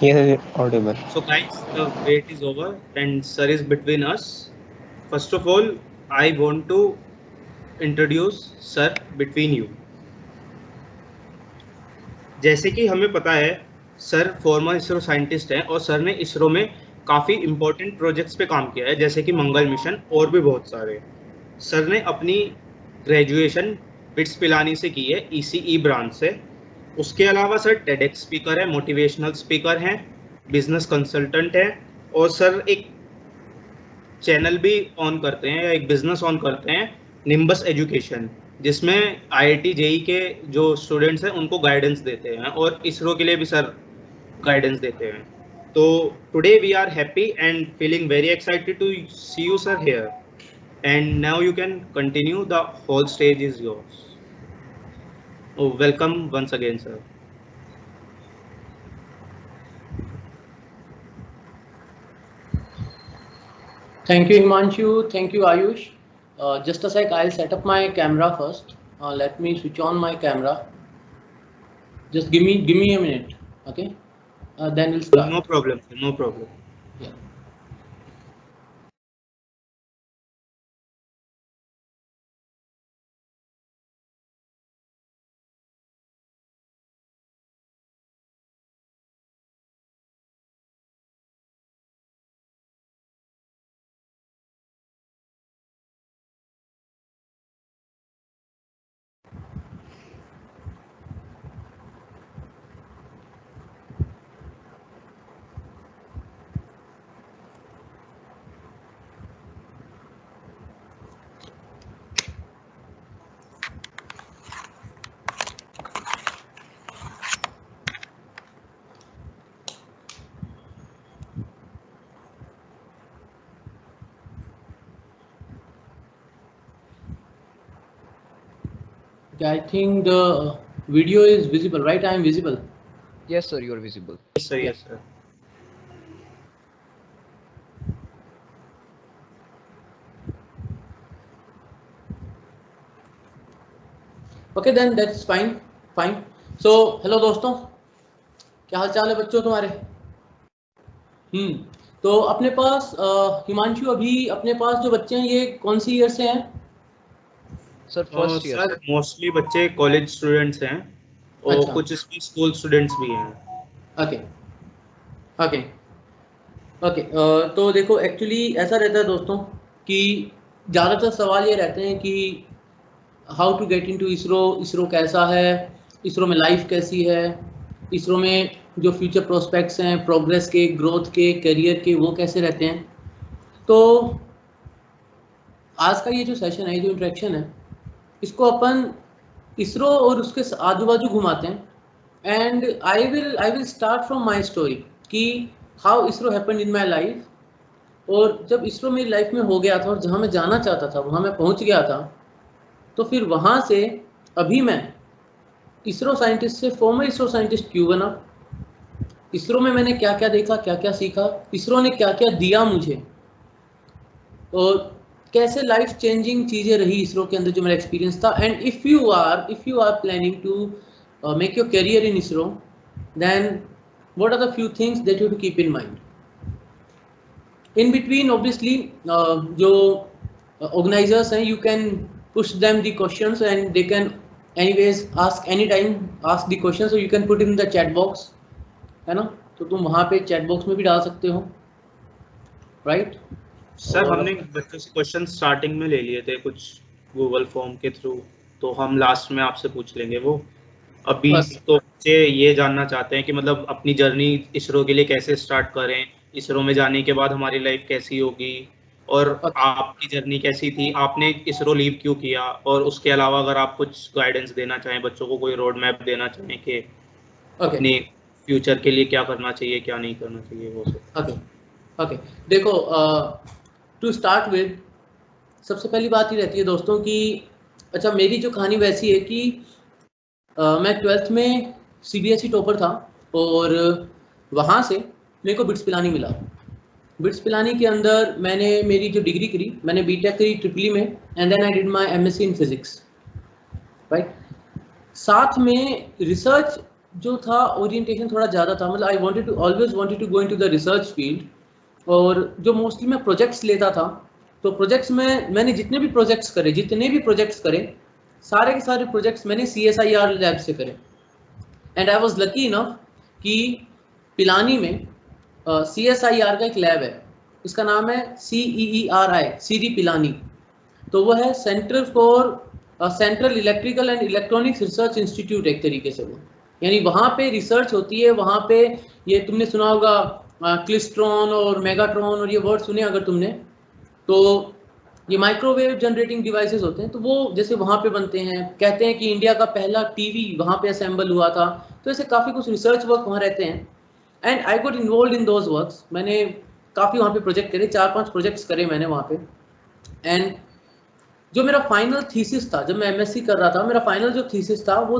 Yes, audible. So guys, the wait is over and sir is between us. First of all, I want to introduce sir between you. जैसे कि हमें पता है sir former ISRO scientist हैं और sir ने इसरो में काफ़ी इंपॉर्टेंट प्रोजेक्ट्स पे काम किया है जैसे कि मंगल मिशन और भी बहुत सारे। सर ने अपनी ग्रेजुएशन बिट्स पिलानी से की है ईसीई ब्रांच से। उसके अलावा सर टेडेक्स स्पीकर है, मोटिवेशनल स्पीकर हैं, बिजनेस कंसल्टेंट हैं और सर एक चैनल भी ऑन करते हैं या एक बिजनेस ऑन करते हैं निम्बस एजुकेशन, जिसमें आईआईटी जेई के जो स्टूडेंट्स हैं उनको गाइडेंस देते हैं और इसरो के लिए भी सर गाइडेंस देते हैं। तो today we are happy and feeling very excited to see you sir here and now you can continue, the whole stage is yours. Welcome once again sir. Thank you, Himanshu. Thank you, Ayush. Just a sec, I'll set up my camera first. Let me switch on my camera. Just give me a minute, okay? Then we'll start. No problem, sir, no problem. Yeah. Okay, I think the video is visible, right? I am visible. Yes, sir, you are visible. Yes, sir. Yes, sir. Okay, then that's fine. Fine. So, hello दोस्तों, क्या हाल चाल है बच्चों तुम्हारे? तो अपने पास हिमांशु, अभी अपने पास जो बच्चे हैं ये कौन सी ईयर से हैं? Sir first year. Sir mostly बच्चे कॉलेज स्टूडेंट्स हैं और अच्छा। कुछ इसमें स्कूल स्टूडेंट्स भी हैं। Okay okay okay. तो देखो एक्चुअली ऐसा रहता है दोस्तों कि ज़्यादातर सवाल ये रहते हैं कि how to get into ISRO, ISRO कैसा है, इसरो में लाइफ कैसी है, इसरो में जो फ्यूचर प्रोस्पेक्ट्स हैं प्रोग्रेस के, ग्रोथ के, करियर के, वो कैसे रहते हैं। तो आज का ये जो सेशन है, जो इंटरेक्शन है, इसको अपन इसरो और उसके आजू बाजू घुमाते हैं। And I will start from my story कि how ISRO happened in my life. और जब इसरो मेरी लाइफ में हो गया था और जहाँ मैं जाना चाहता था वहाँ मैं पहुँच गया था, तो फिर वहाँ से अभी मैं इसरो साइंटिस्ट से फॉर्मर इसरो साइंटिस्ट क्यों बना, इसरो में मैंने क्या क्या देखा, क्या क्या सीखा, इसरो ने क्या क्या दिया मुझे, और कैसे लाइफ चेंजिंग चीज़ें रही इसरो के अंदर जो मेरा एक्सपीरियंस था। And if you are planning to make your career in ISRO, then what are the few things that you to keep in mind. In between obviously जो ऑर्गेनाइजर्स हैं, you can push them the questions and they can anyways ask any time ask the question, so you can put in the chat box, है ना। तो तुम वहाँ पे chat box में भी डाल सकते हो, राइट। सर हमने बच्चों से क्वेश्चन स्टार्टिंग में ले लिए थे कुछ गूगल फॉर्म के थ्रू, तो हम लास्ट में आपसे पूछ लेंगे वो। अभी तो बच्चे ये जानना चाहते हैं कि मतलब अपनी जर्नी इसरो के लिए कैसे स्टार्ट करें, इसरो में जाने के बाद हमारी लाइफ कैसी होगी, और आपकी जर्नी कैसी थी, आपने इसरो लीव क्यों किया, और उसके अलावा अगर आप कुछ गाइडेंस देना चाहें बच्चों को, कोई रोड मैप देना चाहें कि अपने फ्यूचर के लिए क्या करना चाहिए क्या नहीं करना चाहिए, वो सब। ओके देखो, टू स्टार्ट विद सबसे पहली बात ये रहती है दोस्तों कि अच्छा, मेरी जो कहानी वैसी है कि मैं 12th में CBSE टॉपर था और वहाँ से मेरे को बिट्स पिलानी मिला। बिट्स पिलानी के अंदर मैंने मेरी जो डिग्री करी, मैंने बीटेक करी ट्रिपली में, and then I did my MSc in physics, right. साथ में रिसर्च जो था ओरिएंटेशन थोड़ा ज़्यादा था, मतलब I wanted to always wanted to go into the research field. और जो मोस्टली मैं प्रोजेक्ट्स लेता था, तो प्रोजेक्ट्स में मैंने जितने भी प्रोजेक्ट्स करे सारे के सारे प्रोजेक्ट्स मैंने CSIR लैब से करे। And I was lucky enough कि पिलानी में CSIR का एक लैब है, इसका नाम है CEERI, CD पिलानी। तो वो है central electrical and electronics research institute एक तरीके से वो, यानी वहाँ पे रिसर्च होती है। वहाँ पे ये तुमने सुना होगा क्लिस्ट्रॉन और मेगाट्रॉन और ये वर्ड सुने अगर तुमने, तो ये माइक्रोवेव जनरेटिंग डिवाइसेस होते हैं, तो वो जैसे वहाँ पे बनते हैं। कहते हैं कि इंडिया का पहला टीवी वहाँ पे असेंबल हुआ था। तो ऐसे काफ़ी कुछ रिसर्च वर्क वहाँ रहते हैं and I got involve in those works. मैंने काफ़ी वहाँ पे प्रोजेक्ट करे, 4-5 प्रोजेक्ट्स करे मैंने वहाँ पे। एंड जो मेरा फाइनल थीसिस था, जब मैं MSc कर रहा था, मेरा फाइनल जो थीसिस था वो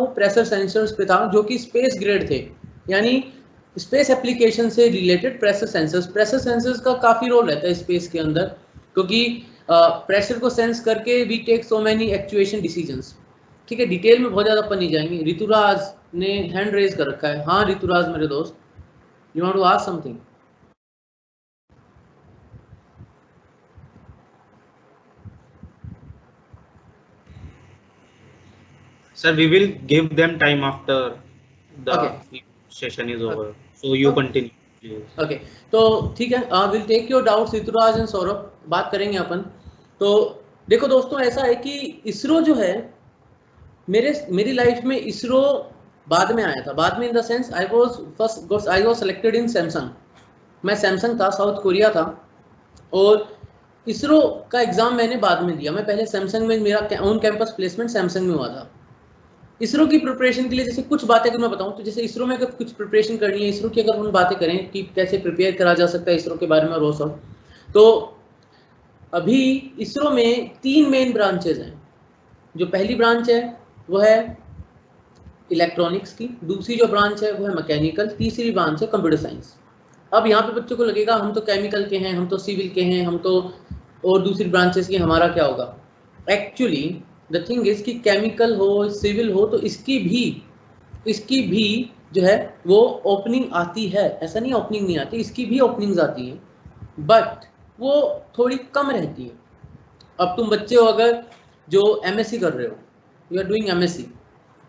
प्रेशर सेंसर्स पे था, जो कि स्पेस ग्रेड थे, यानी स्पेस एप्लीकेशन से रिलेटेड प्रेशर सेंसर्स का काफ़ी रोल रहता है स्पेस के अंदर, क्योंकि प्रेशर को सेंस करके we take so many actuation decisions. ठीक है, डिटेल में बहुत ज़्यादा अपन नहीं जाएंगे। ऋतुराज ने हैंड रेज कर रखा है। हाँ ऋतुराज मेरे दोस्त, you want to ask something? Sir, we will give them time after the Okay. session is over. So you continue, please. Okay, तो ठीक है, will take your doubts Rituraj and Saurabh, बात करेंगे अपन। तो देखो दोस्तों, ऐसा है कि इसरो जो है, मेरी लाइफ में इसरो बाद में आया था। बाद में in the sense I was selected in Samsung. मैं सैमसंग था, साउथ कोरिया था, और इसरो का एग्जाम मैंने बाद में दिया। मैं पहले सैमसंग में, मेरा ऑन कैंपस प्लेसमेंट सैमसंग में हुआ था। इसरो की प्रिपरेशन के लिए जैसे कुछ बातें अगर मैं बताऊं, तो जैसे इसरो में अगर कुछ प्रिपरेशन करनी है, इसरो की अगर हम बातें करें कि कैसे प्रिपेयर करा जा सकता है इसरो के बारे में और वो सब, तो अभी इसरो में 3 मेन ब्रांचेज हैं। जो पहली ब्रांच है वो है इलेक्ट्रॉनिक्स की, दूसरी जो ब्रांच है वो है मैकेनिकल, तीसरी ब्रांच है कंप्यूटर साइंस। अब यहाँ पे बच्चों को लगेगा हम तो केमिकल के हैं, हम तो सिविल के हैं, हम तो और दूसरी ब्रांचेस की, हमारा क्या होगा? एक्चुअली द थिंग इज कि केमिकल हो, सिविल हो, तो इसकी भी जो है वो ओपनिंग आती है। ऐसा नहीं ओपनिंग नहीं आती, इसकी भी ओपनिंग्स आती हैं, बट वो थोड़ी कम रहती है। अब तुम बच्चे हो अगर जो MSc कर रहे हो, यू आर डूइंग MSc,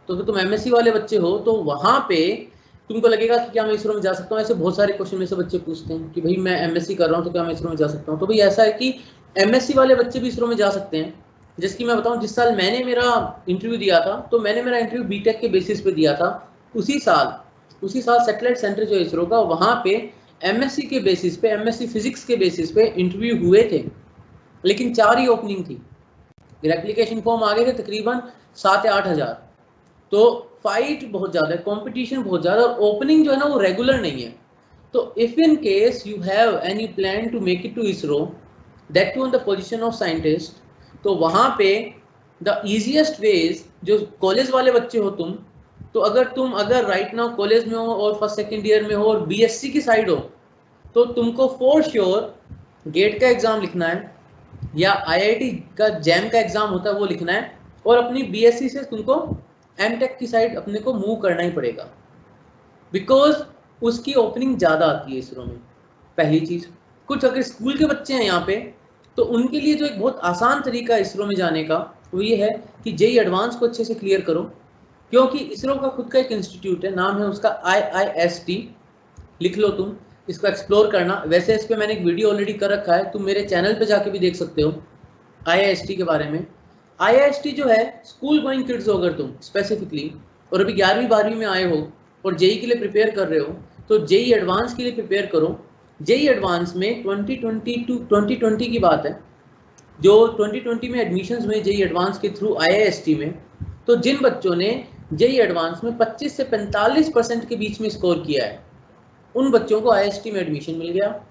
तो तुम MSc वाले बच्चे हो, तो वहाँ पे तुमको लगेगा कि क्या मैं इसरो में जा सकता हूँ? ऐसे बहुत सारे क्वेश्चन में से बच्चे पूछते हैं कि भाई मैं MSc कर रहा हूँ तो क्या मैं इसरो में जा सकता हूँ? तो भाई ऐसा है कि MSc वाले बच्चे भी इसरो में जा सकते हैं। जैसे कि मैं बताऊं, जिस साल मैंने मेरा इंटरव्यू दिया था, तो मैंने मेरा इंटरव्यू बीटेक के बेसिस पे दिया था। उसी साल सैटेलाइट सेंटर जो इसरो का, वहाँ पे MSc के बेसिस पे, MSc फिजिक्स के बेसिस पे इंटरव्यू हुए थे, लेकिन 4 ही ओपनिंग थी। एप्लीकेशन फॉर्म आ गए थे तकरीबन 7 या 8 हज़ार। तो फाइट बहुत ज़्यादा है, कॉम्पिटिशन बहुत ज़्यादा, और ओपनिंग जो है ना वो रेगुलर नहीं है। तो if in case you have any plan to make it to ISRO, that too on the position of scientist, तो वहाँ पे द ईजिएस्ट वेज, जो कॉलेज वाले बच्चे हो तुम, तो अगर राइट नाउ कॉलेज में हो और फर्स्ट सेकेंड ईयर में हो और BSc की साइड हो, तो तुमको फॉर श्योर गेट का एग्जाम लिखना है या IIT का जैम का एग्जाम होता है वो लिखना है, और अपनी BSc से तुमको MTech की साइड अपने को मूव करना ही पड़ेगा, बिकॉज उसकी ओपनिंग ज़्यादा आती है इसरो में। पहली चीज़, कुछ अगर स्कूल के बच्चे हैं यहाँ पे, तो उनके लिए जो एक बहुत आसान तरीका है इसरो में जाने का, वो ये है कि JEE एडवांस को अच्छे से क्लियर करो, क्योंकि इसरो का खुद का एक इंस्टीट्यूट है, नाम है उसका IIST, लिख लो तुम, इसको एक्सप्लोर करना। वैसे इस पर मैंने एक वीडियो ऑलरेडी कर रखा है, तुम मेरे चैनल पे जाके भी देख सकते हो IIST के बारे में। IIST जो है, स्कूल गोइंग किड्स हो अगर तुम स्पेसिफिकली, और अभी 11वीं 12वीं में आए हो और JEE के लिए प्रिपेयर कर रहे हो, तो JEE एडवांस के लिए प्रिपेयर करो। JEE एडवांस में 2020 की बात है, जो 2020 में एडमिशन्स हुए JEE एडवांस के थ्रू IIST में, तो जिन बच्चों ने JEE एडवांस में 25 से 45% के बीच में स्कोर किया है, उन बच्चों को IIST में एडमिशन मिल गया।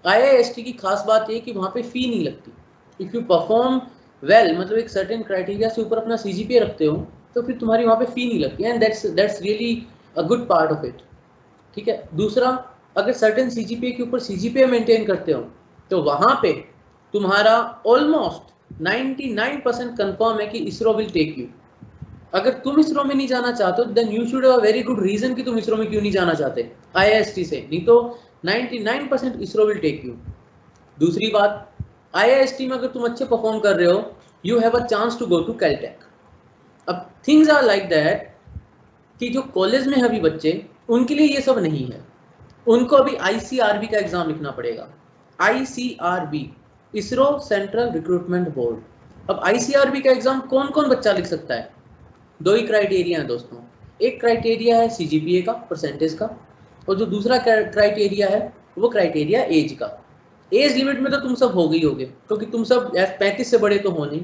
IIST की खास बात ये कि वहाँ पे फ़ी नहीं लगती। इफ़ यू परफॉर्म वेल, मतलब एक सर्टेन क्राइटेरिया से ऊपर अपना CGPA रखते हो, तो फिर तुम्हारी वहाँ पे फ़ी नहीं लगती, and that's really a good part of it. ठीक है, दूसरा, अगर सर्टेन CGPA के ऊपर CGPA मेंटेन करते हो, तो वहाँ पे तुम्हारा ऑलमोस्ट 99% कंफर्म है कि इसरो विल टेक यू। अगर तुम इसरो में नहीं जाना चाहते हो then you should have a very good reason कि तुम इसरो में क्यों नहीं जाना चाहते आईआईएसटी से, नहीं तो 99% इसरो विल टेक यू। दूसरी बात, आईआईएसटी में अगर तुम अच्छे परफॉर्म कर रहे हो you have a chance to go to Caltech. अब थिंग्स आर लाइक दैट कि जो कॉलेज में अभी बच्चे, उनके लिए ये सब नहीं है, उनको अभी आईसीआरबी का एग्जाम लिखना पड़ेगा। आईसीआरबी, इसरो सेंट्रल रिक्रूटमेंट बोर्ड। अब आईसीआरबी का एग्जाम कौन कौन बच्चा लिख सकता है? दो ही क्राइटेरिया है दोस्तों, एक क्राइटेरिया है सीजीपीए का, परसेंटेज का, और जो दूसरा क्राइटेरिया है वो क्राइटेरिया एज का। एज लिमिट में तो तुम सब हो गई होगे क्योंकि तुम सब 35 से बड़े तो हो नहीं,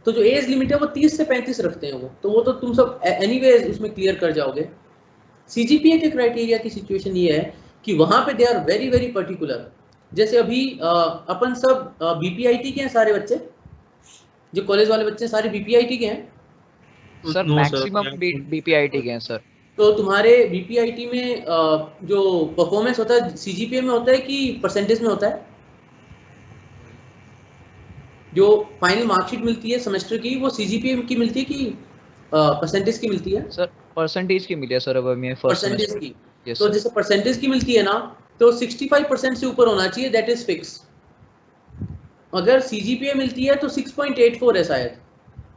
तो जो एज लिमिट है वो 30 से 35 रखते हैं वो तो तुम सब एनीवेज उसमें क्लियर कर जाओगे। सीजीपीए के क्राइटेरिया की सिचुएशन ये है कि वहां पे they are very very particular. जैसे अभी अपन सब बीपीआईटी के हैं सारे बच्चे, जो कॉलेज वाले बच्चे सारे बीपीआईटी के हैं सर। मैक्सिमम बीपीआईटी के हैं सर। तो तुम्हारे बीपीआईटी में जो परफॉर्मेंस होता है सीजीपीए में होता है कि परसेंटेज में होता है? जो फाइनल मार्कशीट मिलती है सेमेस्टर की वो सीजीपीए की मिलती है कि परसेंटेज की मिलती है? सर परसेंटेज की मिली है सर। अब मैं फर्स्ट परसेंटेज की। तो जैसे परसेंटेज की मिलती है ना, तो 65% से ऊपर होना चाहिए, दैट इज फिक्स। अगर सीजीपीए मिलती है तो 6.84 है शायद।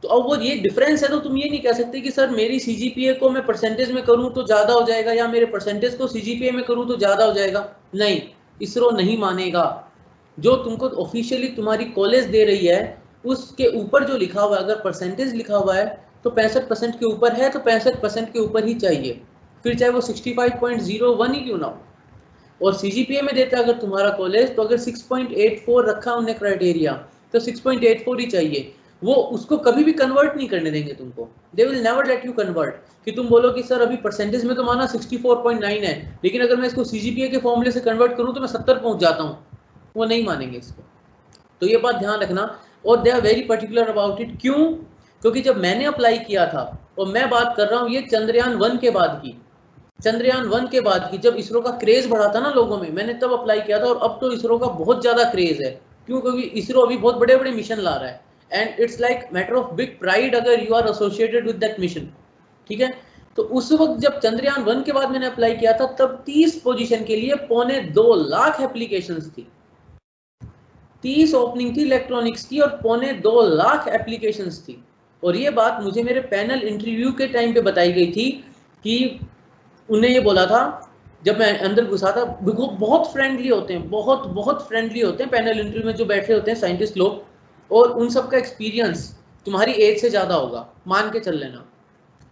तो अब वो ये डिफरेंस है, तो तुम ये नहीं कह सकते कि सर मेरी सीजीपीए को मैं परसेंटेज में करूं तो ज्यादा हो जाएगा या मेरे परसेंटेज को सीजीपीए में करूं तो ज्यादा हो जाएगा। नहीं, इसरो नहीं मानेगा। जो तुमको ऑफिशियली तुम्हारी कॉलेज दे रही है उसके ऊपर जो लिखा हुआ है, अगर परसेंटेज लिखा हुआ है तो 65% के ऊपर है तो 65% के ऊपर ही चाहिए, फिर चाहे वो 65.01 ही क्यों ना हो। और सीजीपीए में देता है अगर तुम्हारा कॉलेज, तो अगर 6.84 रखा उन्हें क्राइटेरिया तो 6.84 ही चाहिए। वो उसको कभी भी कन्वर्ट नहीं करने देंगे तुमको, they will never let you convert. कि तुम बोलो कि सर अभी परसेंटेज में तो माना 64.9 है, लेकिन अगर मैं इसको सीजीपीए के फॉर्मूले से कन्वर्ट करूं तो मैं 70 पहुंच जाता हूं, वो नहीं मानेंगे इसको। तो ये बात ध्यान रखना। और they are very particular about it. क्यों? क्योंकि जब मैंने अप्लाई किया था, और मैं बात कर रहा हूँ ये चंद्रयान 1 के बाद की, चंद्रयान 1 के बाद की, जब इसरो का क्रेज बढ़ा था ना लोगों में, मैंने तब अप्लाई किया था। और अब तो इसरो का बहुत ज्यादा क्रेज है। क्यों? क्योंकि इसरो अभी बहुत बड़े बड़े मिशन ला रहा है and it's like matter of big pride अगर you are associated with that mission. ठीक है, तो उस वक्त जब चंद्रयान 1 के बाद मैंने अप्लाई किया था तब 30 पोजीशन के लिए 2.25 लाख एप्लीकेशंस थी। 30 ओपनिंग थी इलेक्ट्रॉनिक्स की और 2.25 लाख एप्लीकेशंस थी। और ये बात मुझे मेरे पैनल इंटरव्यू के टाइम पे बताई गई थी कि उन्हें ये बोला था, जब मैं अंदर घुसा था, बहुत फ्रेंडली होते हैं, बहुत फ्रेंडली होते हैं पैनल इंटरव्यू में जो बैठे होते हैं साइंटिस्ट लोग, और उन सब का एक्सपीरियंस तुम्हारी एज से ज्यादा होगा, मान के चल लेना।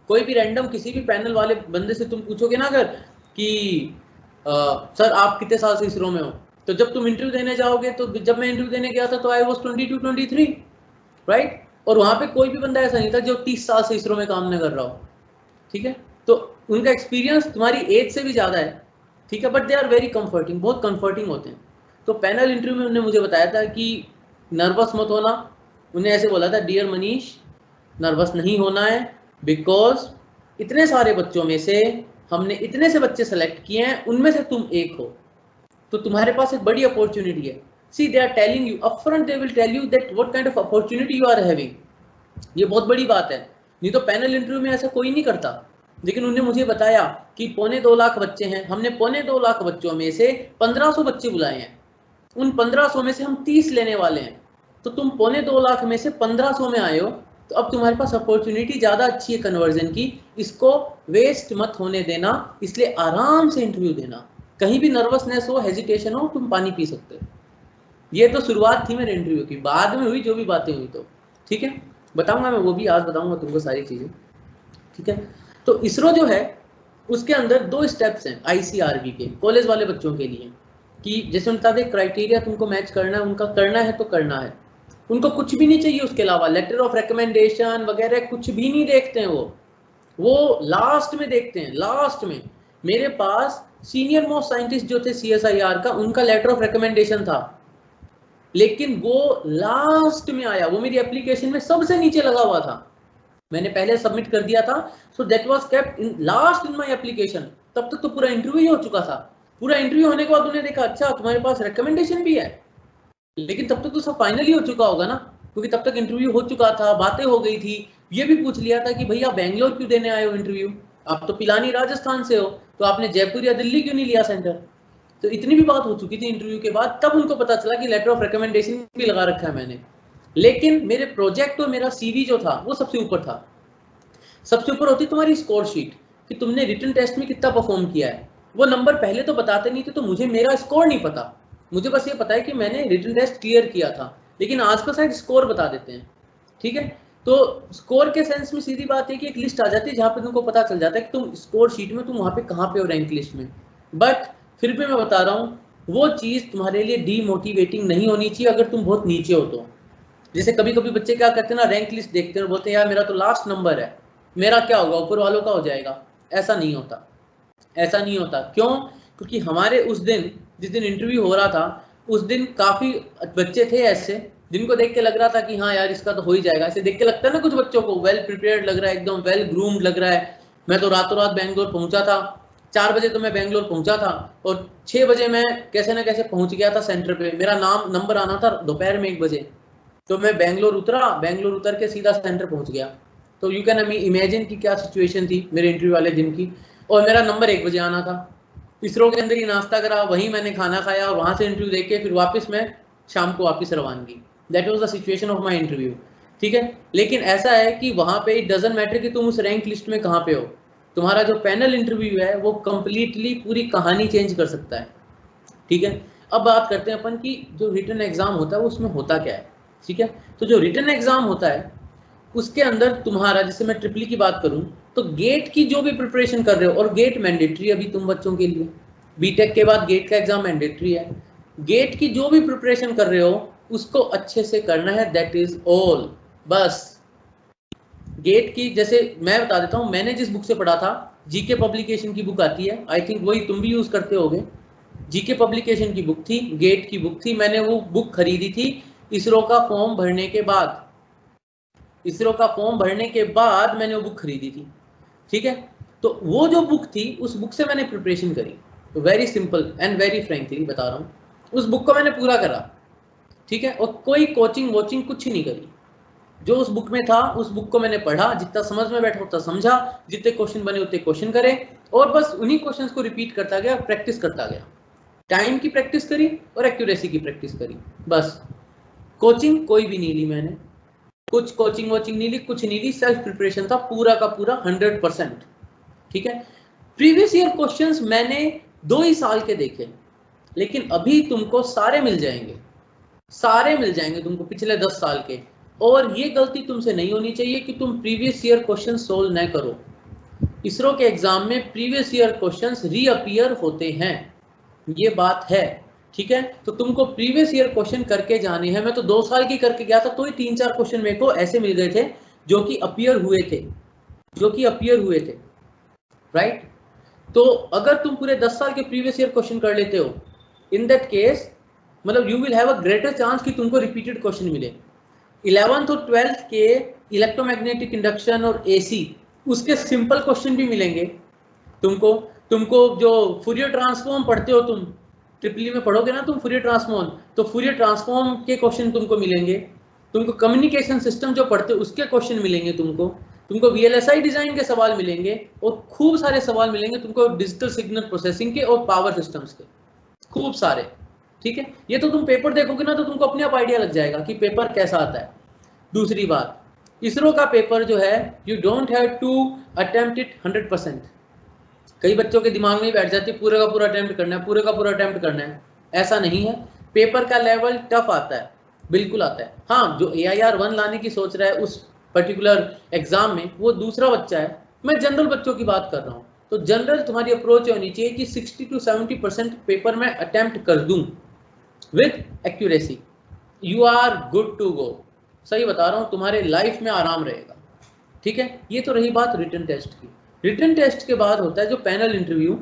कोई भी रैंडम किसी भी पैनल वाले बंदे से तुम पूछोगे ना अगर कि सर आप कितने साल से इसरो में हो, तो जब तुम इंटरव्यू देने जाओगे, तो जब मैं इंटरव्यू देने गया था तो आई वाज 22-23, राइट। और वहां पे कोई भी बंदा ऐसा नहीं था जो 30 साल से इसरो में काम न कर रहा हो। ठीक है, तो उनका एक्सपीरियंस तुम्हारी एज से भी ज्यादा है। ठीक है, but they are very comforting, बहुत कंफर्टिंग होते हैं। तो पैनल इंटरव्यू में उन्होंने मुझे बताया था कि नर्वस मत होना। उन्हें ऐसे बोला था, डियर मनीष नर्वस नहीं होना है, बिकॉज इतने सारे बच्चों में से हमने इतने से बच्चे सेलेक्ट किए हैं, उनमें से तुम एक हो, तो तुम्हारे पास एक बड़ी अपॉर्चुनिटी है। See they are telling you upfront, they will tell you that what kind of opportunity you are having. ये बहुत बड़ी बात है, नहीं तो पैनल इंटरव्यू में ऐसा कोई नहीं करता। लेकिन उन्होंने मुझे बताया कि 2.25 लाख बच्चे हैं, हमने 2.25 लाख बच्चों में से 1500 बच्चे बुलाए हैं, उन 1500 में से हम 30 लेने वाले हैं। तो तुम 2.25 लाख में से 1500 में आए हो, तो अब तुम्हारे पास अपॉर्चुनिटी ज्यादा अच्छी है कन्वर्जन की, इसको वेस्ट मत होने देना। इसलिए आराम से इंटरव्यू देना, कहीं भी नर्वसनेस हो, हेजिटेशन हो, तुम पानी पी सकते हो। ये तो शुरुआत थी मेरे इंटरव्यू की, बाद में हुई जो भी बातें हुई तो ठीक है, बताऊंगा मैं, वो भी आज बताऊंगा तुमको सारी चीजें। ठीक है, तो इसरो जो है उसके अंदर 2 स्टेप्स हैं आईसीआरबी के कॉलेज वाले बच्चों के लिए, कि जैसे उनका देख क्राइटेरिया तुमको मैच करना है, उनका करना है तो करना है, उनको कुछ भी नहीं चाहिए उसके अलावा, लेटर ऑफ रिकमेंडेशन वगैरह कुछ भी नहीं देखते हैं वो लास्ट में देखते हैं, लास्ट में। मेरे पास सीनियर मोस्ट साइंटिस्ट जो थे सीएसआईआर का, उनका लेटर ऑफ रिकमेंडेशन था, लेकिन वो लास्ट में आया, वो मेरी एप्लीकेशन में सबसे नीचे लगा हुआ था, मैंने पहले सबमिट कर दिया था, so that was kept in last in my application. तब तक तो पूरा इंटरव्यू ही हो चुका था। पूरा इंटरव्यू होने के बाद उन्होंने देखा अच्छा तुम्हारे पास रिकमेंडेशन भी है, लेकिन तब तक तो सब फाइनल ही हो चुका होगा ना, क्योंकि तब तक इंटरव्यू हो चुका था, बातें हो गई थी, ये भी पूछ लिया था कि भैया बेंगलोर क्यों देने आए हो इंटरव्यू, आप तो पिलानी राजस्थान से हो, तो आपने जयपुर या दिल्ली क्यों नहीं लिया सेंटर। तो इतनी भी बात हो चुकी थी इंटरव्यू के बाद, तब उनको पता चला कि लेटर ऑफ रिकमेंडेशन भी लगा रखा है मैंने, लेकिन मेरे प्रोजेक्ट और मेरा सीवी जो था वो सबसे ऊपर था। सबसे ऊपर होती तुम्हारी स्कोर शीट कि तुमने रिटन टेस्ट में कितना परफॉर्म किया है। वो नंबर पहले तो बताते नहीं थे, तो मुझे मेरा स्कोर नहीं पता, मुझे बस ये पता है कि मैंने रिटन टेस्ट क्लियर किया था, लेकिन आज का शायद स्कोर बता देते हैं। ठीक है, तो स्कोर के सेंस में सीधी बात है कि एक लिस्ट आ जाती है जहाँ पे तुमको पता चल जाता है कि तुम स्कोर शीट में तुम वहाँ पे कहाँ पे हो रैंक लिस्ट में। बट फिर भी मैं बता रहा हूँ, वो चीज़ तुम्हारे लिए डीमोटिवेटिंग नहीं होनी चाहिए अगर तुम बहुत नीचे हो तो। जैसे कभी कभी बच्चे क्या करते हैं ना, रैंक लिस्ट देखते हैं और बोलते हैं यार मेरा तो लास्ट नंबर है, मेरा क्या होगा, ऊपर वालों का हो जाएगा। ऐसा नहीं होता, ऐसा नहीं होता। क्यों? क्योंकि हमारे उस दिन जिस दिन इंटरव्यू हो रहा था, उस दिन काफ़ी बच्चे थे ऐसे जिनको देख के लग रहा था कि हाँ यार इसका तो हो ही जाएगा। ऐसे देख के लगता है ना कुछ बच्चों को, वेल प्रिपेयर्ड लग रहा है, एकदम वेल ग्रूम्ड लग रहा है। मैं तो रातों रात बैंगलोर पहुंचा था, 4 बजे तो मैं बैंगलोर पहुंचा था और 6 बजे मैं कैसे ना कैसे पहुंच गया था सेंटर पे। मेरा नंबर आना था दोपहर में 1 बजे, तो मैं बैंगलोर उतरा, बैंगलोर उतर के सीधा सेंटर पहुंच गया। तो यू कैन इमेजिन कि क्या सिचुएशन थी मेरे इंटरव्यू वाले दिन की। और मेरा नंबर 1 बजे आना था। इसरो के अंदर ही नाश्ता करा, वहीं मैंने खाना खाया और वहां से इंटरव्यू देके फिर वापस मैं शाम को वापस रवानगी। That was the situation of my interview. ठीक है, लेकिन ऐसा है कि वहां पे इट डजंट मैटर कि तुम उस रैंक लिस्ट में कहाँ पे हो, तुम्हारा जो पैनल इंटरव्यू है वो कंप्लीटली पूरी कहानी चेंज कर सकता है। ठीक है, अब बात करते हैं अपन की जो रिटन एग्जाम होता है उसमें होता क्या है। ठीक है, तो जो रिटन एग्जाम होता है उसके अंदर तुम्हारा, जैसे मैं ट्रिपली की बात करूं तो गेट की जो भी प्रिपरेशन कर रहे हो, और गेट मैंडेटरी अभी तुम बच्चों के लिए, बीटेक के बाद गेट का एग्जाम मैंडेटरी है। गेट की जो भी प्रिपरेशन कर रहे हो उसको अच्छे से करना है, दैट इज ऑल। बस गेट की, जैसे मैं बता देता हूं, मैंने जिस बुक से पढ़ा था, जीके पब्लिकेशन की बुक आती है, आई थिंक वही तुम भी यूज करते होगे। जीके पब्लिकेशन की बुक थी, गेट की बुक थी, मैंने वो बुक खरीदी थी इसरो का फॉर्म भरने के बाद। इसरो का फॉर्म भरने के बाद मैंने वो बुक खरीदी थी। ठीक है, तो वो जो बुक थी उस बुक से मैंने प्रिपरेशन करी। तो very simple and very frankly बता रहा हूँ, उस बुक को मैंने पूरा करा। ठीक है, और कोई कोचिंग वोचिंग कुछ नहीं करी, जो उस बुक में था उस बुक को मैंने पढ़ा, जितना समझ में बैठा उतना समझा, जितने क्वेश्चन बने उतने क्वेश्चन करे, और बस उन्हीं क्वेश्चंस को रिपीट करता गया, प्रैक्टिस करता गया। टाइम की प्रैक्टिस करी और एक्यूरेसी की प्रैक्टिस करी, बस। कोचिंग कोई भी नहीं ली मैंने, कुछ कोचिंग वोचिंग नहीं ली, कुछ नहीं ली, सेल्फ प्रिपरेशन था पूरा का पूरा 100%। ठीक है, प्रीवियस ईयर क्वेश्चंस मैंने 2 ही साल के देखे, लेकिन अभी तुमको सारे मिल जाएंगे, सारे मिल जाएंगे तुमको पिछले 10 साल के। और ये गलती तुमसे नहीं होनी चाहिए कि तुम प्रीवियस ईयर क्वेश्चन सोल्व न करो। इसरो के एग्जाम में प्रीवियस ईयर क्वेश्चंस रीअपीयर होते हैं, ये बात है। ठीक है, तो तुमको प्रीवियस ईयर क्वेश्चन करके जाने हैं। मैं तो 2 साल की करके गया था, तो ही 3-4 क्वेश्चन मेरे को ऐसे मिल गए थे जो कि अपीयर हुए थे, जो कि अपीयर हुए थे, राइट। तो अगर तुम पूरे 10 साल के प्रीवियस ईयर क्वेश्चन कर लेते हो, इन दैट केस मतलब you will have a greater chance कि तुमको रिपीटेड क्वेश्चन मिले। 11th और 12th के इलेक्ट्रोमैग्नेटिक इंडक्शन और एसी, उसके सिंपल क्वेश्चन भी मिलेंगे तुमको। तुमको जो फूरियर ट्रांसफॉर्म पढ़ते हो तुम, ट्रिपली में पढ़ोगे ना तुम फूरियर ट्रांसफॉर्म, तो फूरियर ट्रांसफॉर्म के क्वेश्चन तुमको मिलेंगे। तुमको कम्युनिकेशन सिस्टम जो पढ़ते हो उसके क्वेश्चन मिलेंगे तुमको वीएलएसआई डिजाइन के सवाल मिलेंगे, और खूब सारे सवाल मिलेंगे तुमको डिजिटल सिग्नल प्रोसेसिंग के और पावर सिस्टम्स के, खूब सारे। ठीक है, ये तो तुम पेपर देखोगे ना तो तुमको अपने आप आइडिया लग जाएगा कि पेपर कैसा आता है। दूसरी बात, इसरो का पेपर जो है, you don't have to attempt it 100%। कई बच्चों के दिमाग में बैठ जाती है पूरे का पूरा अटेम्प्ट करना है, पूरे का पूरा अटेम्प्ट करना है। ऐसा नहीं है, पेपर का लेवल टफ आता है, बिल्कुल आता है। हाँ, जो AIR 1 लाने की सोच रहा है उस पर्टिकुलर एग्जाम में, वो दूसरा बच्चा है। मैं जनरल बच्चों की बात कर रहा हूँ। तो जनरल तुम्हारी अप्रोच होनी चाहिए कि 60 to 70% पेपर में अटेम्प्ट कर दूं with accuracy, you are good to go. सही बता रहा हूँ, तुम्हारे लाइफ में आराम रहेगा। ठीक है, ये तो रही बात रिटन टेस्ट की। रिटन टेस्ट के बाद होता है जो पैनल इंटरव्यू।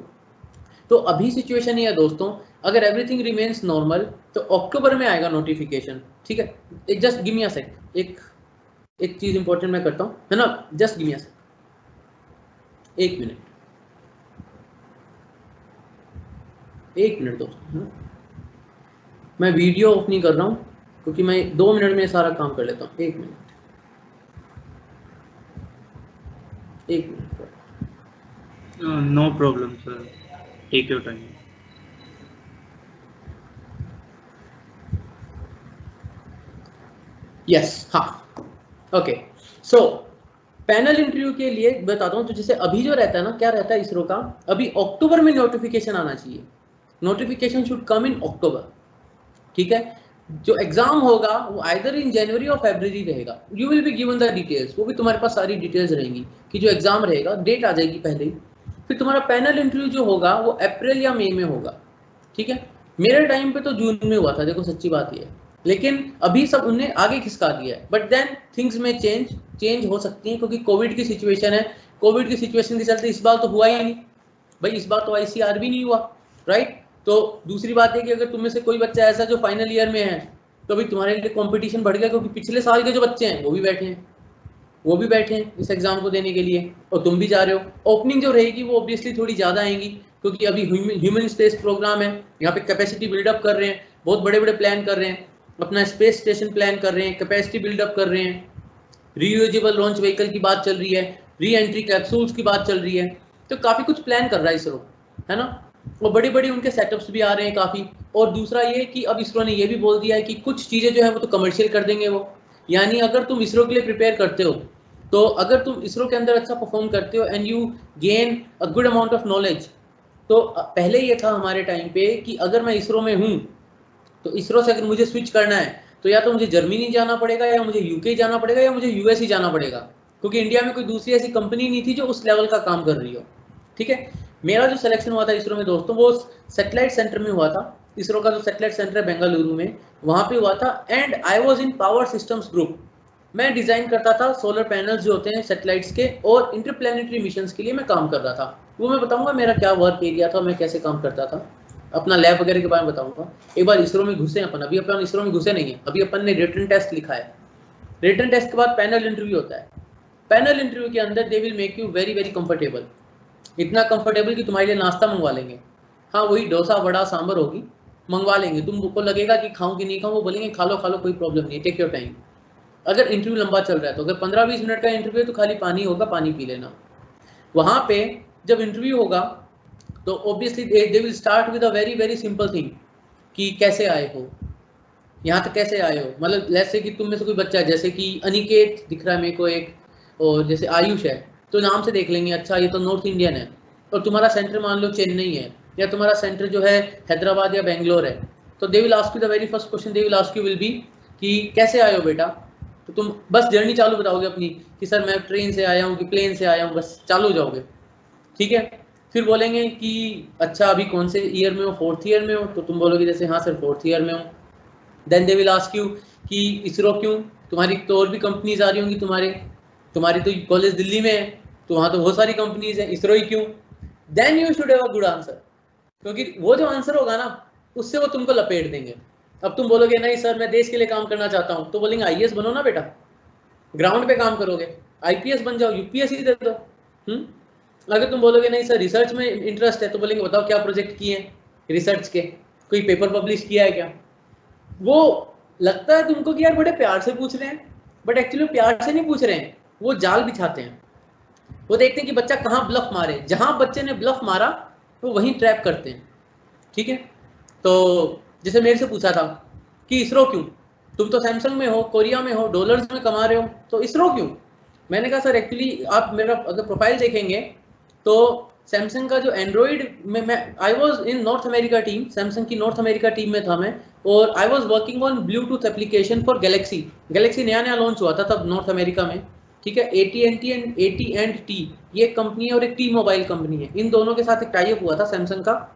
तो अभी सिचुएशन ये है दोस्तों, अगर एवरीथिंग रिमेन्स नॉर्मल तो अक्टूबर में आएगा नोटिफिकेशन। ठीक है, एक जस्ट गिव मी अ सेक, एक चीज इंपॉर्टेंट मैं करता हूँ, है ना, जस्ट गिव मी अ सेक, 1 मिनट, 1 मिनट दोस्तों, है ना? मैं वीडियो ऑफ नहीं कर रहा हूँ क्योंकि मैं 2 मिनट में सारा काम कर लेता हूँ। 1 मिनट। एक मिनट। No problem sir, take your time. Yes, हाँ, ओके। सो पैनल इंटरव्यू के लिए बताता हूँ। तो जैसे अभी जो रहता है ना, क्या रहता है इसरो का, अभी अक्टूबर में नोटिफिकेशन आना चाहिए। नोटिफिकेशन शुड कम इन अक्टूबर, ठीक है। जो एग्जाम होगा वो आइदर इन जनवरी और फरवरी रहेगा। You will be given the details, वो भी तुम्हारे पास सारी डिटेल्स रहेंगी कि जो एग्जाम रहेगा, डेट आ जाएगी पहले ही। फिर तुम्हारा पैनल इंटरव्यू जो होगा वो अप्रैल या मई में होगा, ठीक है। मेरे टाइम पे तो जून में हुआ था, देखो सच्ची बात ये है। लेकिन अभी सब उनने आगे खिसका दिया है, बट देन थिंग्स में चेंज हो सकती हैं, क्योंकि कोविड की सिचुएशन है। कोविड की सिचुएशन के चलते इस बार तो हुआ ही नहीं भाई, इस बार तो ICR भी नहीं हुआ, राइट। तो दूसरी बात है कि अगर तुम में से कोई बच्चा ऐसा जो फाइनल ईयर में है, तो भाई तुम्हारे लिए कंपटीशन बढ़ गया, क्योंकि पिछले साल के जो बच्चे हैं वो भी बैठे हैं इस एग्जाम को देने के लिए, और तुम भी जा रहे हो। ओपनिंग जो रहेगी वो ऑब्वियसली थोड़ी ज़्यादा आएंगी, क्योंकि अभी ह्यूमन स्पेस प्रोग्राम है, यहाँ पे कैपेसिटी बिल्डअप कर रहे हैं, बहुत बड़े बड़े प्लान कर रहे हैं, अपना स्पेस स्टेशन प्लान कर रहे हैं, कैपेसिटी बिल्डअप कर रहे हैं, रीयूजेबल लॉन्च व्हीकल की बात चल रही है, री एंट्री कैप्सूल्स की बात चल रही है। तो काफ़ी कुछ प्लान कर रहा है इसरो, है ना। और बड़ी बड़ी उनके सेटअप्स भी आ रहे हैं काफ़ी। और दूसरा ये कि अब इसरो ने ये भी बोल दिया है कि कुछ चीज़ें जो है वो तो कमर्शियल कर देंगे वो। यानी अगर तुम इसरो के लिए प्रिपेयर करते हो, तो अगर तुम इसरो के अंदर अच्छा परफॉर्म करते हो and you gain a good amount of knowledge, तो पहले ये था हमारे टाइम पे कि अगर मैं इसरो में हूँ, तो इसरो से अगर मुझे स्विच करना है तो या तो मुझे जर्मनी जाना पड़ेगा, या मुझे UK जाना पड़ेगा, या मुझे US ही जाना पड़ेगा, क्योंकि इंडिया में कोई दूसरी ऐसी कंपनी नहीं थी जो उस लेवल का काम कर रही हो, ठीक है। मेरा जो सिलेक्शन हुआ था इसरो में दोस्तों, वो सैटेलाइट सेंटर में हुआ था। इसरो का जो सैटेलाइट सेंटर है बेंगलुरु में, वहाँ पे हुआ था। And I was in power systems group. मैं डिज़ाइन करता था सोलर पैनल्स जो होते हैं सैटेलाइट्स के, और इंटरप्लैनेटरी मिशंस के लिए मैं काम कर रहा था। वो मैं बताऊंगा मेरा क्या वर्क एरिया था, मैं कैसे काम करता था, अपना लैब वगैरह के बारे में बताऊंगा। एक बार इसरो में घुसे अपन, अभी अपन इसरो में घुसे नहीं है, अभी अपन ने रिटन टेस्ट लिखा है। रिटन टेस्ट के बाद पैनल इंटरव्यू होता है। पैनल इंटरव्यू के अंदर they will make you very very comfortable, इतना कंफर्टेबल कि तुम्हारे लिए नाश्ता मंगवा लेंगे। हाँ, वही डोसा वड़ा सांभर होगी, मंगवा लेंगे। तुमको लगेगा कि खाऊं कि नहीं खाऊं, वो बोलेंगे खा लो कोई प्रॉब्लम नहीं, टेक योर टाइम। अगर इंटरव्यू लंबा चल रहा है तो, अगर 15-20 मिनट का इंटरव्यू है तो खाली पानी होगा, पानी पी लेना। वहाँ पे जब इंटरव्यू होगा तो obviously they will start with a very very simple thing, कि कैसे आए हो, यहाँ तक कैसे आए हो। मतलब लेट्स से कि तुम में से कोई बच्चा है, जैसे कि अनिकेत दिख रहा है मेरे को एक, और जैसे आयुष है, तो नाम से देख लेंगे अच्छा ये तो नॉर्थ इंडियन है, और तुम्हारा सेंटर मान लो चेन्नई है, या तुम्हारा सेंटर जो है हैदराबाद या बेंगलोर है। तो दे will ask you the very first question they will ask you will B कि कैसे आए हो बेटा। तो तुम बस जर्नी चालू बताओगे अपनी, कि सर मैं ट्रेन से आया हूँ कि प्लेन से आया हूँ, बस चालू हो जाओगे, ठीक है। फिर बोलेंगे कि अच्छा अभी कौन से ईयर में हो, 4th ईयर में हो, तो तुम बोलोगे जैसे हाँ सर 4th ईयर में हो। Then they will ask you कि इसरो क्यों, तुम्हारी तो और भी कंपनीज आ रही होंगी, तुम्हारी तो कॉलेज दिल्ली में है, तो वहाँ तो बहुत सारी कंपनीज है, इसरो ही क्यों। Then you should have a good answer, क्योंकि वो जो आंसर होगा ना उससे वो तुमको लपेट देंगे। अब तुम बोलोगे नहीं सर मैं देश के लिए काम करना चाहता हूँ, तो बोलेंगे IAS बनो ना बेटा, ग्राउंड पे काम करोगे, IPS बन जाओ, UPSC दे दो। अगर तुम बोलोगे नहीं सर रिसर्च में इंटरेस्ट है, तो बोलेंगे बताओ क्या प्रोजेक्ट किए हैं रिसर्च के, कोई पेपर पब्लिश किया है क्या। वो लगता है तुमको कि यार बड़े प्यार से पूछ रहे हैं, बट एक्चुअली प्यार से नहीं पूछ रहे हैं, वो जाल बिछाते हैं। वो देखते हैं कि बच्चा कहाँ ब्लफ मारे, जहां बच्चे ने ब्लफ मारा वो वहीं ट्रैप करते हैं, ठीक है। तो जैसे मेरे से पूछा था कि इसरो क्यों, तुम तो सैमसंग में हो, कोरिया में हो, डॉलर्स में कमा रहे हो, तो इसरो क्यों। मैंने कहा सर एक्चुअली आप मेरा अगर प्रोफाइल देखेंगे तो सैमसंग का जो एंड्रॉइड में मैं I was in north America team, Samsung की नॉर्थ अमेरिका टीम में था मैं, और I was working on Bluetooth application for Galaxy नया लॉन्च हुआ था तब नॉर्थ अमेरिका में, ठीक है। AT&T ये कंपनी है और एक टी मोबाइल कंपनी है, इन दोनों के साथ एक टाई अप हुआ था सैमसंग का।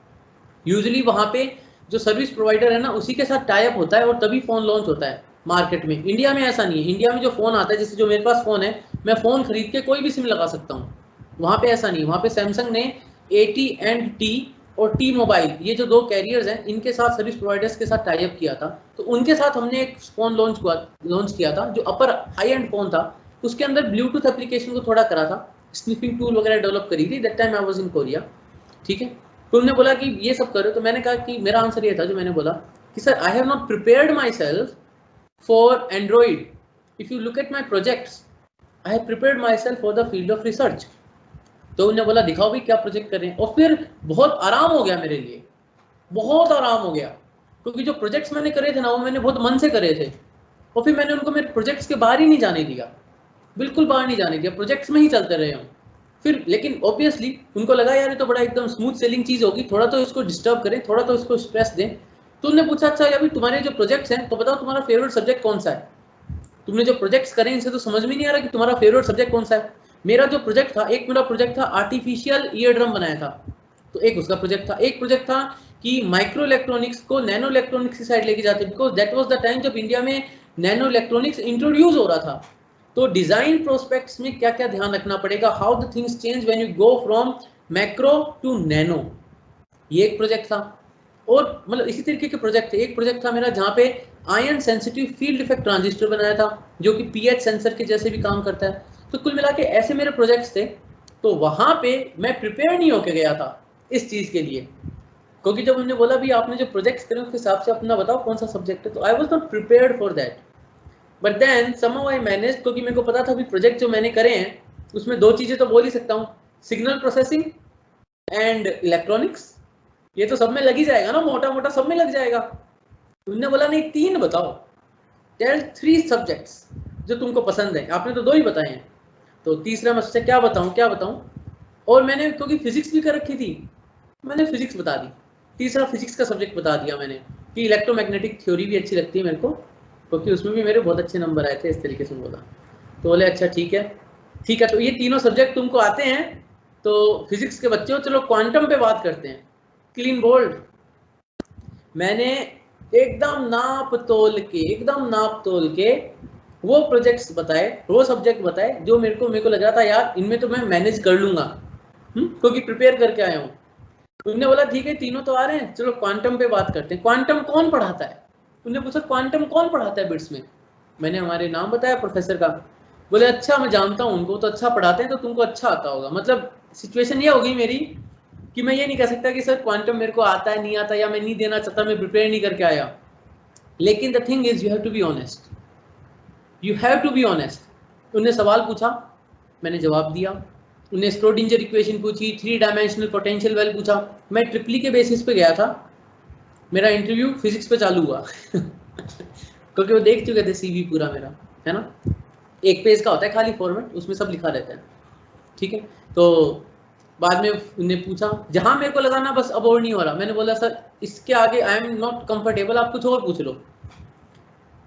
यूजुअली वहाँ पे जो सर्विस प्रोवाइडर है ना उसी के साथ टाई अप होता है और तभी फोन लॉन्च होता है मार्केट में। इंडिया में ऐसा नहीं है, इंडिया में जो फोन आता है, जैसे जो मेरे पास फोन है, मैं फोन खरीद के कोई भी सिम लगा सकता हूँ, वहाँ पे ऐसा नहीं। वहाँ पे सैमसंग ने AT&T और टी मोबाइल ये जो दो कैरियर्स हैं इनके साथ सर्विस प्रोवाइडर्स के साथ टाई अप किया था, तो उनके साथ हमने एक फोन लॉन्च किया था जो अपर हाई एंड फोन था, उसके अंदर ब्लूटूथ एप्लीकेशन को थोड़ा करा था, स्निफिंग टूल वगैरह डेवलप करी थी। That time I was in Korea, ठीक है। तो उन्होंने बोला कि ये सब करो, तो मैंने कहा कि मेरा आंसर ये था जो मैंने बोला कि sir I have not prepared my self for Android, if you look at my projects I have prepared my self for the field of research. तो उन्होंने बोला दिखाओ भाई क्या प्रोजेक्ट कर रहे हैं, और फिर बहुत आराम हो गया मेरे लिए, बहुत आराम हो गया, क्योंकि जो प्रोजेक्ट्स मैंने करे थे ना वो मैंने बहुत मन से करे थे, और फिर मैंने उनको मेरे प्रोजेक्ट्स के बाहर ही नहीं जाने दिया, बिल्कुल बाहर नहीं जाने दिया, प्रोजेक्ट्स में ही चलते रहे हम। फिर लेकिन ऑब्वियसली उनको लगा यार ये तो बड़ा एकदम स्मूथ सेलिंग चीज होगी, थोड़ा तो इसको डिस्टर्ब करें, थोड़ा तो इसको स्ट्रेस दें। तो उन्होंने पूछा अच्छा अभी तुम्हारे जो प्रोजेक्ट्स हैं तो बताओ तुम्हारा फेवरेट सब्जेक्ट कौन सा है, तुमने जो प्रोजेक्ट्स करें इनसे तो समझ में नहीं आ रहा कि तुम्हारा फेवरेट सब्जेक्ट कौन सा है। मेरा जो प्रोजेक्ट था, एक मेरा प्रोजेक्ट था आर्टिफिशियल ईयर ड्रम बनाया था, तो एक उसका प्रोजेक्ट था, एक प्रोजेक्ट था कि माइक्रो इलेक्ट्रॉनिक्स को नैनो इलेक्ट्रॉनिक्स की साइड लेके जाते, because that was the time जब इंडिया में नैनो इलेक्ट्रॉनिक्स इंट्रोड्यूस हो रहा था। तो डिजाइन प्रोस्पेक्ट्स में क्या क्या ध्यान रखना पड़ेगा, how the things change when you go from macro to nano, ये एक प्रोजेक्ट था। और मतलब इसी तरीके के प्रोजेक्ट थे, एक प्रोजेक्ट था मेरा जहाँ पे ion sensitive field effect transistor बनाया था जो कि पीएच सेंसर के जैसे भी काम करता है। तो कुल मिला के ऐसे मेरे प्रोजेक्ट्स थे। तो वहां पे मैं प्रिपेयर नहीं होके गया था इस चीज के लिए, क्योंकि जब उन्होंने बोला भी आपने जो प्रोजेक्ट्स करे उसके हिसाब से अपना बताओ कौन सा सब्जेक्ट है, तो I was not prepared for that. But then somehow I manage, क्योंकि मेरे को पता था भी प्रोजेक्ट जो मैंने करे हैं उसमें दो चीजें तो बोल ही सकता हूँ, सिग्नल प्रोसेसिंग एंड इलेक्ट्रॉनिक्स, ये तो सब में लग ही जाएगा ना, मोटा मोटा सब में लग जाएगा। उन्होंने बोला नहीं तीन बताओ, टेल 3 सब्जेक्ट्स जो तुमको पसंद है, आपने तो 2 ही बताए हैं, तो तीसरा मैं सोचा क्या बताऊं, और मैंने क्योंकि फिजिक्स भी कर रखी थी मैंने फिजिक्स बता दी, तीसरा फिजिक्स का सब्जेक्ट बता दिया मैंने कि इलेक्ट्रोमैग्नेटिक थ्योरी भी अच्छी लगती है मेरे को, क्योंकि उसमें भी मेरे बहुत अच्छे नंबर आए थे, इस तरीके से बोला। तो बोले अच्छा ठीक है तो ये तीनों सब्जेक्ट तुमको आते हैं, तो फिजिक्स के बच्चे हो, चलो क्वांटम पे बात करते हैं, क्लीन बोल्ड। मैंने एकदम नाप तोल के वो प्रोजेक्ट्स बताए, वो सब्जेक्ट बताए जो मेरे को लग रहा था यार इनमें तो मैं मैनेज कर लूंगा, क्योंकि प्रिपेयर करके आया हूँ। उन्होंने बोला ठीक है तीनों तो आ रहे हैं, चलो क्वांटम पे बात करते हैं, क्वांटम कौन पढ़ाता है, उन्होंने पूछा क्वांटम कौन पढ़ाता है बिट्स में, मैंने हमारे नाम बताया प्रोफेसर का। बोले अच्छा मैं जानता हूँ उनको, तो अच्छा पढ़ाते हैं तो तुमको अच्छा आता होगा। मतलब सिचुएशन ये होगी मेरी कि मैं ये नहीं कह सकता कि सर क्वांटम मेरे को आता है नहीं आता, या मैं नहीं देना चाहता, मैं प्रिपेयर नहीं करके आया। लेकिन the thing is you have to be honest, उन्होंने सवाल पूछा, मैंने जवाब दिया, उन्हें स्क्रोडिंजर इक्वेशन पूछी, 3 डायमेंशनल पोटेंशियल वेल पूछा, मैं ट्रिपली के बेसिस पे गया था, मेरा इंटरव्यू फिजिक्स पे चालू हुआ क्योंकि वो देख चुके थे सीवी पूरा मेरा, है ना, 1 पेज का होता है खाली फॉर्मेट, उसमें सब लिखा रहता है, ठीक है। तो बाद में उन्हें पूछा, जहां मेरे को लगा ना बस अब और नहीं हो रहा, मैंने बोला सर इसके आगे आई एम नॉट कंफर्टेबल, आप कुछ और पूछ लो।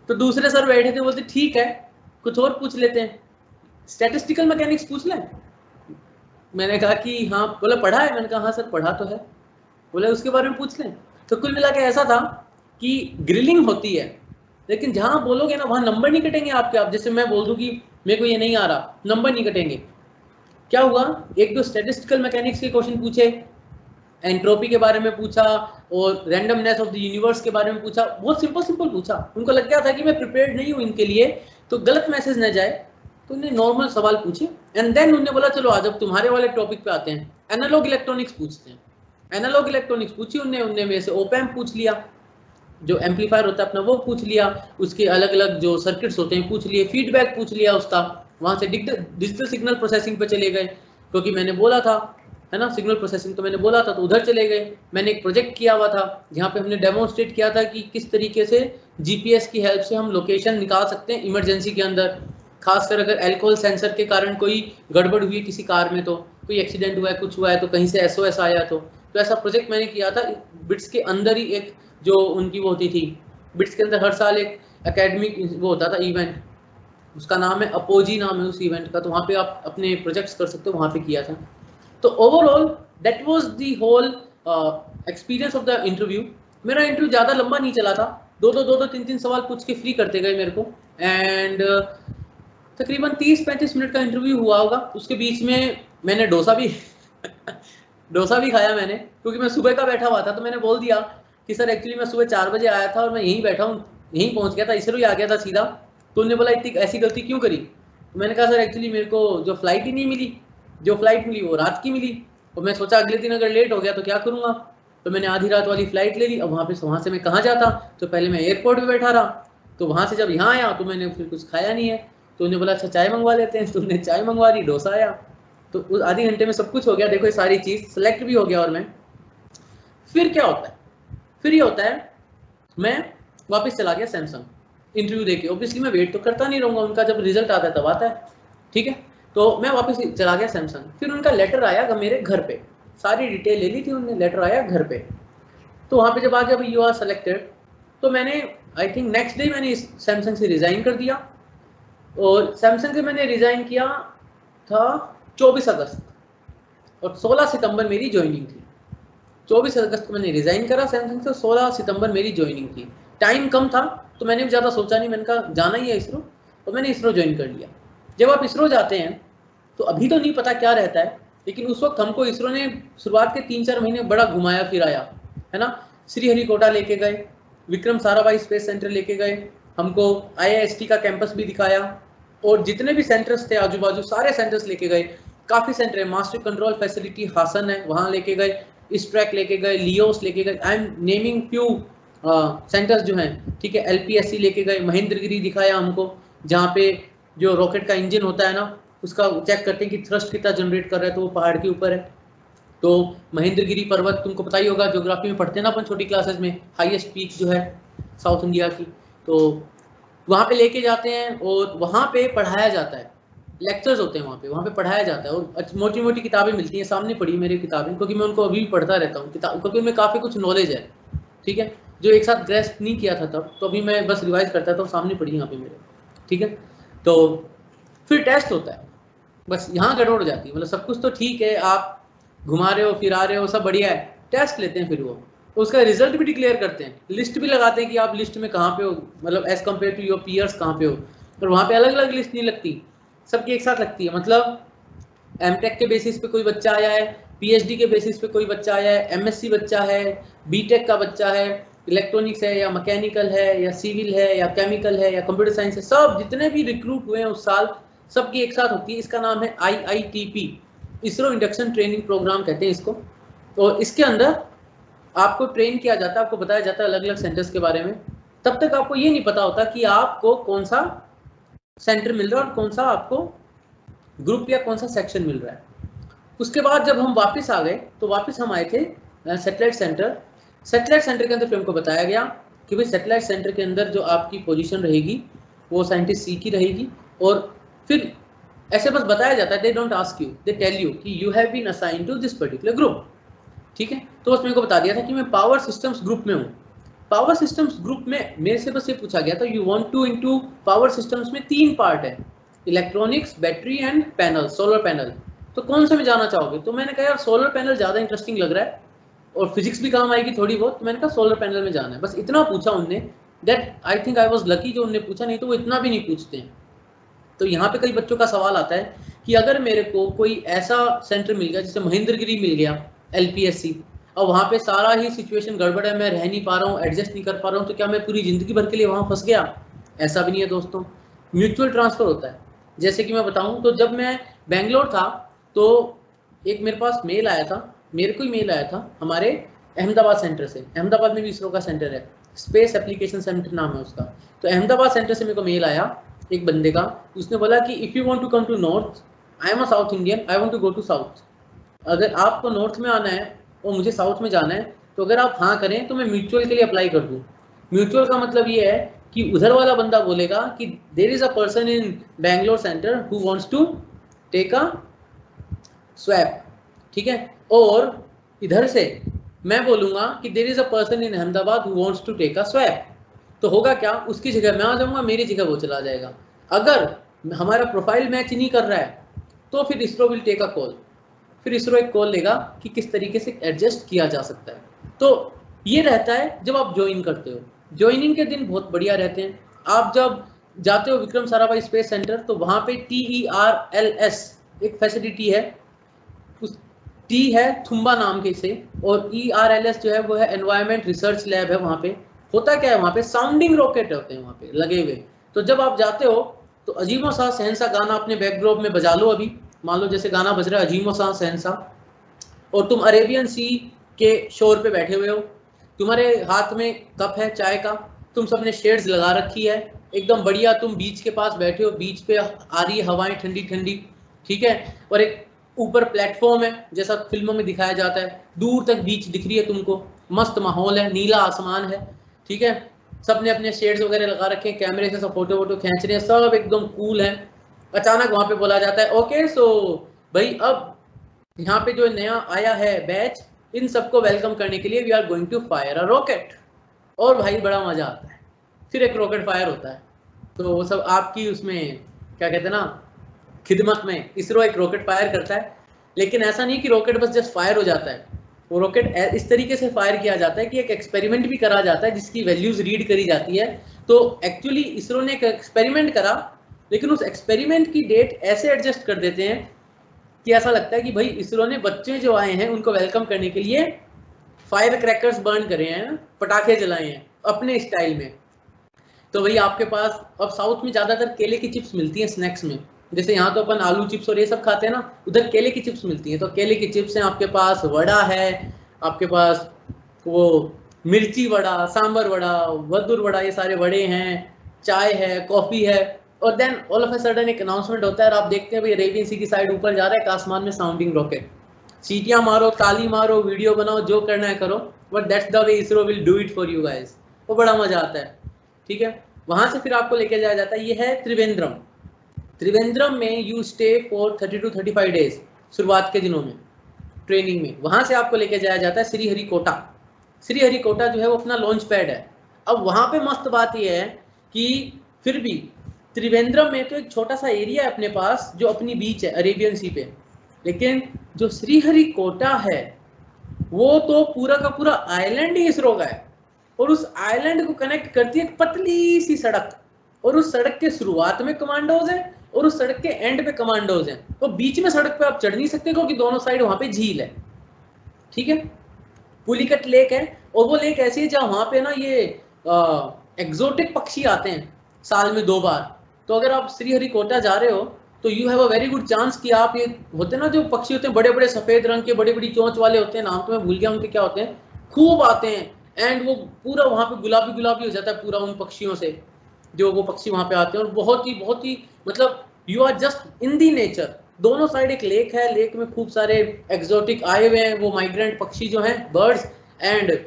तो दूसरे सर बैठे थे, बोलते ठीक है कुछ और पूछ लेते हैं, स्टैटिस्टिकल मैकेनिक्स पूछ लें। मैंने कहा कि हाँ, बोला पढ़ा है, मैंने कहा हाँ सर पढ़ा तो है, बोले उसके बारे में पूछ लें। तो कुल मिला के ऐसा था कि ग्रिलिंग होती है, लेकिन जहां बोलोगे ना वहां नंबर नहीं कटेंगे आपके, आप जैसे मैं बोल दूं कि मेरे को ये नहीं आ रहा, नंबर नहीं कटेंगे। क्या हुआ, 1-2 स्टैटिस्टिकल मैकेनिक्स के क्वेश्चन पूछे, एंट्रोपी के बारे में पूछा और रैंडमनेस ऑफ द यूनिवर्स के बारे में पूछा, बहुत सिंपल पूछा। उनको लग गया था कि मैं प्रिपेयर्ड नहीं हूँ इनके लिए, तो गलत मैसेज न जाए, तो उन्हें नॉर्मल सवाल पूछे। एंड देन उन्होंने बोला चलो आज अब तुम्हारे वाले टॉपिक पे आते हैं, एनालॉग इलेक्ट्रॉनिक्स पूछते हैं। एनालॉग इलेक्ट्रॉनिक्स पूछी उनने मेरे से, ओपैम्प पूछ लिया, जो एम्पलीफायर होता है अपना वो पूछ लिया, उसके अलग अलग जो सर्किट्स होते हैं पूछ लिए, फीडबैक पूछ लिया उसका, वहां से डिजिटल सिग्नल प्रोसेसिंग पे चले गए, क्योंकि मैंने बोला था, है ना, सिग्नल प्रोसेसिंग तो मैंने बोला था, तो उधर चले गए। मैंने एक प्रोजेक्ट किया हुआ था जहाँ पे हमने डेमोन्स्ट्रेट किया था कि किस तरीके से जीपीएस की हेल्प से हम लोकेशन निकाल सकते हैं इमरजेंसी के अंदर, खासकर अगर एल्कोहल सेंसर के कारण कोई गड़बड़ हुई किसी कार में, तो कोई एक्सीडेंट हुआ है, कुछ हुआ है, तो कहीं से एसओएस आया, तो ऐसा प्रोजेक्ट मैंने किया था। बिट्स के अंदर ही एक जो उनकी वो होती थी, बिट्स के अंदर हर साल एक एकेडमिक वो होता था इवेंट, उसका नाम है अपोजी, नाम है उस इवेंट का, तो वहाँ पे आप अपने प्रोजेक्ट्स कर सकते हो, वहाँ पे किया था। तो overall that was the whole experience of the interview. मेरा इंटरव्यू ज़्यादा लंबा नहीं चला था, 2-3 सवाल पूछ के फ्री करते गए मेरे को, एंड तकरीबन 30-35 मिनट का इंटरव्यू हुआ होगा। उसके बीच में मैंने डोसा भी खाया मैंने, क्योंकि मैं सुबह का बैठा हुआ था, तो मैंने बोल दिया कि सर एक्चुअली मैं सुबह 4 बजे आया था और मैं यहीं बैठा हूँ, यहीं पहुँच गया था, इसलिए आ गया था सीधा। तो उन्होंने बोला इतनी ऐसी गलती क्यों करी, तो मैंने कहा सर एक्चुअली मेरे को जो फ्लाइट ही नहीं मिली, जो फ्लाइट मिली वो रात की मिली, और मैं सोचा अगले दिन अगर लेट हो गया तो क्या करूँगा, तो मैंने आधी रात वाली फ्लाइट ले ली। अब वहाँ से मैं कहाँ जाता, तो पहले मैं एयरपोर्ट पर बैठा रहा, तो वहाँ से जब यहाँ आया तो मैंने फिर कुछ खाया नहीं है। तो उन्होंने बोला अच्छा चाय मंगवा लेते हैं, तो उन्होंने चाय मंगवा ली, डोसा आया, तो उस आधे घंटे में सब कुछ हो गया, देखो ये सारी चीज सेलेक्ट भी हो गया। और मैं फिर क्या होता है, फिर ये होता है मैं वापस चला गया सैमसंग इंटरव्यू देके। ऑब्वियसली मैं वेट तो करता नहीं रहूंगा, उनका जब रिजल्ट आता है तब आता है, ठीक है। तो मैं वापस चला गया सैमसंग। फिर उनका लेटर आया मेरे घर पे, सारी डिटेल ले ली थी उन्होंने, लेटर आया घर पे। तो वहाँ पे जब आ गया भाई यू आर सेलेक्टेड, तो मैंने आई थिंक नेक्स्ट डे मैंने सैमसंग से रिजाइन कर दिया। और सैमसंग से मैंने रिजाइन किया था 24 अगस्त और 16 सितंबर मेरी ज्वाइनिंग थी। 24 अगस्त को मैंने रिजाइन करा सैमसंग से, 16 सितंबर मेरी ज्वाइनिंग थी। टाइम कम था तो मैंने भी ज़्यादा सोचा नहीं, मैंने कहा जाना ही है इसरो, और मैंने इसरो ज्वाइन कर लिया। जब आप इसरो जाते हैं तो अभी तो नहीं पता क्या रहता है, लेकिन उस वक्त हमको इसरो ने शुरुआत के 3-4 महीने बड़ा घुमाया फिराया, है ना। श्रीहरिकोटा लेके गए, विक्रम साराभाई स्पेस सेंटर लेके गए, हमको IIST का कैंपस भी दिखाया, और जितने भी सेंटर्स थे आजू बाजू सारे सेंटर्स लेके गए। काफ़ी सेंटर है, मास्टर कंट्रोल फैसिलिटी हासन है वहाँ लेके गए, इस्ट्रैक लेके गए, लियोस लेके गए, I am naming few centres जो हैं, ठीक है। LPSC लेके गए, महेंद्रगिरी दिखाया हमको, जहाँ पे जो रॉकेट का इंजन होता है ना उसका चेक करते हैं कि थ्रस्ट कितना जनरेट कर रहा है, तो वो पहाड़ के ऊपर है। तो महेंद्रगिरी पर्वत तुमको पता ही होगा, ज्योग्राफी में पढ़ते हैं ना अपन छोटी क्लासेस में, हाईएस्ट पीक जो है साउथ इंडिया की। तो वहाँ पे लेके जाते हैं और वहाँ पे पढ़ाया जाता है, लेक्चर्स होते हैं वहाँ पे पढ़ाया जाता है। और मोटी मोटी किताबें मिलती हैं, सामने पढ़ी मेरी किताबें, क्योंकि मैं उनको अभी भी पढ़ता रहता हूँ किताब, क्योंकि उनमें काफ़ी कुछ नॉलेज है, ठीक है, जो एक साथ ग्रेस्प नहीं किया था तब, तो अभी मैं बस रिवाइज करता था, सामने पढ़ी यहाँ पे मेरे, ठीक है। तो फिर टेस्ट होता है, बस यहाँ गड़बड़ हो जाती है, मतलब सब कुछ तो ठीक है, आप घुमा रहे हो फिरा रहे हो सब बढ़िया है, टेस्ट लेते हैं फिर वो, तो उसका रिजल्ट भी डिक्लेयर करते हैं, लिस्ट भी लगाते हैं कि आप लिस्ट में कहाँ पे हो, मतलब as compare to your peers कहाँ पे हो। और वहाँ पे अलग अलग लिस्ट नहीं लगती, सबकी एक साथ लगती है। मतलब एमटेक के बेसिस पे कोई बच्चा आया है, PhD के बेसिस पे कोई बच्चा आया है, MSc बच्चा है, बीटेक का बच्चा है, इलेक्ट्रॉनिक्स है या मैकेनिकल है या सिविल है या केमिकल है या कंप्यूटर साइंस है, सब जितने भी रिक्रूट हुए हैं उस साल सबकी एक साथ होती है। इसका नाम है IITP, ISRO induction training program कहते हैं इसको। तो इसके अंदर आपको ट्रेन किया जाता है, आपको बताया जाता है अलग अलग सेंटर्स के बारे में। तब तक आपको ये नहीं पता होता कि आपको कौन सा सेंटर मिल रहा है और कौन सा आपको ग्रुप या कौन सा सेक्शन मिल रहा है। उसके बाद जब हम वापस आ गए तो वापस हम आए थे सैटेलाइट सेंटर। सैटेलाइट सेंटर के अंदर फिर हमको बताया गया कि भाई सैटेलाइट सेंटर के अंदर जो आपकी पोजीशन रहेगी वो साइंटिस्ट सी की रहेगी। और फिर ऐसे बस बताया जाता है, they don't ask you, they tell you कि you have been assigned to this particular group, ठीक है। तो बस मेरे को बता दिया था कि मैं पावर सिस्टम्स ग्रुप में हूँ। पावर सिस्टम्स ग्रुप में मेरे से बस ये पूछा गया था you want to into power systems में 3 पार्ट है, electronics, battery and panel, solar panel, तो कौन से में जाना चाहोगे। तो मैंने कहा यार सोलर पैनल ज़्यादा इंटरेस्टिंग लग रहा है और फिजिक्स भी काम आएगी थोड़ी बहुत, तो मैंने कहा सोलर पैनल में जाना है। बस इतना पूछा उनने, that I think I was lucky जो उनने पूछा, नहीं तो वो इतना भी नहीं पूछते हैं। तो यहाँ पे कई बच्चों का सवाल आता है कि अगर मेरे को कोई ऐसा सेंटर मिल गया जैसे महेंद्रगिरी मिल गया LPSC, और वहाँ पे सारा ही सिचुएशन गड़बड़ है, मैं रह नहीं पा रहा हूँ, एडजस्ट नहीं कर पा रहा हूँ, तो क्या मैं पूरी जिंदगी भर के लिए वहाँ फंस गया? ऐसा भी नहीं है दोस्तों, म्यूचुअल ट्रांसफर होता है। जैसे कि मैं बताऊँ तो जब मैं बेंगलोर था तो एक मेरे पास मेल आया था, मेरे को ही मेल आया था हमारे अहमदाबाद सेंटर से। अहमदाबाद में भी इसरो का सेंटर है, स्पेस एप्लीकेशन सेंटर नाम है उसका। तो अहमदाबाद सेंटर से मेरे को मेल आया एक बंदे का, उसने बोला कि if you want to come to north, I am a south Indian, I want to go to south. अगर आपको नॉर्थ में आना है और मुझे साउथ में जाना है, तो अगर आप हाँ करें तो मैं म्यूचुअल के लिए अप्लाई कर दूँ। म्यूचुअल का मतलब ये है कि उधर वाला बंदा बोलेगा कि there is a person in Bangalore centre who wants to take a swap, ठीक है, और इधर से मैं बोलूँगा कि there is a person in Ahmedabad who wants to take a swap. तो होगा क्या, उसकी जगह मैं आ जाऊँगा, मेरी जगह वो चला जाएगा। अगर हमारा प्रोफाइल मैच नहीं कर रहा है तो फिर ISRO will take a call, फिर इसरो एक कॉल लेगा कि किस तरीके से एडजस्ट किया जा सकता है। तो ये रहता है जब आप ज्वाइन करते हो। ज्वाइनिंग के दिन बहुत बढ़िया रहते हैं। आप जब जाते हो विक्रम साराभाई स्पेस सेंटर तो वहाँ पे TERLS एक फैसिलिटी है, उस T है थुम्बा नाम के से, और ERLS जो है वो है एनवायरमेंट रिसर्च लैब है। वहाँ पे होता क्या है, वहाँ पे साउंडिंग रॉकेट होते हैं वहाँ पे लगे हुए। तो जब आप जाते हो तो अजीमो सा सहनसा गाना अपने बैकड्रॉप में बजा लो। अभी मान लो जैसे गाना बज रहा है अजीमो सा सहनसा, और तुम अरेबियन सी के शोर पे बैठे हुए हो, तुम्हारे हाथ में कप है चाय का, तुम सबने शेड्स लगा रखी है एकदम बढ़िया, तुम बीच के पास बैठे हो, बीच पे आ रही है हवाएं ठंडी ठंडी, ठीक है, और एक ऊपर प्लेटफॉर्म है जैसा फिल्मों में दिखाया जाता है, दूर तक बीच दिख रही है तुमको, मस्त माहौल है, नीला आसमान है, ठीक है, सबने अपने शेड्स वगैरह लगा रखे हैं, कैमरे से सब फोटो वोटो खींच रहे हैं, सब एकदम कूल है। अचानक वहां पे बोला जाता है ओके सो भाई अब यहाँ पे जो नया आया है बैच, इन सबको वेलकम करने के लिए we are going to fire a rocket. और भाई बड़ा मजा आता है, फिर एक रॉकेट फायर होता है, तो वो सब आपकी उसमें क्या कहते हैं ना खिदमत में इसरो एक रॉकेट फायर करता है। लेकिन ऐसा नहीं कि रॉकेट बस जस्ट फायर हो जाता है, वो रॉकेट इस तरीके से फायर किया जाता है कि एक एक्सपेरिमेंट भी करा जाता है जिसकी वैल्यूज रीड करी जाती है। तो एक्चुअली इसरो ने एक एक्सपेरिमेंट करा, लेकिन उस एक्सपेरिमेंट की डेट ऐसे एडजस्ट कर देते हैं कि ऐसा लगता है कि भाई इसरो ने बच्चे जो आए हैं उनको वेलकम करने के लिए फायर क्रैकर्स बर्न करे हैं, पटाखे जलाए हैं अपने स्टाइल में। तो भाई आपके पास अब साउथ में ज्यादातर केले की चिप्स मिलती हैं स्नैक्स में, जैसे यहाँ तो अपन आलू चिप्स और ये सब खाते हैं ना, उधर केले की चिप्स मिलती हैं। तो केले की चिप्स हैं, आपके पास वड़ा है, आपके पास वो मिर्ची वड़ा, सांबर वड़ा, वद्दुर वड़ा, ये सारे वड़े हैं, चाय है, कॉफी है। और then all of a sudden एक अनाउंसमेंट होता है और आप देखते हैं भाई अरेबियन सी की साइड ऊपर जा रहा है आसमान में साउंडिंग रॉकेट। सीटियां मारो, ताली मारो, वीडियो बनाओ, जो करना है करो, but that's the way ISRO will do it for you guys. वो बड़ा मजा आता है, ठीक है। वहां से फिर आपको लेके जाया जाता है, ये है त्रिवेंद्रम। त्रिवेंद्रम में you stay for 30 to 35 days शुरुआत के दिनों में ट्रेनिंग में। वहां से आपको लेके जाया जाता है श्रीहरिकोटा। श्रीहरिकोटा जो है वो अपना लॉन्च पैड है। अब वहां पे मस्त बात ये है कि फिर भी त्रिवेंद्रम में तो एक छोटा सा एरिया है अपने पास जो अपनी बीच है अरेबियन सी पे, लेकिन जो श्रीहरिकोटा है वो तो पूरा का पूरा आइलैंड ही इसरो का है। और उस आइलैंड को कनेक्ट करती है एक पतली सी सड़क, और उस सड़क के शुरुआत में कमांडोज हैं और उस सड़क के एंड पे कमांडोज हैं। तो बीच में सड़क पे आप चढ़ नहीं सकते क्योंकि दोनों साइड वहां पे झील है, ठीक है। पुलिकट लेक है, और वो लेक ऐसी है जहाँ वहां पे ना ये एग्जोटिक पक्षी आते हैं साल में 2 बार। तो अगर आप श्रीहरिकोटा जा रहे हो तो you have a very good chance कि आप, ये होते हैं ना जो पक्षी होते हैं बड़े बड़े सफेद रंग के, बड़ी बड़ी चोंच वाले होते हैं, नाम तो मैं भूल गया उनके क्या होते हैं, खूब आते हैं। एंड वो पूरा वहां पे गुलाबी गुलाबी हो जाता है पूरा उन पक्षियों से, जो वो पक्षी वहां पे आते हैं। और बहुत ही मतलब you are just in the nature. दोनों साइड एक लेक है, लेक में खूब सारे एक्सोटिक आए हुए हैं वो माइग्रेंट पक्षी जो हैं, बर्ड्स, एंड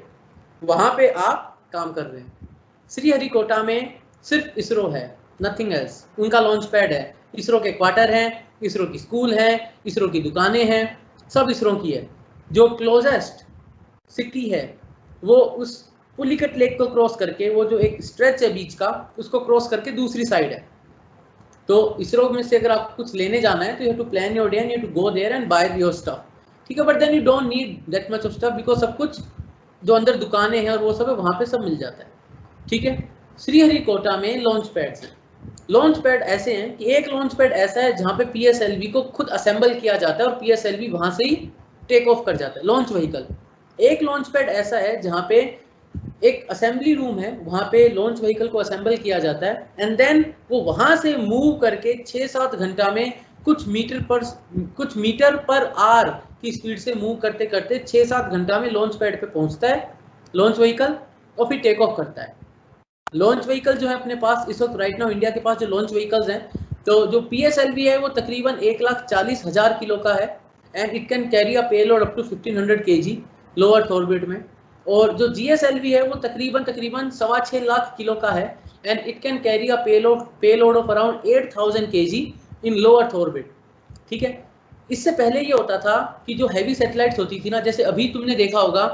वहां पे आप काम कर रहे हैं। श्रीहरिकोटा में सिर्फ इसरो है, नथिंग एल्स। उनका लॉन्च पैड है, इसरो के क्वार्टर हैं, इसरो की स्कूल है, इसरो की दुकानें हैं, सब इसरो की है। जो क्लोजेस्ट सिटी है वो उस पुलिकट लेक को क्रॉस करके, वो जो एक स्ट्रेच है बीच का, उसको क्रॉस करके दूसरी साइड है। तो इसरो में से अगर आपको कुछ लेने जाना है तो you have to plan your day and you have to go there and buy your stuff, ठीक है। But then you don't need that much of stuff because सब कुछ जो अंदर दुकानें हैं और वो सब है वहां पे सब मिल जाता है, ठीक है। श्रीहरिकोटा में लॉन्च पैड्स हैं। लॉन्च पैड ऐसे हैं कि एक लॉन्च पैड ऐसा है जहां पे पीएसएलवी को खुद असेंबल किया जाता है और पीएसएलवी वहां से ही टेक ऑफ कर जाता है, लॉन्च व्हीकल। एक लॉन्च पैड ऐसा है जहां पे एक असेंबली रूम है, वहां पे लॉन्च व्हीकल को असेंबल किया जाता है एंड देन वो वहां से मूव करके 6-7 घंटा में कुछ मीटर पर आवर की स्पीड से मूव करते करते 6-7 घंटा में लॉन्च पैड पे पहुंचता है लॉन्च व्हीकल, और फिर टेक ऑफ करता है। लॉन्च व्हीकल जो है अपने पास इस वक्त राइट नाउ इंडिया के पास जो लॉन्च व्हीकल्स हैं, तो जो पीएसएलवी है वो तकरीबन 1,40,000 किलो का है and it can carry a payload up to 1500 kg low earth orbit में। और जो जीएसएलवी है वो तकरीबन 6.25 लाख किलो का है and it can carry a payload of around 8,000 kg in low earth orbit, ठीक है। इससे पहले ये होता था कि जो हैवी सैटेलाइट्स होती थी ना, जैसे अभी तुमने देखा होगा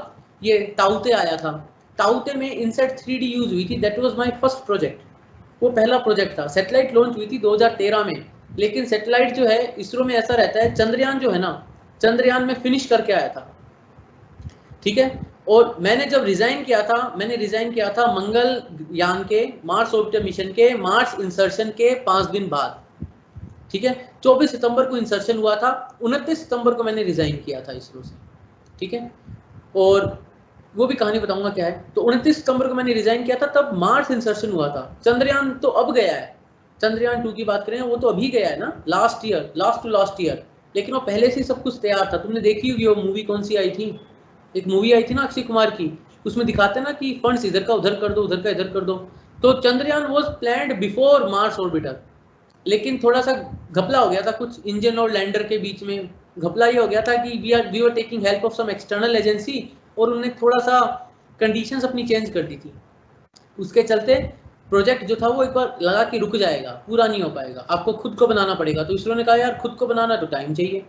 ये टाउते आया था, टाउते में इनसेट 3D यूज हुई थी, that was my first project. वो पहला प्रोजेक्ट था। सैटेलाइट लॉन्च हुई थी 2013 में, लेकिन सैटेलाइट जो है इसरो में ऐसा रहता है, चंद्रयान जो है ना, चंद्रयान में फिनिश करके आया था, ठीक है। और मैंने जब रिजाइन किया था मंगल यान के मार्स ऑर्बिटर मिशन के मार्स इंसर्शन के 5 दिन बाद, ठीक है। 24 सितंबर को इंसर्शन हुआ था, 29 सितंबर को मैंने रिजाइन किया था इसरो से, ठीक है। और वो भी कहानी बताऊंगा क्या है। तो 29 सितंबर को मैंने रिजाइन किया था, तब मार्स इंसर्शन हुआ था। चंद्रयान तो अब गया है, चंद्रयान 2 की बात करें वो तो अभी गया है ना, लास्ट टू लास्ट ईयर, लेकिन वो पहले से सब कुछ तैयार था। तुमने देखी होगी वो मूवी, कौन सी आई थी, एक मूवी आई थी ना अक्षय कुमार की, उसमें दिखाते ना कि फंड्स इधर का उधर कर दो, उधर का इधर कर दो। तो Chandrayaan was planned before Mars orbiter, लेकिन थोड़ा सा घपला हो गया था कुछ इंजन और लैंडर के बीच में, घपला ये हो गया था कि we were taking help of some external agency और उन्होंने थोड़ा सा कंडीशंस अपनी चेंज कर दी थी, उसके चलते प्रोजेक्ट जो था वो एक बार लगा कि रुक जाएगा, पूरा नहीं हो पाएगा, आपको खुद को बनाना पड़ेगा। तो इसरो ने कहा यार खुद को बनाना तो टाइम चाहिए,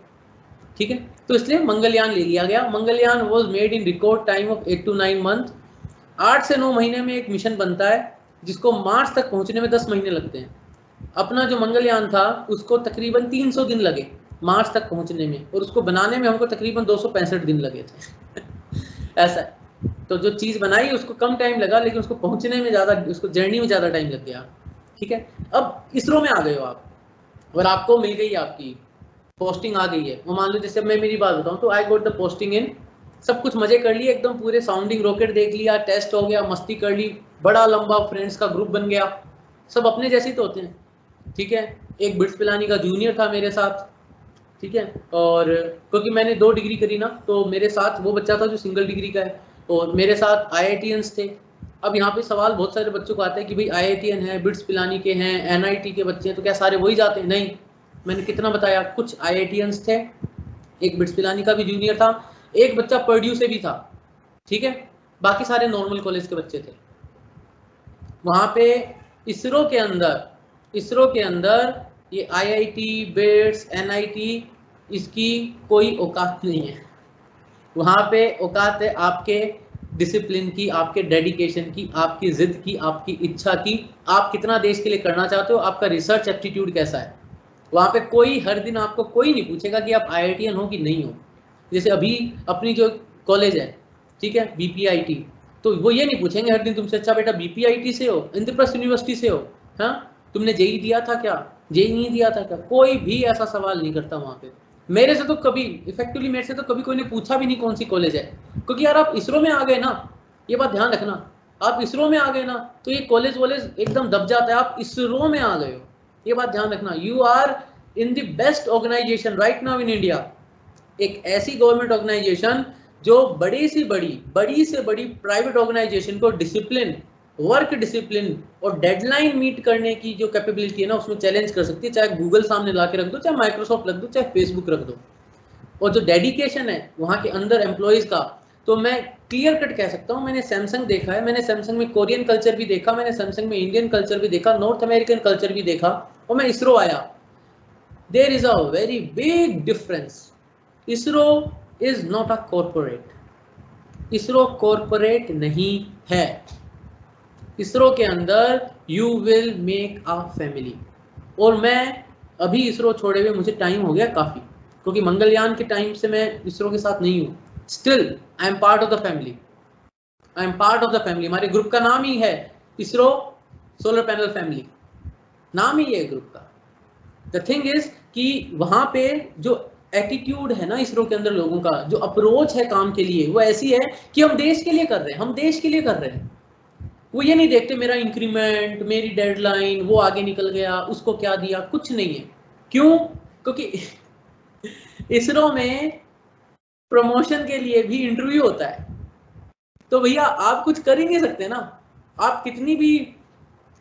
ठीक है, तो इसलिए मंगलयान ले लिया गया। Mangalyaan was made in record time of 8 to 9 month. 8 से 9 महीने में एक मिशन बनता है जिसको मार्स तक पहुंचने में 10 महीने लगते हैं। अपना जो मंगलयान था उसको तकरीबन 300 दिन लगे मार्स तक पहुंचने में, और उसको बनाने में हमको तकरीबन 265 दिन लगे थे ऐसा है। तो जो चीज़ बनाई उसको कम टाइम लगा, लेकिन उसको पहुंचने में ज़्यादा, उसको जर्नी में ज़्यादा टाइम लग गया, ठीक है। अब इसरो में आ गए हो आप और आपको मिल गई आपकी पोस्टिंग आ गई है, वो मान लो जैसे मैं मेरी बात बताऊं तो I got the posting in, सब कुछ मजे कर लिए एकदम, पूरे साउंडिंग रॉकेट देख लिया, टेस्ट हो गया, मस्ती कर ली, बड़ा लंबा फ्रेंड्स का ग्रुप बन गया, सब अपने जैसे ही तो होते हैं, ठीक है। एक बिट्स पिलानी का जूनियर था मेरे साथ, ठीक है, और क्योंकि मैंने 2 डिग्री करी ना, तो मेरे साथ वो बच्चा था जो सिंगल डिग्री का है, और मेरे साथ IITians थे। अब यहाँ पे सवाल बहुत सारे बच्चों को आता है कि भाई IITian है, बिट्स पिलानी के हैं, NIT के बच्चे हैं, तो क्या सारे वही जाते हैं? नहीं, मैंने कितना बताया, कुछ IITians थे, एक बिट्स पिलानी का भी जूनियर था, एक बच्चा पर्ड्यू से भी था, ठीक है, बाकी सारे नॉर्मल कॉलेज के बच्चे थे। वहाँ पे इसरो के अंदर ये IIT, बिट्स, NIT, इसकी कोई औकात नहीं है। वहाँ पे औकात है आपके डिसिप्लिन की, आपके डेडिकेशन की, आपकी जिद की, आपकी इच्छा की, आप कितना देश के लिए करना चाहते हो, आपका रिसर्च एप्टीट्यूड कैसा है। वहाँ पे कोई हर दिन आपको कोई नहीं पूछेगा कि आप IITian हो कि नहीं हो। जैसे अभी अपनी जो कॉलेज है, ठीक है, BPIT, तो वो ये नहीं पूछेंगे हर दिन तुमसे, अच्छा बेटा BPIT से हो, इंद्रप्रस्थ यूनिवर्सिटी से हो, हाँ तुमने JEE दिया था क्या, JEE नहीं दिया था क्या, कोई भी ऐसा सवाल नहीं करता वहाँ पे। मेरे से तो कभी इफेक्टिवली मेरे से तो कभी कोई ने पूछा भी नहीं कौन सी कॉलेज है, क्योंकि यार आप इसरो में आ गए ना, ये बात ध्यान रखना, आप इसरो में आ गए ना तो ये कॉलेज वॉलेज एकदम दब जाता है, आप इसरो में आ गए हो, ये बात ध्यान रखना। You are in the best organisation right now in India, एक ऐसी गवर्नमेंट ऑर्गेनाइजेशन जो बड़ी से बड़ी प्राइवेट ऑर्गेनाइजेशन को डिसिप्लिन, वर्क डिसिप्लिन और डेडलाइन मीट करने की जो कैपेबिलिटी है ना, उसमें चैलेंज कर सकती है। चाहे गूगल सामने ला के रख दो, चाहे माइक्रोसॉफ्ट रख दो, चाहे फेसबुक रख दो, और जो डेडिकेशन है वहाँ के अंदर एम्प्लॉयज का, तो मैं क्लियर कट कह सकता हूँ, मैंने सैमसंग देखा है, मैंने सैमसंग में कोरियन कल्चर भी देखा, मैंने सैमसंग में इंडियन कल्चर भी देखा, नॉर्थ अमेरिकन कल्चर भी देखा, और मैं इसरो आया। There is a very big difference. ISRO is not a corporate, ISRO corporate नहीं है। इसरो के अंदर you will make a family, और मैं अभी इसरो छोड़े हुए मुझे टाइम हो गया काफ़ी, क्योंकि मंगलयान के टाइम से मैं इसरो के साथ नहीं हूँ। Still I am part of the family, I am part of the family. हमारे ग्रुप का नाम ही है इसरो सोलर पैनल फैमिली, नाम ही है ग्रुप का। द थिंग इज कि वहाँ पे जो एटीट्यूड है ना इसरो के अंदर लोगों का, जो अप्रोच है काम के लिए, वो ऐसी है कि हम देश के लिए कर रहे हैं, हम देश के लिए कर रहे हैं। वो ये नहीं देखते मेरा इंक्रीमेंट, मेरी डेडलाइन, वो आगे निकल गया, उसको क्या दिया, कुछ नहीं है। क्यों? क्योंकि इसरो में प्रमोशन के लिए भी इंटरव्यू होता है, तो भैया आप कुछ कर ही नहीं सकते ना, आप कितनी भी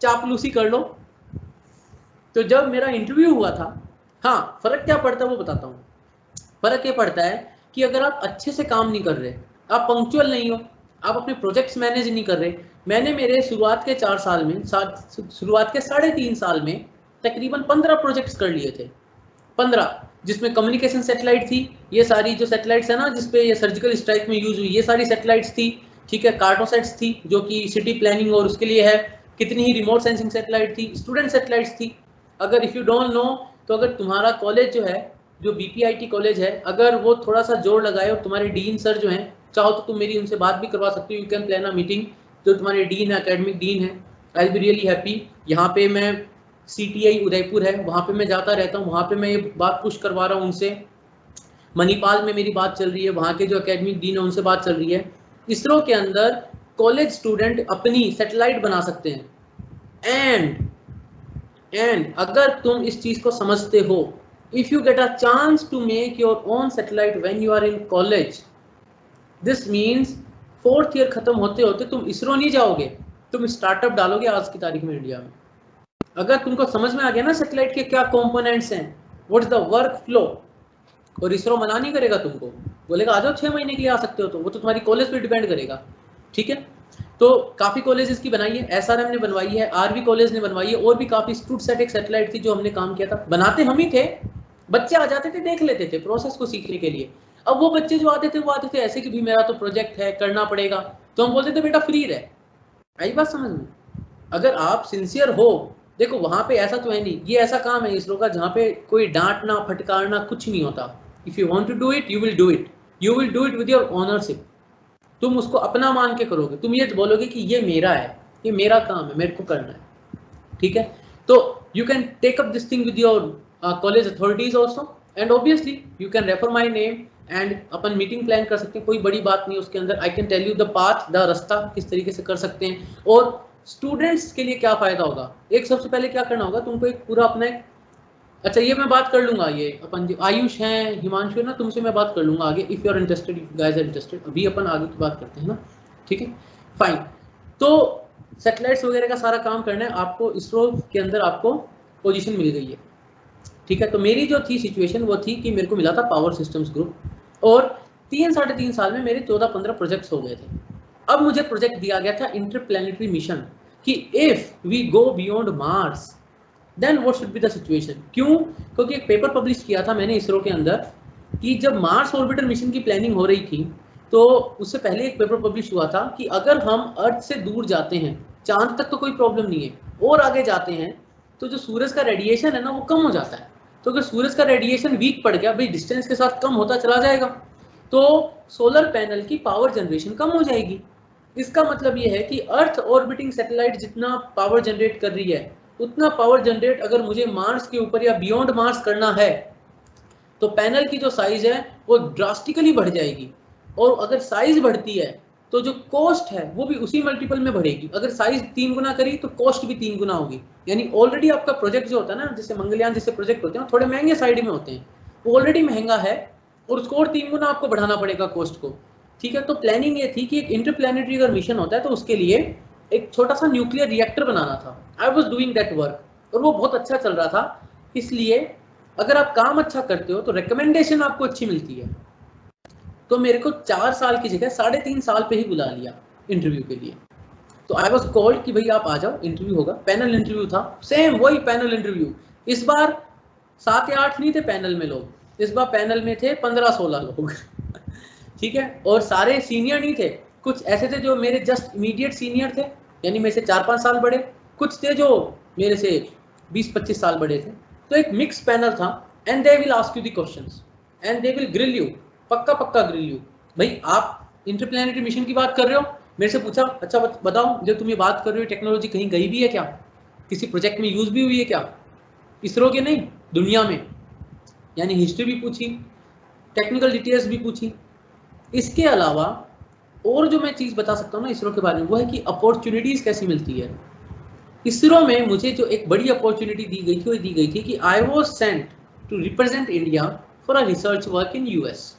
चापलूसी कर लो। तो जब मेरा इंटरव्यू हुआ था, हाँ फर्क क्या पड़ता है वो बताता हूँ। फर्क ये पड़ता है कि अगर आप अच्छे से काम नहीं कर रहे, आप पंक्चुअल नहीं हो, आप अपने प्रोजेक्ट्स मैनेज नहीं कर रहे। मैंने मेरे शुरुआत के 4 साल में, शुरुआत के 3.5 साल में तकरीबन 15 प्रोजेक्ट्स कर लिए थे, 15, जिसमें कम्युनिकेशन सैटेलाइट थी, ये सारी जो सैटेलाइट्स है ना जिसपे ये सर्जिकल स्ट्राइक में यूज हुई, ये सारी सैटेलाइट्स थी, ठीक है। कार्टोसैट्स थी जो कि सिटी प्लानिंग और उसके लिए है, कितनी ही रिमोट सेंसिंग सैटेलाइट थी, स्टूडेंट सैटेलाइट्स थी। अगर इफ़ यू डोंट नो, तो अगर तुम्हारा कॉलेज जो है, जो BPIT कॉलेज है, अगर वो थोड़ा सा जोर लगाए और तुम्हारे डीन सर जो हैं, चाहो तो तुम मेरी उनसे बात भी करवा सकते हो, you can plan a meeting, जो तुम्हारे डीन है, एकेडमिक डीन है, I will be really happy. यहाँ पे मैं CTI उदयपुर है, वहाँ पे मैं जाता रहता हूँ, वहाँ पे मैं ये बात पुश करवा रहा हूँ उनसे। मणिपाल में मेरी बात चल रही है, वहाँ के जो एकेडमिक डीन है उनसे बात चल रही है। इसरो के अंदर कॉलेज स्टूडेंट अपनी सैटेलाइट बना सकते हैं, एंड अगर तुम इस चीज को समझते हो, if you get a chance to make your own satellite when you are in college, this means 4th year खत्म होते होते तुम इसरो नहीं जाओगे, तुम स्टार्टअप डालोगे आज की तारीख में इंडिया में। अगर तुमको समझ में आ गया ना सैटेलाइट के क्या कंपोनेंट्स हैं, what is the work flow, और इसरो मना नहीं करेगा तुमको, बोलेगा आ जाओ 6 महीने के लिए आ सकते हो, तो वो तो तुम्हारी कॉलेज पे डिपेंड करेगा, ठीक है। तो काफी कॉलेजेस की बनाई है, एसआरएम ने बनवाई है, आरवी कॉलेज ने बनवाई है, और भी काफी स्टूडसेट एक सैटेलाइट थी जो हमने काम किया था, बनाते हम ही थे, बच्चे आ जाते थे देख लेते थे प्रोसेस को सीखने के लिए। अब वो बच्चे जो आते थे वो आते थे ऐसे कि भी मेरा तो प्रोजेक्ट है करना पड़ेगा, तो हम बोलते थे बेटा फ्री रहे। आई बात समझ में? अगर आप सिंसियर हो, देखो वहां पे ऐसा तो है नहीं, ये ऐसा काम है इसरो का जहाँ पे कोई डांटना फटकारना कुछ नहीं होता। If you want to do it you will do it, you will do it with your ownership. तुम उसको अपना मान के करोगे, तुम ये बोलोगे कि ये मेरा है, ये मेरा काम है, मेरे को करना है, ठीक है। तो you can take up this thing with your college authorities also, and obviously you can refer my name, and अपन मीटिंग प्लान कर सकते हैं, कोई बड़ी बात नहीं उसके अंदर। I can tell you the path, the रास्ता किस तरीके से कर सकते हैं, और स्टूडेंट्स के लिए क्या फायदा होगा। एक सबसे पहले क्या करना होगा तुमको, एक पूरा अपना एक, अच्छा ये मैं बात कर लूंगा, ये अपन जो आयुष हैं, हिमांशु है ना, तुमसे मैं बात कर लूंगा आगे, if you are interested, if guys are interested. अभी अपन आगे की बात करते हैं ना, ठीक है फाइन। तो सैटेलाइट्स वगैरह का सारा काम करना है आपको, इसरो के अंदर आपको पोजीशन मिल गई है, ठीक है। तो मेरी जो थी सिचुएशन वो थी कि मेरे को मिला था पावर सिस्टम्स ग्रुप, और 3-3.5 साल में मेरे 14-15 प्रोजेक्ट्स हो गए थे। अब मुझे प्रोजेक्ट दिया गया था इंटरप्लैनेटरी मिशन, कि if we go beyond Mars then what should be the situation. क्यों? क्योंकि एक पेपर पब्लिश किया था मैंने इसरो के अंदर कि जब मार्स ऑर्बिटर मिशन की प्लानिंग हो रही थी, तो उससे पहले एक पेपर पब्लिश हुआ था कि अगर हम अर्थ से दूर जाते हैं, चांद तक तो कोई प्रॉब्लम नहीं है, और आगे जाते हैं तो जो सूरज का रेडिएशन है ना वो कम हो जाता है। तो अगर सूरज का रेडिएशन वीक पड़ गया, भाई डिस्टेंस के साथ कम होता चला जाएगा, तो सोलर पैनल की पावर जनरेशन कम हो जाएगी। इसका मतलब ये है कि अर्थ ऑर्बिटिंग सैटेलाइट जितना पावर जनरेट कर रही है, उतना पावर जनरेट अगर मुझे मार्स के ऊपर या बियॉन्ड मार्स करना है, तो पैनल की जो साइज है वो ड्रास्टिकली बढ़ जाएगी। और अगर साइज बढ़ती है तो जो कॉस्ट है वो भी उसी मल्टीपल में बढ़ेगी। अगर साइज 3 गुना करी तो कॉस्ट भी 3 गुना होगी। यानी ऑलरेडी आपका प्रोजेक्ट जो होता है ना, जैसे मंगलयान जैसे प्रोजेक्ट होते हैं थोड़े महंगे साइड में होते हैं, वो ऑलरेडी महंगा है, और उसको और 3 गुना आपको बढ़ाना पड़ेगा कॉस्ट को, ठीक है। तो प्लानिंग ये थी कि एक इंटरप्लैनेटरी अगर मिशन होता है तो उसके लिए एक छोटा सा न्यूक्लियर रिएक्टर बनाना था। I was doing that work, और वो बहुत अच्छा चल रहा था। इसलिए अगर आप काम अच्छा करते हो तो रिकमेंडेशन आपको अच्छी मिलती है। तो मेरे को 4 साल की जगह 3.5 साल पे ही बुला लिया इंटरव्यू के लिए। तो आई वाज कॉल्ड कि भाई आप आ जाओ, इंटरव्यू होगा। पैनल इंटरव्यू था, सेम वही पैनल इंटरव्यू। इस बार 7 या 8 नहीं थे पैनल में लोग, इस बार पैनल में थे 15-16 लोग ठीक है। और सारे सीनियर नहीं थे, कुछ ऐसे थे जो मेरे जस्ट इमीडिएट सीनियर थे, यानी मेरे से 4-5 साल बड़े, कुछ थे जो मेरे से 20-25 साल बड़े थे। तो एक मिक्स पैनल था, and they will ask you the questions and they will grill you, पक्का ग्रिल यू। भाई आप इंटरप्लैनेटरी मिशन की बात कर रहे हो, मेरे से पूछा अच्छा बताओ जब तुम ये बात कर रहे हो टेक्नोलॉजी कहीं गई भी है क्या, किसी प्रोजेक्ट में यूज भी हुई है क्या, इसरो के नहीं दुनिया में। यानी हिस्ट्री भी पूछी, टेक्निकल डिटेल्स भी पूछी। इसके अलावा और जो मैं चीज़ बता सकता हूँ ना इसरो के बारे में, वो है कि अपॉर्चुनिटीज़ कैसी मिलती है। इसरो में मुझे जो एक बड़ी अपॉर्चुनिटी दी गई थी वो दी गई थी कि I was sent to represent India for a research work in US.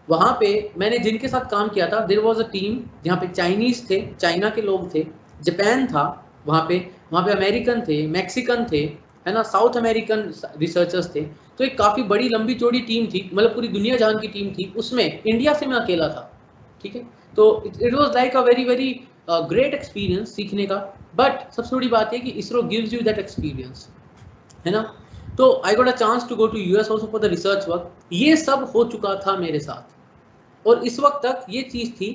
वहाँ पे मैंने जिनके साथ काम किया था, देयर वाज अ टीम जहाँ पे चाइनीज थे, चाइना के लोग थे, जापान था वहाँ पे अमेरिकन थे, मैक्सिकन थे, है ना, साउथ अमेरिकन रिसर्चर्स थे। तो एक काफ़ी बड़ी लंबी चौड़ी टीम थी, मतलब पूरी दुनिया जहान की टीम थी, उसमें इंडिया से मैं अकेला था, ठीक है। तो it was like a very great experience सीखने का। बट सबसे बड़ी बात है कि ISRO gives you that experience, है ना। तो I got a chance to go to US also for the research work. ये सब हो चुका था मेरे साथ, और इस वक्त तक ये चीज़ थी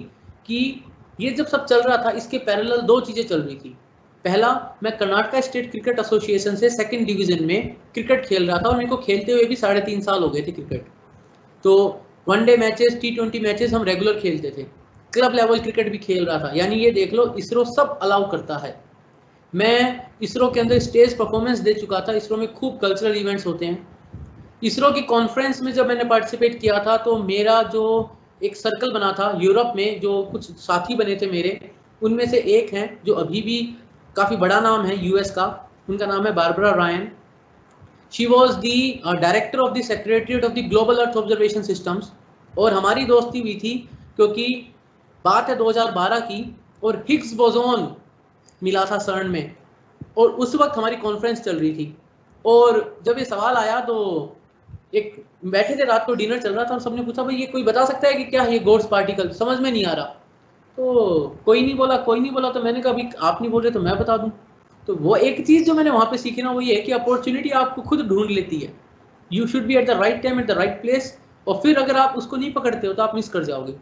कि ये जब सब चल रहा था इसके पैरेलल 2 चीज़ें चल रही थी। पहला, मैं कर्नाटका स्टेट क्रिकेट एसोसिएशन से 2nd डिवीजन में क्रिकेट खेल रहा था, और मेरे को खेलते हुए भी 3.5 साल हो गए थे क्रिकेट। तो वनडे मैचेस, T20 मैचेस हम रेगुलर खेलते थे, क्लब लेवल क्रिकेट भी खेल रहा था। यानी ये देख लो इसरो सब अलाउ करता है। मैं इसरो के अंदर स्टेज परफॉर्मेंस दे चुका था, इसरो में खूब कल्चरल इवेंट्स होते हैं। इसरो की कॉन्फ्रेंस में जब मैंने पार्टिसिपेट किया था तो मेरा जो एक सर्कल बना था यूरोप में, जो कुछ साथी बने थे मेरे, उनमें से एक हैं जो अभी भी काफ़ी बड़ा नाम है यूएस का, उनका नाम है Barbara Ryan. She was the director of the secretariat of the global earth observation systems. और हमारी दोस्ती हुई थी क्योंकि बात है 2012 की, और हिग्स बोसोन मिला था सर्न में, और उस वक्त हमारी कॉन्फ्रेंस चल रही थी। और जब ये सवाल आया तो एक बैठे थे, रात को डिनर चल रहा था और सबने पूछा भाई ये कोई बता सकता है कि क्या ये गोड्स पार्टिकल, समझ में नहीं आ रहा। तो कोई नहीं बोला, तो मैंने कहा अभी आप नहीं बोल रहे तो मैं बता दूं। तो वो एक चीज जो मैंने वहां पे सीखी ना, वो ये है कि अपॉर्चुनिटी आपको खुद ढूंढ लेती है। You should B at the right time at the right place, और फिर अगर आप उसको नहीं पकड़ते हो तो आप मिस कर जाओगे।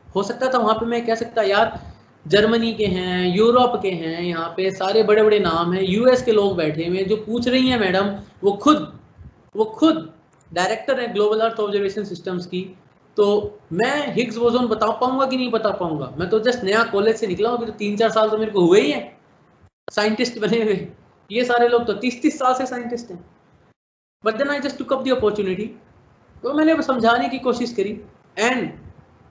हो सकता था वहां पे मैं कह सकता यार जर्मनी के हैं, यूरोप के हैं, यहाँ पे सारे बड़े बड़े नाम हैं, यूएस के लोग बैठे हुए जो पूछ रही हैं मैडम, वो खुद डायरेक्टर है ग्लोबल अर्थ ऑब्जर्वेशन सिस्टम्स की। तो मैं हिग्स बोसोन बता पाऊंगा कि नहीं बता पाऊंगा? मैं तो जस्ट नया कॉलेज से निकला हूँ, अभी तो 3-4 साल तो मेरे को हुए ही हैं साइंटिस्ट बने हुए। ये सारे लोग तो 30-30 साल से साइंटिस्ट हैं। But then I just took up the opportunity. तो मैंने समझाने की कोशिश करी, एंड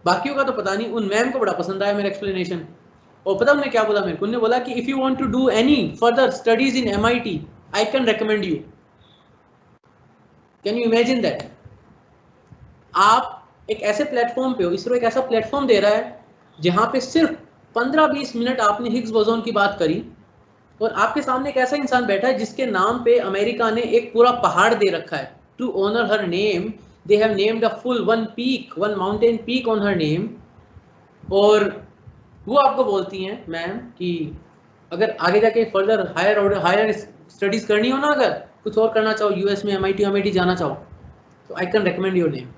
बाकियों का तो पता नहीं, उन मैम को बड़ा पसंद आया मेरा एक्सप्लेनेशन। और पता उन्होंने क्या बोला मेरे को? उन्होंने बोला कि if you want to do any further studies in MIT I can recommend you. Can you imagine that? आप एक ऐसे प्लेटफॉर्म पे हो, इसरो एक ऐसा प्लेटफॉर्म दे रहा है जहां पे सिर्फ 15-20 मिनट आपने हिग्स बोसोन की बात करी, और आपके सामने एक ऐसा इंसान बैठा है जिसके नाम पे अमेरिका ने एक पूरा पहाड़ दे रखा है। To honour her name they have named a full one mountain peak on her name. और वो आपको बोलती हैं मैम कि अगर आगे जाके फर्दर हायर स्टडीज करनी हो ना, अगर कुछ और करना चाहो, यूएस में MIT जाना चाहो, तो I can recommend your name.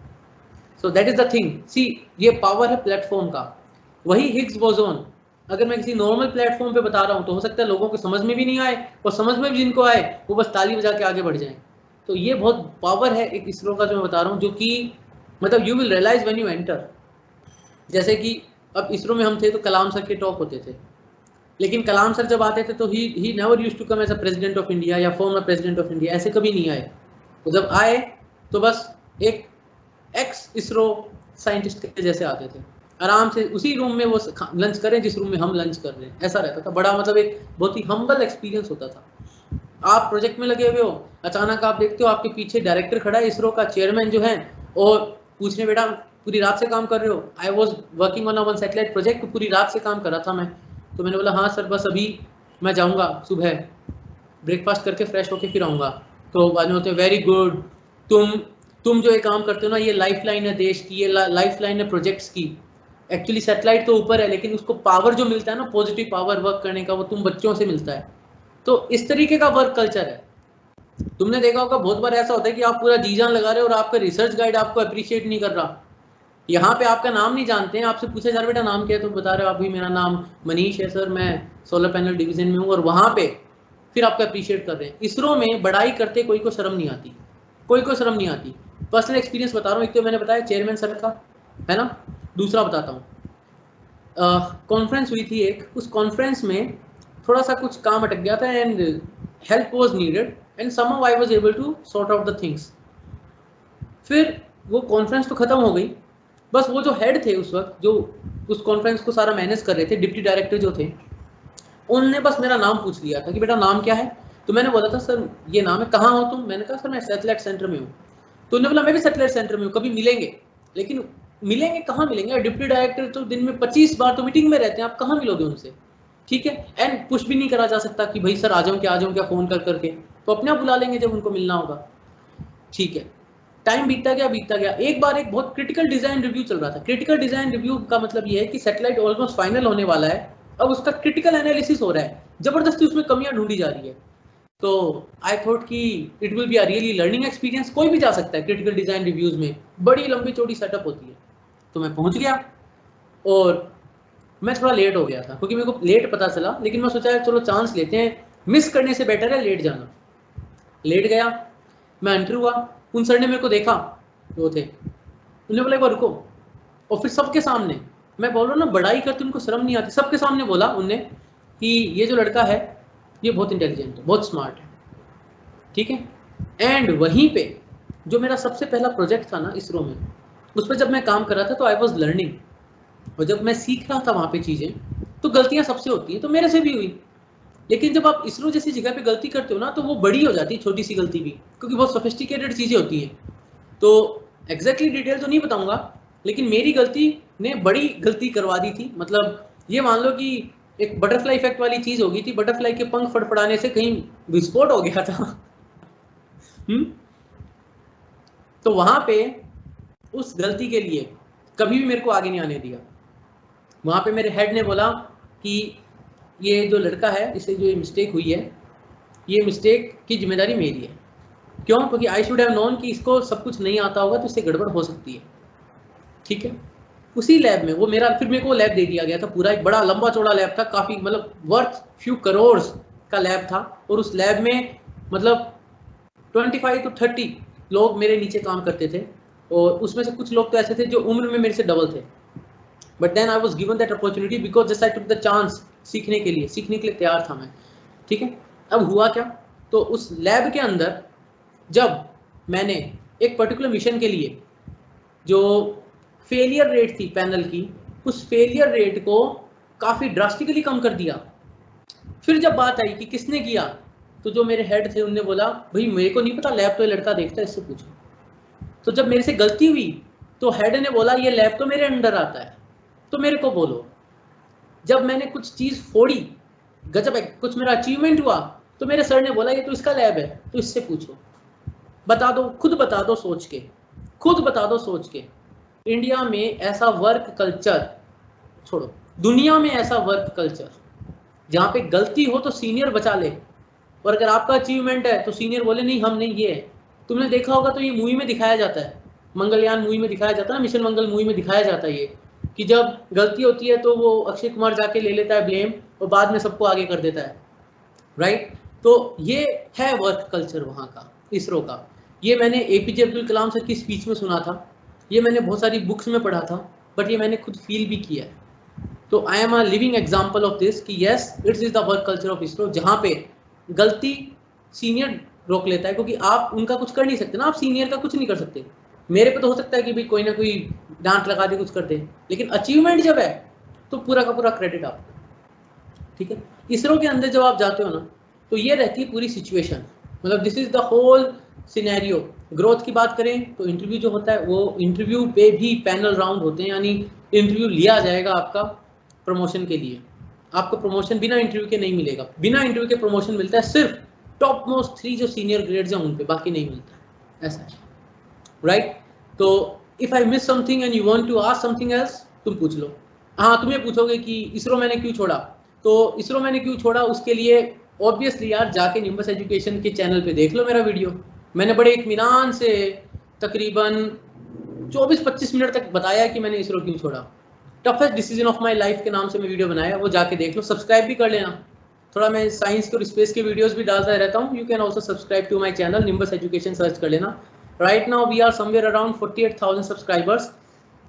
So that is the thing. See, ये पावर है प्लेटफॉर्म का। वही हिग्स बोसोन अगर मैं किसी नॉर्मल प्लेटफॉर्म पे बता रहा हूँ तो हो सकता है लोगों को समझ में भी नहीं आए, और समझ में भी जिनको आए वो बस ताली बजा के आगे बढ़ जाएं। तो ये बहुत पावर है एक इसरो का जो मैं बता रहा हूँ, जो कि मतलब you will realise when you enter. जैसे कि अब इसरो में हम थे तो कलाम सर के टॉक होते थे, लेकिन कलाम सर जब आते थे तो he never used to come as a president of India या फॉर्मर प्रेसिडेंट ऑफ इंडिया, ऐसे कभी नहीं आए। तो जब आए तो बस एक एक्स इसरो साइंटिस्ट के जैसे आते थे, आराम से उसी रूम में वो लंच करें जिस रूम में हम लंच कर रहे हैं, ऐसा रहता था। बड़ा मतलब एक बहुत ही हम्बल एक्सपीरियंस होता था। आप प्रोजेक्ट में लगे हुए हो, अचानक आप देखते हो आपके पीछे डायरेक्टर खड़ा है, इसरो का चेयरमैन जो है, और पूछने बेटा पूरी रात से काम कर रहे हो? I was working on one satellite project, पूरी रात से काम कर रहा था मैं। तो मैंने बोला हाँ सर, बस अभी मैं जाऊँगा, सुबह ब्रेकफास्ट करके फ्रेश होके फिर आऊँगा। तो बाद में होते वेरी गुड, तुम जो ये काम करते हो ना, ये लाइफलाइन है देश की, ये लाइफलाइन है प्रोजेक्ट्स की। एक्चुअली सैटेलाइट तो ऊपर है, लेकिन उसको पावर जो मिलता है ना, पॉजिटिव पावर वर्क करने का, वो तुम बच्चों से मिलता है। तो इस तरीके का वर्क कल्चर है। तुमने देखा होगा बहुत बार ऐसा होता है कि आप पूरा जी जान लगा रहे हो और आपका रिसर्च गाइड आपको अप्रिशिएट नहीं कर रहा। यहाँ पे आपका नाम नहीं जानते हैं, आपसे पूछे सर बेटा नाम क्या है, तो बता रहे हो अभी मेरा नाम मनीष है सर, मैं सोलर पैनल डिवीजन में हूँ, और वहाँ पे फिर आपको अप्रिशिएट कर रहे हैं। इसरो में बड़ाई करते कोई को शर्म नहीं आती, कोई को शर्म नहीं आती। पर्सनल एक्सपीरियंस बता रहा हूँ, एक तो मैंने बताया चेयरमैन सर का, है ना। दूसरा बताता हूँ, कॉन्फ्रेंस हुई थी एक, उस कॉन्फ्रेंस में थोड़ा सा कुछ काम अटक गया था and help was needed, and somehow I was able to sort out the things. फिर वो कॉन्फ्रेंस तो खत्म हो गई, बस वो जो हेड थे उस वक्त, जो उस कॉन्फ्रेंस को सारा मैनेज कर रहे थे, डिप्टी डायरेक्टर जो थे, उनने बस मेरा नाम पूछ लिया था कि बेटा नाम क्या है। तो मैंने बोला था सर ये नाम है, कहाँ हो तुम? मैंने कहा सर मैं सैटेलाइट सेंटर में हूँ। तो उन्होंने बोला मैं भी सैटेलाइट सेंटर में हूँ, कभी मिलेंगे। लेकिन मिलेंगे कहाँ मिलेंगे, डिप्टी डायरेक्टर तो दिन में 25 बार तो मीटिंग में रहते हैं, आप कहाँ मिलोगे उनसे? ठीक है, एंड पुश भी नहीं करा जा सकता कि भाई सर आ जाऊँ क्या फ़ोन कर करके, तो अपने आप बुला लेंगे जब उनको मिलना होगा। ठीक है, टाइम बीतता गया। एक बार एक बहुत क्रिटिकल डिज़ाइन रिव्यू चल रहा था। क्रिटिकल डिज़ाइन रिव्यू का मतलब ये है कि सैटेलाइट ऑलमोस्ट फाइनल होने वाला है, अब उसका क्रिटिकल एनालिसिस हो रहा है, जबरदस्ती उसमें कमियां ढूंढी जा रही है। तो आई थॉट कि it will be a really learning experience. कोई भी जा सकता है क्रिटिकल डिज़ाइन रिव्यूज़ में, बड़ी लंबी चौड़ी सेटअप होती है। तो मैं पहुंच गया और मैं थोड़ा लेट हो गया था क्योंकि मेरे को लेट पता चला, लेकिन मैं सोचा चलो चांस लेते हैं, मिस करने से बेटर है लेट जाना। लेट गया, मैं एंटर हुआ, उन सर ने मेरे को देखा, वो थे, उन्होंने बोला एक बार रुको, और फिर सबके सामने, मैं बोल रहा हूँ ना बड़ाई करते उनको शर्म नहीं आती, सबके सामने बोला उनने कि ये जो लड़का है ये बहुत इंटेलिजेंट है, बहुत स्मार्ट है। ठीक है, एंड वहीं पे जो मेरा सबसे पहला प्रोजेक्ट था ना इसरो में, उस पर जब मैं काम कर रहा था तो आई वॉज लर्निंग, और जब मैं सीख रहा था वहाँ पे चीज़ें, तो गलतियाँ सबसे होती हैं, तो मेरे से भी हुई। लेकिन जब आप इसरो जैसी जगह पे गलती करते हो ना, तो वो बड़ी हो जाती है छोटी सी गलती भी, क्योंकि बहुत सोफिस्टिकेटेड चीज़ें होती हैं। तो एग्जैक्टली डिटेल तो नहीं बताऊंगा, लेकिन मेरी गलती ने बड़ी गलती करवा दी थी। मतलब ये मान लो कि एक बटरफ्लाई इफेक्ट वाली चीज़ हो गई थी, बटरफ्लाई के पंख फड़फड़ाने से कहीं विस्फोट हो गया था। तो वहां पे उस गलती के लिए कभी भी मेरे को आगे नहीं आने दिया। वहां पे मेरे हेड ने बोला कि ये जो लड़का है, इससे जो मिस्टेक हुई है, ये मिस्टेक की जिम्मेदारी मेरी है। क्यों? क्योंकि आई शुड हैव नोन कि इसको सब कुछ नहीं आता होगा तो इससे गड़बड़ हो सकती है। ठीक है, उसी लैब में वो मेरा, फिर मेरे को लैब दे दिया गया था पूरा, एक बड़ा लंबा चौड़ा लैब था, काफी मतलब वर्थ फ्यू करोड़ का लैब था। और उस लैब में मतलब 25 to 30 लोग मेरे नीचे काम करते थे, और उसमें से कुछ लोग तो ऐसे थे जो उम्र में मेरे से डबल थे। But then I was given that opportunity because just I took the chance, सीखने के लिए तैयार था मैं। ठीक है, अब हुआ क्या, तो उस लैब के अंदर जब मैंने एक पर्टिकुलर मिशन के लिए जो फेलियर रेट थी पैनल की, उस फेलियर रेट को काफ़ी ड्रास्टिकली कम कर दिया। फिर जब बात आई कि किसने किया, तो जो मेरे हेड थे उनने बोला भाई मेरे को नहीं पता, लैब तो ये लड़का देखता है, इससे पूछो। तो जब मेरे से गलती हुई तो हेड ने बोला ये लैब तो मेरे अंडर आता है, तो मेरे को बोलो। जब मैंने कुछ चीज़ फोड़ी, गजब है, कुछ मेरा अचीवमेंट हुआ, तो मेरे सर ने बोला ये तो इसका लैब है, तो इससे पूछो। बता दो, खुद बता दो सोच के, खुद बता दो सोच के। इंडिया में ऐसा वर्क कल्चर छोड़ो, दुनिया में ऐसा वर्क कल्चर जहाँ पे गलती हो तो सीनियर बचा ले, और अगर आपका अचीवमेंट है तो सीनियर बोले नहीं हम नहीं, ये है। तुमने देखा होगा तो ये मूवी में दिखाया जाता है, मंगलयान मूवी में दिखाया जाता है, मिशन मंगल मूवी में दिखाया जाता है ये, कि जब गलती होती है तो वो अक्षय कुमार जाके ले लेता है ब्लेम और बाद में सबको आगे कर देता है, राइट। तो ये है वर्क कल्चर वहाँ का, इसरो का। ये मैंने एपीजे अब्दुल कलाम सर की स्पीच में सुना था, ये मैंने बहुत सारी बुक्स में पढ़ा था, बट ये मैंने खुद फील भी किया है। तो I am a living example of this कि yes it's is the work culture of ISRO, जहाँ पे गलती सीनियर रोक लेता है, क्योंकि आप उनका कुछ कर नहीं सकते ना, आप सीनियर का कुछ नहीं कर सकते। मेरे पे तो हो सकता है कि भाई कोई ना कोई डांट लगा दे, कुछ कर दे, लेकिन अचीवमेंट जब है तो पूरा का पूरा क्रेडिट आपको। ठीक है, इसरो के अंदर जब आप जाते हो ना, तो ये रहती है पूरी सिचुएशन, मतलब this is the whole scenario. Growth की बात करें तो इंटरव्यू जो होता है, वो इंटरव्यू पे भी पैनल राउंड होते हैं, यानी इंटरव्यू लिया जाएगा आपका प्रमोशन के लिए। आपको प्रमोशन बिना इंटरव्यू के नहीं मिलेगा, बिना इंटरव्यू के प्रमोशन मिलता है सिर्फ टॉप मोस्ट 3 जो सीनियर ग्रेड्स हैं उन पे, बाकी नहीं मिलता है, ऐसा है, राइट। तो if I miss something and you want to ask something else, तुम पूछ लो। हाँ, तुम ये पूछोगे कि इसरो मैंने क्यों छोड़ा, तो इसरो मैंने क्यों छोड़ा उसके लिए ऑब्वियसली यार जाके निम्बस एजुकेशन के चैनल पे देख लो मेरा वीडियो। मैंने बड़े इत्मीनान से तकरीबन 24-25 मिनट तक बताया कि मैंने इसरो क्यों छोड़ा। Toughest decision of my life के नाम से मैं वीडियो बनाया, वो जाके देख लो। सब्सक्राइब भी कर लेना, थोड़ा मैं साइंस के और स्पेस के वीडियोस भी डालता रहता हूँ। You can also subscribe to my channel Nimbus Education, search कर लेना। Right now we are somewhere around 48,000 subscribers.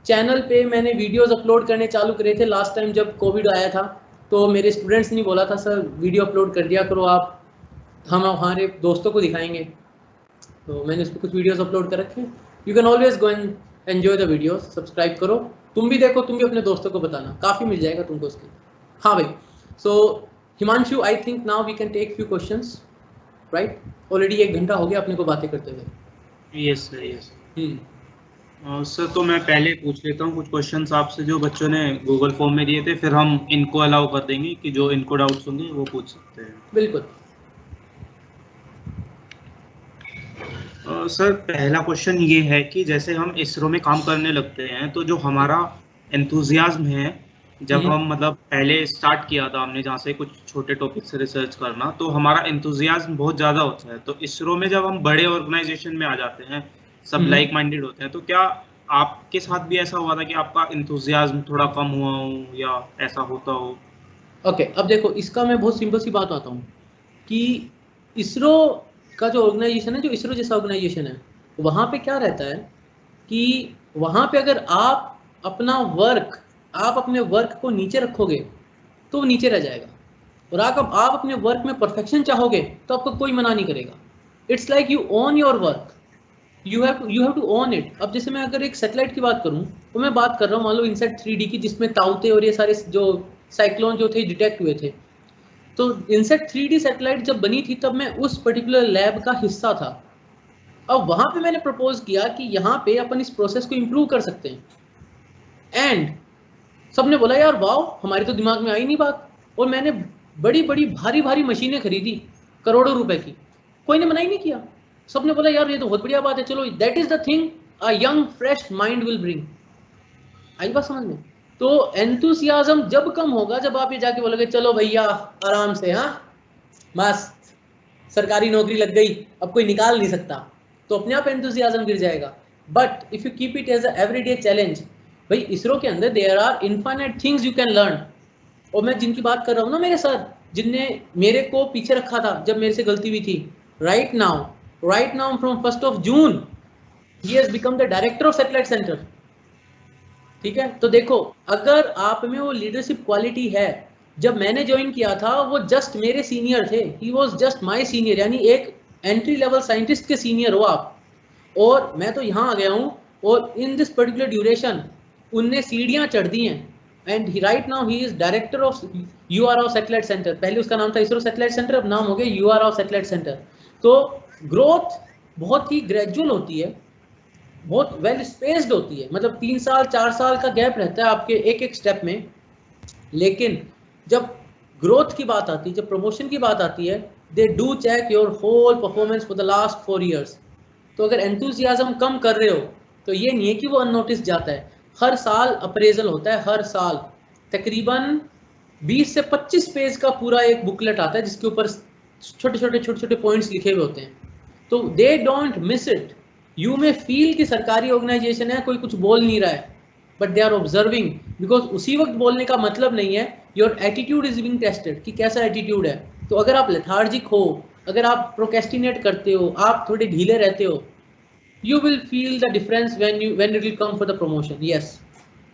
Channel पे मैंने वीडियोस अपलोड करने चालू करे थे लास्ट टाइम जब कोविड आया था, तो मेरे स्टूडेंट्स ने बोला था सर वीडियो अपलोड कर दिया करो आप, हम हमारे दोस्तों को दिखाएंगे, तो मैंने उस पर कुछ वीडियोस अपलोड कर रखे। You can always go and enjoy the videos, subscribe करो, तुम भी देखो, तुम भी अपने दोस्तों को बताना, काफ़ी मिल जाएगा तुमको उसके। हाँ भाई, so Himanshu I think now we can take few questions, right. Already 1 घंटा हो गया अपने को बातें करते हुए। Yes sir, yes sir. तो मैं पहले पूछ लेता हूँ कुछ क्वेश्चंस आपसे जो बच्चों ने गूगल फॉर्म में दिए थे, फिर हम इनको अलाउ कर देंगे कि जो इनको डाउट्स होंगे वो पूछ सकते हैं। बिल्कुल। सर पहला क्वेश्चन ये है कि जैसे हम इसरो में काम करने लगते हैं तो जो हमारा एंथुजियाज्म है, जब हम मतलब पहले स्टार्ट किया था हमने जहाँ से कुछ छोटे टॉपिक से रिसर्च करना, तो हमारा एंथुजियाज्म बहुत ज़्यादा होता है। तो इसरो में जब हम बड़े ऑर्गेनाइजेशन में आ जाते हैं, सब लाइक माइंडेड होते हैं, तो क्या आपके साथ भी ऐसा हुआ था कि आपका एंथुजियाज्म थोड़ा कम हुआ हो या ऐसा होता हो? ओके, अब देखो इसका मैं बहुत सिंपल सी बात आता हूँ कि इसरो का जो ऑर्गेनाइजेशन है, जो इसरो जैसा ऑर्गेनाइजेशन है, वहाँ पे क्या रहता है कि वहाँ पे अगर आप अपना वर्क, आप अपने वर्क को नीचे रखोगे तो वो नीचे रह जाएगा, और आप अपने वर्क में परफेक्शन चाहोगे तो आपको कोई मना नहीं करेगा। It's like you own your work, you have to own it. अब जैसे मैं अगर एक सैटेलाइट की बात करूँ, तो मैं बात कर रहा हूँ मान लो इनसेट 3D की, जिसमें ताउते और ये सारे जो साइक्लोन जो थे डिटेक्ट हुए थे। तो इनसेट 3D सैटेलाइट जब बनी थी तब मैं उस पर्टिकुलर लैब का हिस्सा था। अब वहां पे मैंने प्रपोज किया कि यहाँ पे अपन इस प्रोसेस को इम्प्रूव कर सकते हैं, एंड सबने बोला यार वाह, हमारे तो दिमाग में आई नहीं बात। और मैंने बड़ी बड़ी भारी भारी मशीनें खरीदी करोड़ों रुपए की, कोई ने मना ही नहीं किया। सबने बोला यार ये तो बहुत बढ़िया बात है, चलो that is the thing a young fresh mind will bring. आई बात समझ में? तो एंथुसियाज्म जब कम होगा जब आप ये जाके बोलोगे चलो भैया आराम से, हाँ मस्त सरकारी नौकरी लग गई, अब कोई निकाल नहीं सकता, तो अपने आप एंथुसियाज्म गिर जाएगा। But if you keep it as a everyday challenge, भाई इसरो के अंदर there are infinite things you can learn. और मैं जिनकी बात कर रहा हूँ ना, मेरे सर जिनने मेरे को पीछे रखा था जब मेरे से गलती हुई थी, right now from 1st of June he has become the director of satellite centre. ठीक है, तो देखो अगर आप में वो लीडरशिप क्वालिटी है, जब मैंने ज्वाइन किया था वो जस्ट मेरे सीनियर थे, he was just my senior, यानी एक एंट्री लेवल साइंटिस्ट के सीनियर हो आप, और मैं तो यहाँ आ गया हूँ, और इन दिस पर्टिकुलर ड्यूरेशन उनने सीढ़ियाँ चढ़ दी हैं, and right now he is director of URI satellite centre. पहले उसका नाम था इसरो सैटेलाइट सेंटर, अब नाम हो गया यूआरआई सैटेलाइट सेंटर। तो ग्रोथ बहुत ही ग्रेजुअल होती है, बहुत वेल स्पेस्ड होती है, मतलब 3 साल 4 साल का गैप रहता है आपके एक एक स्टेप में। लेकिन जब ग्रोथ की बात आती है, जब प्रमोशन की बात आती है, they do check your whole performance for the last 4 years। तो अगर एंथुसियाज्म कम कर रहे हो तो ये नहीं है कि वो अननोटिस जाता है, हर साल अप्रेजल होता है, हर साल तकरीबन 20 से 25 पेज का पूरा एक बुकलेट आता है जिसके ऊपर छोटे छोटे पॉइंट्स लिखे हुए होते हैं, तो they don't miss it. You में फील कि सरकारी ऑर्गेनाइजेशन है, कोई कुछ बोल नहीं रहा है, but they are observing, because उसी वक्त बोलने का मतलब नहीं है, your attitude is being tested कि कैसा एटीट्यूड है। तो अगर आप लेथार्जिक हो, अगर आप प्रोकेस्टिनेट करते हो, आप थोड़े ढीले रहते हो, you will feel the difference when it will come for the promotion। yes,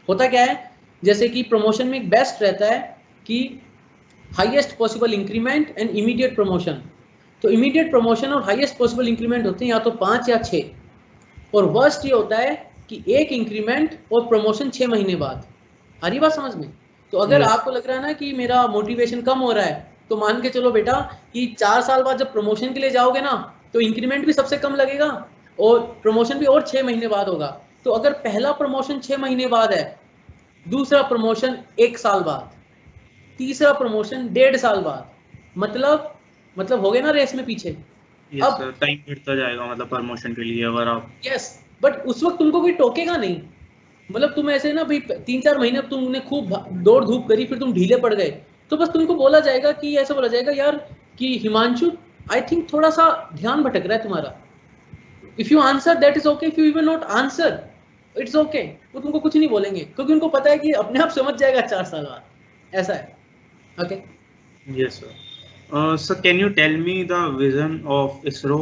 होता क्या है, जैसे कि प्रमोशन में एक बेस्ट रहता है कि highest possible increment and immediate promotion. तो इमीडिएट प्रमोशन और हाईएस्ट पॉसिबल इंक्रीमेंट होते हैं या तो 5 या 6, और वर्स्ट ये होता है कि एक इंक्रीमेंट और प्रमोशन 6 महीने बाद। आ रही बात समझ में? तो अगर आपको लग रहा है ना कि मेरा मोटिवेशन कम हो रहा है, तो मान के चलो बेटा कि 4 साल बाद जब प्रमोशन के लिए जाओगे ना, तो इंक्रीमेंट भी सबसे कम लगेगा और प्रमोशन भी और 6 महीने बाद होगा। तो अगर पहला प्रमोशन 6 महीने बाद है, दूसरा प्रमोशन 1 साल बाद, तीसरा प्रमोशन 1.5 साल बाद, मतलब हो गए ना रेस में पीछे। अब टाइम बढ़ता जाएगा मतलब प्रमोशन के लिए अगर आप। यस, बट उस वक्त तुमको कोई टोकेगा नहीं, मतलब तुम ऐसे ना भाई 3-4 महीने तुमने खूब दौड़ धूप करी, फिर तुम ढीले पड़ गए, तो बस तुमको बोला जाएगा कि ऐसा बोला जाएगा यार कि हिमांशु आई थिंक थोड़ा सा ध्यान भटक रहा है तुम्हारा। If you answer that is okay, if you even not answer it's okay, वो तुमको कुछ नहीं बोलेंगे क्योंकि उनको पता है कि अपने आप समझ जाएगा 4 साल बाद, ऐसा है। Okay, yes sir. Sir can you tell me the vision of ISRO,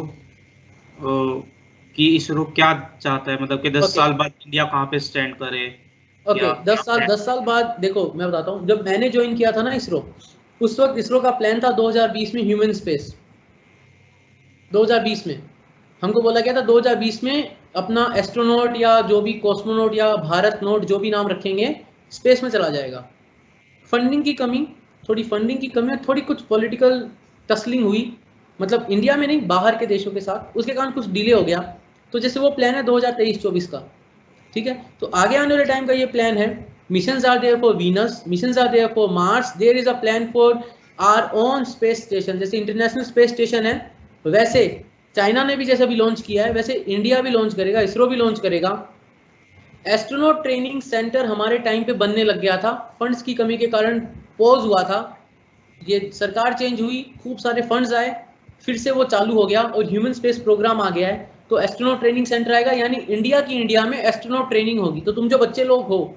कि इसरो क्या चाहता है, मतलब कि 10 साल बाद इंडिया कहाँ पे स्टैंड करे? ओके, 10 साल बाद देखो मैं बताता हूँ, जब मैंने ज्वाइन किया था ना इसरो, उस वक्त इसरो का प्लान था 2020 में ह्यूमन स्पेस। 2020 में हमको बोला गया था 2020 में अपना एस्ट्रोनॉट या जो भी कॉस्मोनॉट या भारत नोट जो भी नाम रखेंगे स्पेस में चला जाएगा। फंडिंग की कमी, थोड़ी फंडिंग की कमी, थोड़ी कुछ पॉलिटिकल टसलिंग हुई, मतलब इंडिया में नहीं बाहर के देशों के साथ, उसके कारण कुछ डिले हो गया। तो जैसे वो प्लान है 2023-24 का, ठीक है, तो आगे आने वाले टाइम का ये प्लान है। Missions are there for Venus, missions are there for Mars, there is a plan for our own space station. जैसे इंटरनेशनल स्पेस स्टेशन है, वैसे चाइना ने भी जैसे अभी लॉन्च किया है, वैसे इंडिया भी लॉन्च करेगा, इसरो भी लॉन्च करेगा। एस्ट्रोनॉट ट्रेनिंग सेंटर हमारे टाइम पे बनने लग गया था, फंड्स की कमी के कारण पॉज हुआ था, ये सरकार चेंज हुई, खूब सारे फंड्स आए, फिर से वो चालू हो गया और ह्यूमन स्पेस प्रोग्राम आ गया है। तो एस्ट्रोनॉट ट्रेनिंग सेंटर आएगा, यानी इंडिया की इंडिया में एस्ट्रोनॉट ट्रेनिंग होगी। तो तुम जो बच्चे लोग हो,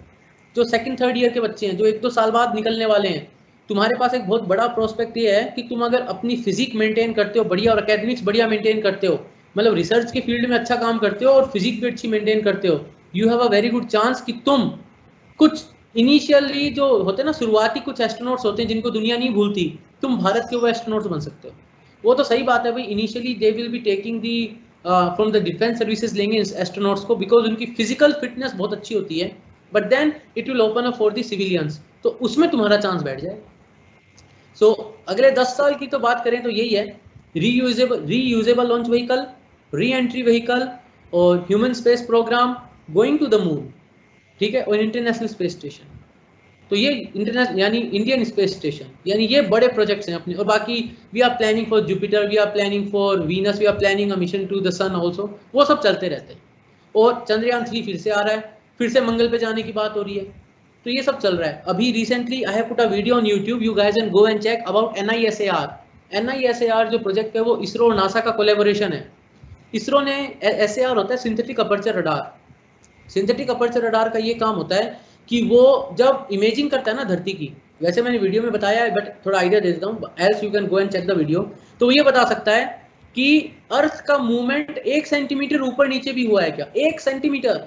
जो 2nd-3rd ईयर के बच्चे हैं, जो 1-2 साल बाद निकलने वाले हैं, तुम्हारे पास एक बहुत बड़ा प्रोस्पेक्ट ये है कि तुम अगर अपनी फिजिक मेंटेन करते हो बढ़िया, और एकेडमिक्स बढ़िया मेंटेन करते हो, मतलब रिसर्च के फील्ड में अच्छा काम करते हो और फिजिक भी अच्छी मेंटेन करते हो, you have a very good chance कि तुम कुछ इनिशियली जो होते हैं ना, शुरुआती कुछ एस्ट्रोनॉट्स होते हैं जिनको दुनिया नहीं भूलती, तुम भारत के वो एस्ट्रोनॉट्स बन सकते हो। वो तो सही बात है भाई, initially they will be taking the from the defence services लेंगे एस्ट्रोनॉट्स को, बिकॉज उनकी फिजिकल फिटनेस बहुत अच्छी होती है, but then it will open up for the civilians, तो उसमें तुम्हारा चांस बैठ जाए। सो अगले 10 साल की तो बात करें तो यही है, reusable launch vehicle, re entry vehicle और human space programme, going to the moon, ठीक है, और इंटरनेशनल स्पेस स्टेशन। तो ये इंटरनेशनल यानी इंडियन स्पेस स्टेशन, यानी ये बड़े प्रोजेक्ट्स हैं अपने। और बाकी we are planning for Jupiter, we are planning for Venus, we are planning a mission to the sun also, वो सब चलते रहते हैं। और चंद्रयान 3 फिर से आ रहा है, फिर से मंगल पे जाने की बात हो रही है, तो ये सब चल रहा है। अभी recently I have put a video on YouTube, you guys can go and check about NISAR। NISAR जो प्रोजेक्ट है वो इसरो और नासा का कोलैबोरेशन है। इसरो ने SAR होता है synthetic aperture radar. Synthetic aperture radar का ये काम होता है कि वो जब इमेजिंग करता है ना धरती की, वैसे मैंने वीडियो में बताया है बट थोड़ा आइडिया दे देता हूँ, else you can go and check the video. तो ये बता सकता है कि अर्थ का मूवमेंट 1 सेंटीमीटर ऊपर नीचे भी हुआ है क्या, 1 सेंटीमीटर।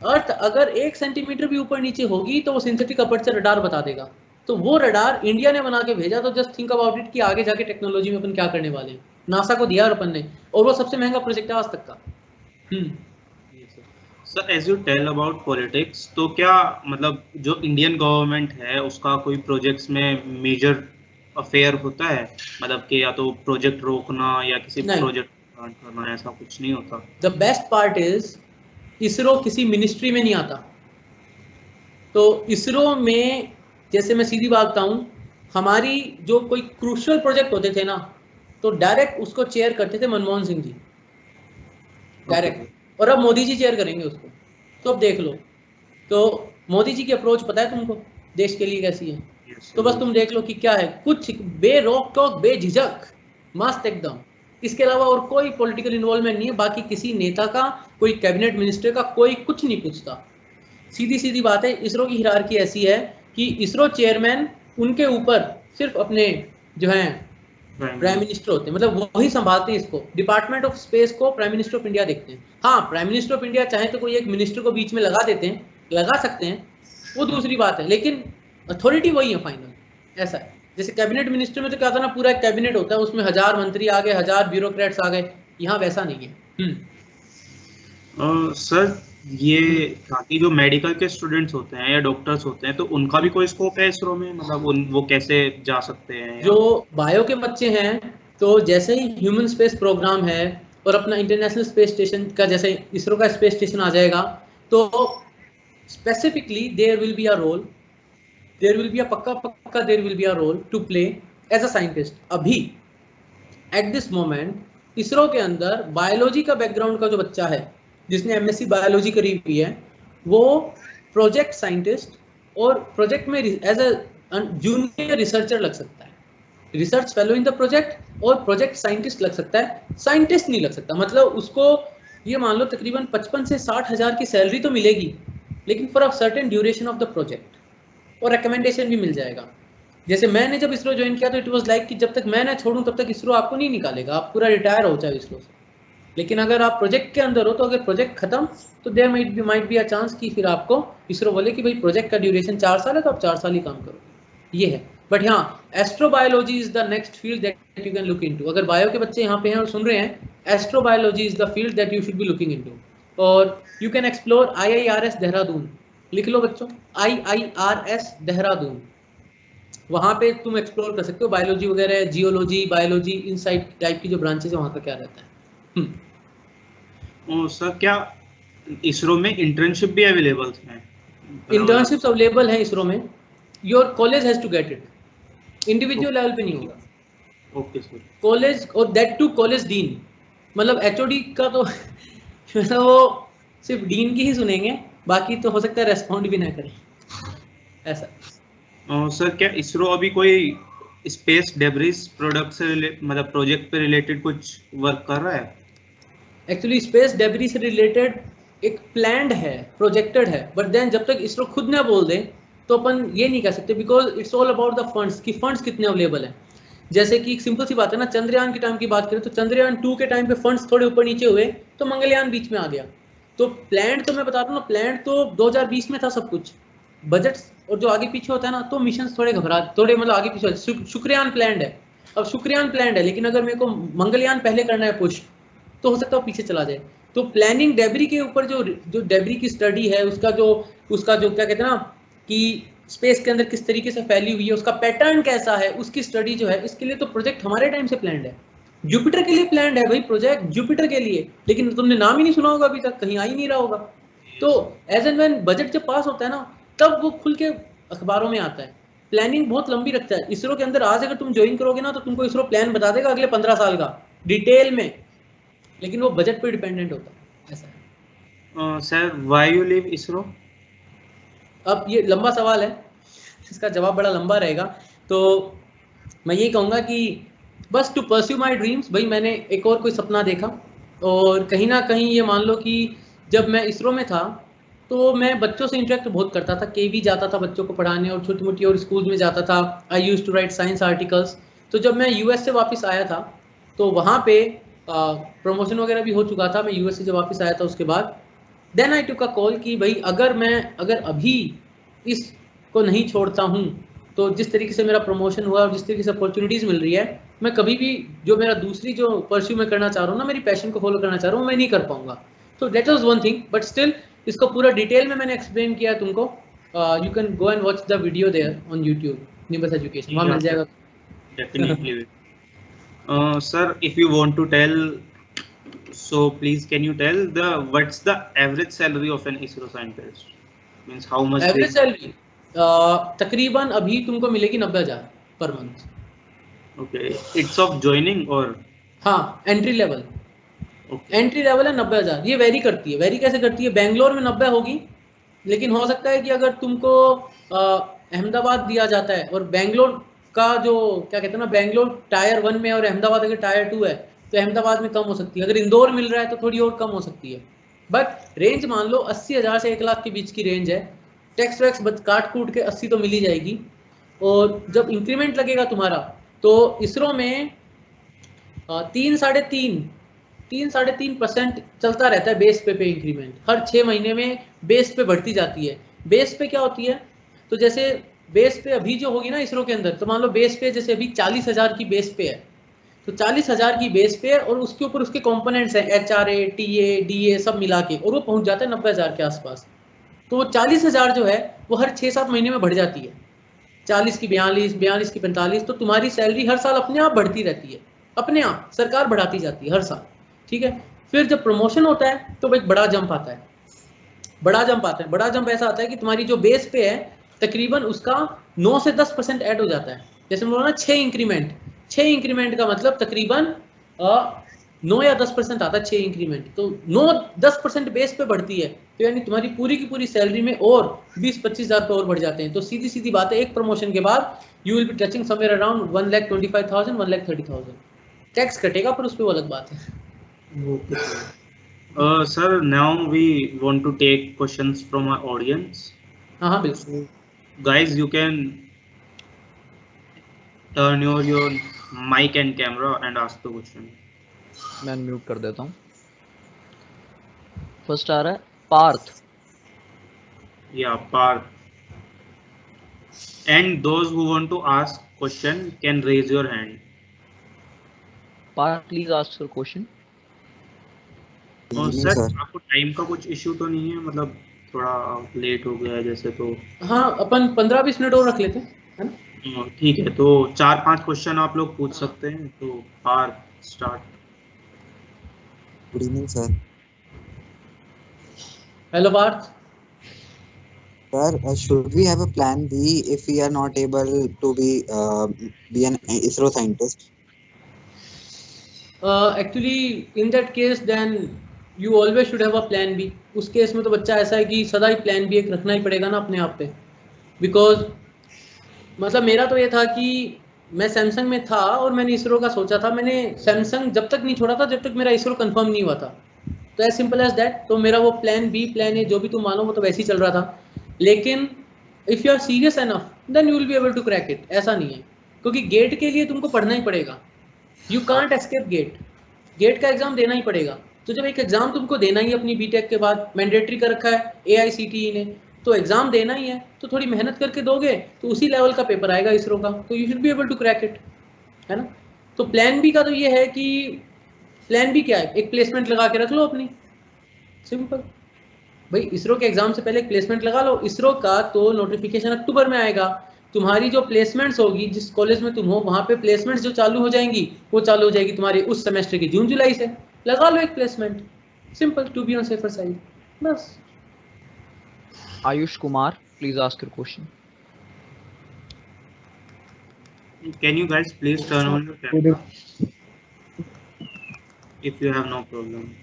अर्थ अगर 1 सेंटीमीटर भी ऊपर नीचे होगी तो वो सिंथेटिक अपर्चर रडार बता देगा। तो वो रडार इंडिया ने बना के भेजा, तो जस्ट थिंक अबाउट इट कि आगे जाके टेक्नोलॉजी में अपन क्या करने वाले हैं। नासा को दिया अपन ने, और वो सबसे महंगा प्रोजेक्ट है आज तक का। Sir as you tell about politics, तो क्या मतलब जो इंडियन गवर्नमेंट है उसका कोई प्रोजेक्ट्स में मेजर अफेयर होता है, मतलब कि या तो प्रोजेक्ट रोकना या किसी प्रोजेक्ट करना, ऐसा कुछ नहीं होता? The best part is ISRO किसी मिनिस्ट्री में नहीं आता। तो इसरो में जैसे मैं सीधी बात बताऊं, हमारी जो कोई क्रूशियल प्रोजेक्ट होते थे ना, तो डायरेक्ट उसको चेयर करते थे मनमोहन सिंह जी, डायरेक्ट। और अब मोदी जी चेयर करेंगे उसको, तो अब देख लो। तो मोदी जी की अप्रोच पता है तुमको देश के लिए कैसी है? तो बस तुम देख लो कि क्या है, कुछ बेरोक टोक बेझिझक मस्त एकदम, इसके अलावा और कोई पॉलिटिकल इन्वॉल्वमेंट नहीं है। बाकी किसी नेता का, कोई कैबिनेट मिनिस्टर का कोई कुछ नहीं पूछता। सीधी सीधी बात है, इसरो की हिरार्की ऐसी है कि इसरो चेयरमैन उनके ऊपर सिर्फ अपने जो है प्राइम मिनिस्टर होते हैं, मतलब वही संभालते हैं इसको। डिपार्टमेंट ऑफ स्पेस को प्राइम मिनिस्टर ऑफ इंडिया देखते हैं। हाँ, प्राइम मिनिस्टर ऑफ इंडिया चाहे तो कोई एक मिनिस्टर को बीच में लगा देते हैं, लगा सकते हैं, वो दूसरी बात है, लेकिन अथॉरिटी वही है फाइनल। ऐसा है जैसे कैबिनेट मिनिस्टर में तो क्या था ना, पूरा एक कैबिनेट होता है, उसमें 1000 मंत्री आ गए, 1000 ब्यूरोक्रेट्स आ गए। यहाँ वैसा नहीं है। सर ये बाकी जो मेडिकल के स्टूडेंट्स होते हैं या डॉक्टर्स होते हैं, तो उनका भी कोई स्कोप है इसरो में, मतलब वो कैसे जा सकते हैं? जो बायो के बच्चे हैं, तो जैसे ही ह्यूमन स्पेस प्रोग्राम है और अपना इंटरनेशनल स्पेस स्टेशन का, जैसे इसरो का स्पेस स्टेशन आ जाएगा, तो specifically there will be a role, there will be a पक्का there will be a role to play as a scientist. अभी एट दिस मोमेंट इसरो के अंदर बायोलॉजी का बैकग्राउंड का जो बच्चा है, जिसने MSc बायोलॉजी करी हुई है, वो प्रोजेक्ट साइंटिस्ट और प्रोजेक्ट में एज अ जूनियर रिसर्चर लग सकता है, research fellow in the project, और प्रोजेक्ट साइंटिस्ट लग सकता है। साइंटिस्ट नहीं लग सकता, मतलब उसको ये मान लो तकरीबन 55 से 60 हज़ार की सैलरी तो मिलेगी, लेकिन for a certain duration of the project, और रिकमेंडेशन भी मिल जाएगा। जैसे मैंने जब इसरो ज्वाइन किया तो इट वाज लाइक कि जब तक मैं ना छोड़ूं तब तक इसरो आपको नहीं निकालेगा, आप पूरा रिटायर हो जाए इसरो से। लेकिन अगर आप प्रोजेक्ट के अंदर हो, तो अगर प्रोजेक्ट खत्म, तो there might be a chance कि फिर आपको इसरो बोले कि भाई प्रोजेक्ट का ड्यूरेशन 4 साल है, तो आप 4 साल ही काम करो। ये है। बट हाँ, astrobiology is the next field that you can look into. अगर बायो के बच्चे यहाँ पे हैं और सुन रहे हैं, astrobiology is the field that you should be looking into. और you can explore IIRS Dehradun, लिख लो बच्चों, IIRS देहरादून। वहाँ पे तुम एक्सप्लोर कर सकते हो बायोलॉजी वगैरह, जियोलॉजी, बायोलॉजी, इनसाइट टाइप की जो ब्रांचेस है वहाँ का क्या रहता है। सर क्या इसरो में इंटर्नशिप भी अवेलेबल है? इंटर्नशिप्स अवेलेबल हैं इसरो में, your college has to get it, individual level पे नहीं होगा। Okay sir. कॉलेज, और दैट टू कॉलेज डीन, मतलब HOD का तो मतलब वो सिर्फ डीन की ही सुनेंगे, बाकी तो हो सकता है रेस्पॉन्ड भी ना करें, ऐसा। सर क्या इसरो अभी कोई स्पेस डेब्रिस प्रोडक्ट से मतलब प्रोजेक्ट पे रिलेटेड कुछ वर्क कर रहा है? एक्चुअली स्पेस डेब्री से रिलेटेड एक प्लान्ड है, प्रोजेक्टेड है, बट देन जब तक इसरो खुद ना बोल दे तो अपन ये नहीं कह सकते, because it's all about the funds, कि फंड्स कितने अवेलेबल हैं। जैसे कि एक सिंपल सी बात है ना, चंद्रयान के टाइम की बात करें तो चंद्रयान 2 के टाइम पे फंड्स थोड़े ऊपर नीचे हुए, तो मंगलयान बीच में आ गया। तो प्लान तो मैं बता रहा हूँ ना, प्लान तो 2020 में था सब कुछ, बजट्स और जो आगे पीछे होता है ना, तो मिशन थोड़े थोड़े मतलब आगे पीछे। शुक्रयान प्लान है, अब शुक्रयान प्लान है, लेकिन अगर मेरे को मंगलयान पहले करना है पुश, तो हो सकता है पीछे चला जाए। तो प्लानिंग डेब्री के ऊपर जो डेब्री की स्टडी है, उसका जो क्या कहते हैं ना, कि स्पेस के अंदर किस तरीके से फैली हुई है, उसका पैटर्न कैसा है, उसकी स्टडी जो है, इसके लिए तो प्रोजेक्ट हमारे टाइम से प्लान्ड है। जुपिटर के लिए प्लान्ड है भाई प्रोजेक्ट, जुपिटर के लिए, लेकिन तुमने नाम ही नहीं सुना होगा, अभी तक कहीं आ ही नहीं रहा होगा। तो एज एंड व्हेन बजट जब पास होता है ना, तब वो खुल के अखबारों में आता है। प्लानिंग बहुत लंबी रखता है इसरो के अंदर। आज अगर तुम ज्वाइन करोगे ना तो तुमको इसरो प्लान बता देगा अगले 15 साल का डिटेल में, लेकिन वो बजट पे डिपेंडेंट होता है, ऐसा है। Sir why you leave ISRO? अब ये लंबा सवाल है, इसका जवाब बड़ा लंबा रहेगा। तो मैं ये कहूँगा कि बस टू परस्यू माई ड्रीम्स। भाई मैंने एक और कोई सपना देखा, और कहीं ना कहीं ये मान लो कि जब मैं इसरो में था तो मैं बच्चों से इंटरेक्ट बहुत करता था, केवी जाता था बच्चों को पढ़ाने, और छोटी मोटी और स्कूल में जाता था। I use to write science articles. तो जब मैं यूएस से वापस आया था तो वहाँ पे प्रमोशन वगैरह भी हो चुका था। मैं यूएस से जब वापस आया था उसके बाद then I took a call कि भाई अगर अभी इसको नहीं छोड़ता हूँ तो जिस तरीके से मेरा प्रमोशन हुआ और जिस तरीके से अपॉर्चुनिटीज़ मिल रही है, मैं कभी भी जो मेरा दूसरी जो परस्यू मैं करना चाह रहा हूँ ना, मेरी पैशन को फॉलो करना चाह रहा हूँ, मैं नहीं कर पाऊंगा। तो that was one thing, but still इसको पूरा डिटेल में मैंने एक्सप्लेन किया तुमको। You can go and watch the video there on YouTube, Nimbus Education, वहाँ मिल जाएगा। Definitely. Sir, if you want to tell, so please can you tell what's the average salary of an ISRO scientist? Means how much? Average salary तकरीबन अभी तुमको मिलेगी 90,000 per month. Okay, it's of joining or? हाँ, entry level. Entry level है 90,000। ये very करती है। Very कैसे करती है? बेंगलोर में 90 होगी, लेकिन हो सकता है कि अगर तुमको अहमदाबाद दिया जाता है, और बेंगलोर का जो क्या कहते हैं ना, बेंगलोर टायर 1 में और अहमदाबाद अगर टायर 2 है तो अहमदाबाद में कम हो सकती है। अगर इंदौर मिल रहा है तो थोड़ी और कम हो सकती है, बट रेंज मान लो 80,000 से 1 लाख के बीच की रेंज है। टैक्स वैक्स काट कूट के 80 तो मिल ही जाएगी। और जब इंक्रीमेंट लगेगा तुम्हारा तो इसरो में 3-3.5% चलता रहता है बेस पे इंक्रीमेंट। हर 6 महीने में बेस पे बढ़ती जाती है। बेस पे क्या होती है? तो जैसे बेस पे अभी जो होगी ना इसरो के अंदर, तो मान लो बेस पे जैसे अभी 40,000 की बेस पे है, तो 40,000 की बेस पे है और उसके ऊपर उसके कंपोनेंट्स हैं HRA, TA, DA सब मिला के, और वो पहुंच जाता है 90,000 के आसपास। तो वो 40,000 जो है वो हर 6-7 महीने में बढ़ जाती है। 40 की 42, 42 की 45, तो तुम्हारी सैलरी हर साल अपने आप बढ़ती रहती है। अपने आप सरकार बढ़ाती जाती है हर साल, ठीक है। फिर जब प्रमोशन होता है तो भाई बड़ा जंप आता है। बड़ा जंप ऐसा आता है कि तुम्हारी जो बेस पे है तकरीबन उसका 9 से 10% ऐड हो जाता है। जैसे बोला ना 6 इंक्रीमेंट का मतलब तकरीबन 9 या 10% आता है 6 इंक्रीमेंट। तो 9-10% बेस पे बढ़ती है, तो यानी तुम्हारी पूरी की पूरी सैलरी में और 20-25,000 पे और बढ़ जाते हैं। तो सीधी सीधी बात है, एक प्रमोशन के बाद you will B touching somewhere around 1,25,000, 1,30,000। Tax कटेगा पर उस पर वो अलग बात है। Sir, now we want to take questions from our audience. हाँ बिल्कुल। Guys, you can turn your mic and camera and ask the question. मैं अनम्यूट कर देता हूँ। फर्स्ट आ रहा है Partha. Yeah, Parth. And those who want to ask question can raise your hand. Parth please ask your question. और sir आपको time का कुछ इश्यू तो नहीं है? मतलब थोड़ा लेट हो गया है जैसे, तो हाँ अपन 15-20 मिनट और रख लेते हैं, है ना? ठीक है, तो 4-5 क्वेश्चन आप लोग पूछ सकते हैं। तो Parth start. Good evening sir. Hello Parth. Sir, should we have a plan B if we are not able to be an ISRO scientist? Actually, in that case, then you always should have a plan B. उस case में तो बच्चा ऐसा है कि सदा ही plan B एक रखना ही पड़ेगा ना अपने आप पे। Because मतलब मेरा तो ये था कि मैं सैमसंग में था और मैंने इसरो का सोचा था। मैंने सैमसंग जब तक नहीं छोड़ा था जब तक मेरा इसरो कंफर्म नहीं हुआ था। तो एज सिंपल एज दैट। तो मेरा वो प्लान बी, प्लान ए, जो भी तुम मानो, वो तो वैसे ही चल रहा था। लेकिन if you are serious enough then you will be able to crack it. ऐसा नहीं है, क्योंकि गेट के लिए तुमको पढ़ना ही पड़ेगा। You can't escape GATE. GATE का एग्जाम देना ही पड़ेगा। तो जब एक एग्जाम तुमको देना ही अपनी बीटेक के बाद, मैंडेटरी कर रखा है AICTE ने, तो एग्जाम देना ही है, तो थोड़ी मेहनत करके दोगे तो उसी लेवल का पेपर आएगा इसरो का, तो you should be able to crack it, है ना। तो प्लान बी का तो ये है कि प्लान बी क्या है, एक प्लेसमेंट लगा के रख लो अपनी, सिंपल। भाई इसरो के एग्जाम से पहले एक प्लेसमेंट लगा लो। इसरो का तो नोटिफिकेशन अक्टूबर में आएगा। तुम्हारी जो प्लेसमेंट्स होगी, जिस कॉलेज में तुम हो वहाँ पे प्लेसमेंट्स जो चालू हो जाएंगी, वो चालू हो जाएगी तुम्हारे उस सेमेस्टर की जून जुलाई से। लगा लो एक placement, simple, to be on safer side, बस। Ayush Kumar, please ask your question. Can you guys please turn on your camera if you have no problem?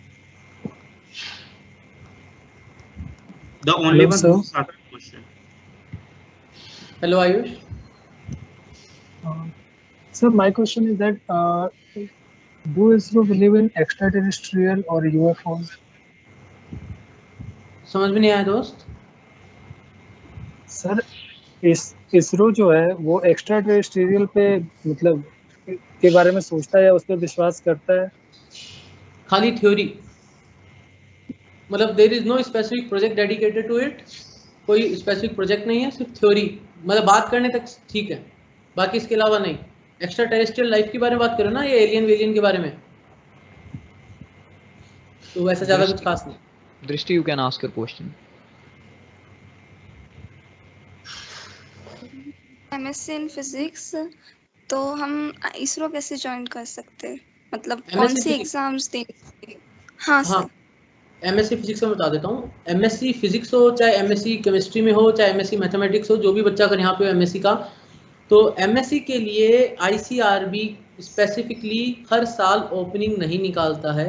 The only Hello, one sir. who is asking question. Hello, Ayush. Sir, my question is that do ISRO believe in extraterrestrial or UFOs? समझ में नहीं आया दोस्त? Sir, ISRO जो है वो extra terrestrial पे मतलब के बारे में सोचता है या उस पर विश्वास करता है? खाली थ्योरी, मतलब there is no specific project dedicated to it, कोई स्पेसिफिक प्रोजेक्ट नहीं है, सिर्फ थ्योरी, मतलब बात करने तक ठीक है, बाकी इसके अलावा नहीं। एक्स्ट्रा टेरेस्ट्रियल लाइफ के बारे में बात करो ना, ये एलियन वेलियन के बारे में, तो वैसा ज्यादा कुछ खास नहीं। Drishti, you can ask your question. MSc in physics, तो हम इसरो कैसे ज्वाइन कर सकते हैं, मतलब MSc कौन सी physics? एग्जाम्स देनी? हाँ हाँ, सर। एमएससी फिजिक्स में बता देता हूँ। एमएससी फिजिक्स हो, चाहे एमएससी केमिस्ट्री में हो, चाहे एमएससी मैथमेटिक्स हो, जो भी बच्चा अगर यहाँ पे हो एमएससी का, तो एमएससी के लिए आईसीआरबी स्पेसिफिकली हर साल ओपनिंग नहीं निकालता है।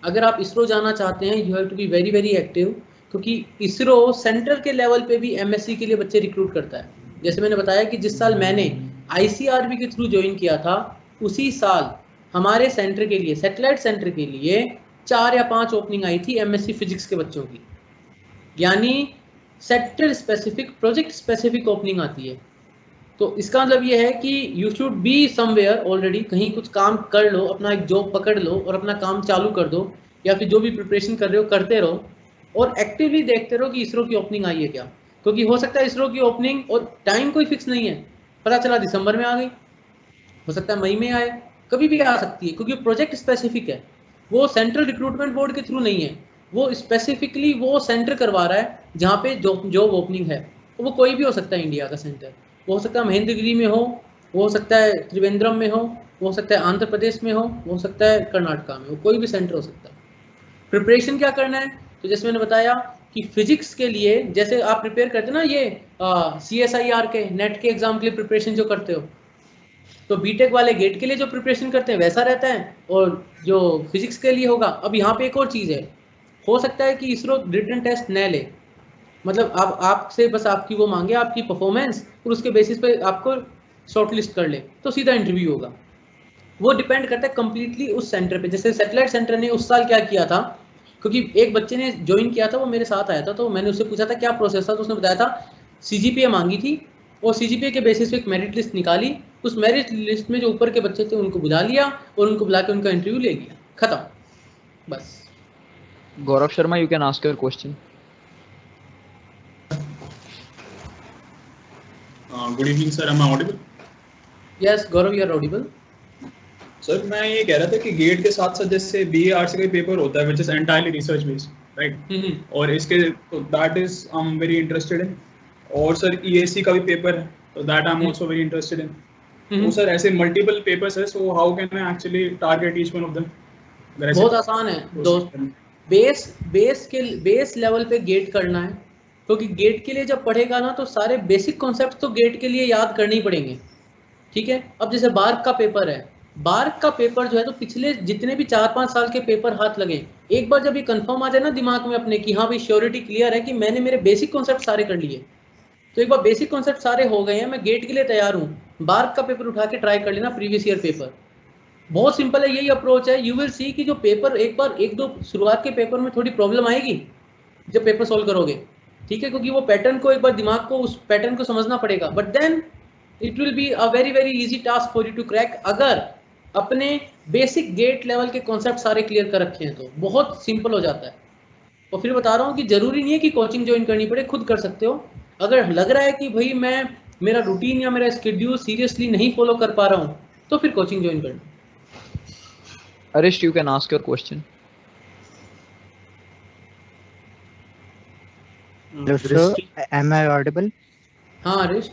अगर आप इसरो जाना चाहते हैं, you have to be very very active, क्योंकि इसरो सेंटर के लेवल पे भी एमएससी के लिए बच्चे रिक्रूट करता है। जैसे मैंने बताया कि जिस साल मैंने आईसीआरबी के थ्रू ज्वाइन किया था, उसी साल हमारे सेंटर के लिए, सैटेलाइट सेंटर के लिए 4 या 5 ओपनिंग आई थी एमएससी फिजिक्स के बच्चों की, यानी sector specific, project specific opening आती है। तो इसका मतलब ये है कि you should be somewhere already, कहीं कुछ काम कर लो, अपना एक जॉब पकड़ लो और अपना काम चालू कर दो, या फिर जो भी प्रिपरेशन कर रहे हो करते रहो, और एक्टिवली देखते रहो कि इसरो की ओपनिंग आई है क्या, क्योंकि हो सकता है इसरो की ओपनिंग और टाइम कोई फिक्स नहीं है, पता चला दिसंबर में आ गई, हो सकता है मई में आए, कभी भी आ सकती है, क्योंकि प्रोजेक्ट स्पेसिफिक है, वो सेंट्रल रिक्रूटमेंट बोर्ड के थ्रू नहीं है, वो स्पेसिफिकली वो सेंटर करवा रहा है जहाँ पे जॉब ओपनिंग है। तो वो कोई भी हो सकता है इंडिया का सेंटर, वो हो सकता है महेंद्रगिरी में हो, वो हो सकता है त्रिवेंद्रम में हो, वो हो सकता है आंध्र प्रदेश में हो सकता है कर्नाटका में हो, कोई भी सेंटर हो सकता है। प्रिपरेशन क्या करना है, तो जैसे मैंने बताया कि फिजिक्स के लिए जैसे आप प्रिपेयर करते हो ना, ये CSIR के नेट के एग्जाम के लिए प्रिपरेशन जो करते हो, तो बीटेक वाले गेट के लिए जो प्रिपरेशन करते हैं वैसा रहता है, और जो फिजिक्स के लिए होगा। अब यहाँ पे एक और चीज़ है, हो सकता है कि इसरो रिटन टेस्ट न ले, मतलब आप आपसे बस आपकी वो मांगे आपकी परफॉर्मेंस, और उसके बेसिस पे आपको शॉर्टलिस्ट कर ले, तो सीधा इंटरव्यू होगा। वो डिपेंड करता है कंप्लीटली उस सेंटर पे। जैसे सैटेलाइट सेंटर ने उस साल क्या किया था, क्योंकि एक बच्चे ने ज्वाइन किया था, वो मेरे साथ आया था, तो मैंने उससे पूछा था क्या प्रोसेस था, तो उसने बताया था CGPA मांगी थी, और CGPA के बेसिस पे एक मेरिट लिस्ट निकाली, उस मेरिट लिस्ट में जो ऊपर के बच्चे थे उनको बुला लिया, और उनको बुला के उनका इंटरव्यू ले लिया, खत्म, बस। Gaurav Sharma, you can ask your question. Good evening sir, am I audible? Yes Gaurav, you are audible. Sir मैं ये कह रहा था कि गेट के साथ साथ जैसे BA आर्ट्स का पेपर होता है which is entirely research based, right? और इसके तो that is I'm very interested in, और सर EAC का भी पेपर है, तो that I'm also very interested in. तो सर ऐसे मल्टीपल पेपर्स है, so how can I actually target each one of them? बहुत आसान है दोस्त, बेस लेवल पे गेट करना है, क्योंकि गेट के लिए जब पढ़ेगा ना, तो सारे बेसिक कॉन्सेप्ट तो गेट के लिए याद करने ही पड़ेंगे, ठीक है। अब जैसे बार्क का पेपर है, बार्क का पेपर जो है, तो पिछले जितने भी 4-5 साल के पेपर हाथ लगे, एक बार जब ये कंफर्म आ जाए ना दिमाग में अपने कि हाँ भाई श्योरिटी क्लियर है कि मैंने मेरे बेसिक कॉन्सेप्ट सारे कर लिए, तो एक बार बेसिक कॉन्सेप्ट सारे हो गए हैं, मैं गेट के लिए तैयार हूँ, बार्क का पेपर उठा के ट्राई कर लेना, प्रीवियस ईयर पेपर, बहुत सिंपल है, यही अप्रोच है। यू विल सी कि जो पेपर एक दो शुरुआत के पेपर में थोड़ी प्रॉब्लम आएगी जब पेपर सोल्व करोगे, ठीक है, क्योंकि वो पैटर्न को एक बार दिमाग को उस पैटर्न को समझना पड़ेगा, but then it will be a very very easy task for you to crack, अगर अपने बेसिक गेट लेवल के कॉन्सेप्ट सारे क्लियर कर रखे हैं तो बहुत सिंपल हो जाता है। और फिर बता रहा हूँ कि जरूरी नहीं है कि कोचिंग ज्वाइन करनी पड़े, खुद कर सकते हो। अगर लग रहा है कि भाई मैं मेरा रूटीन या मेरा स्केड्यूल सीरियसली नहीं फॉलो कर पा रहा हूँ, तो फिर कोचिंग ज्वाइन करना। Arish, you can ask your question. Hello sir, am I audible? हाँ अरिश।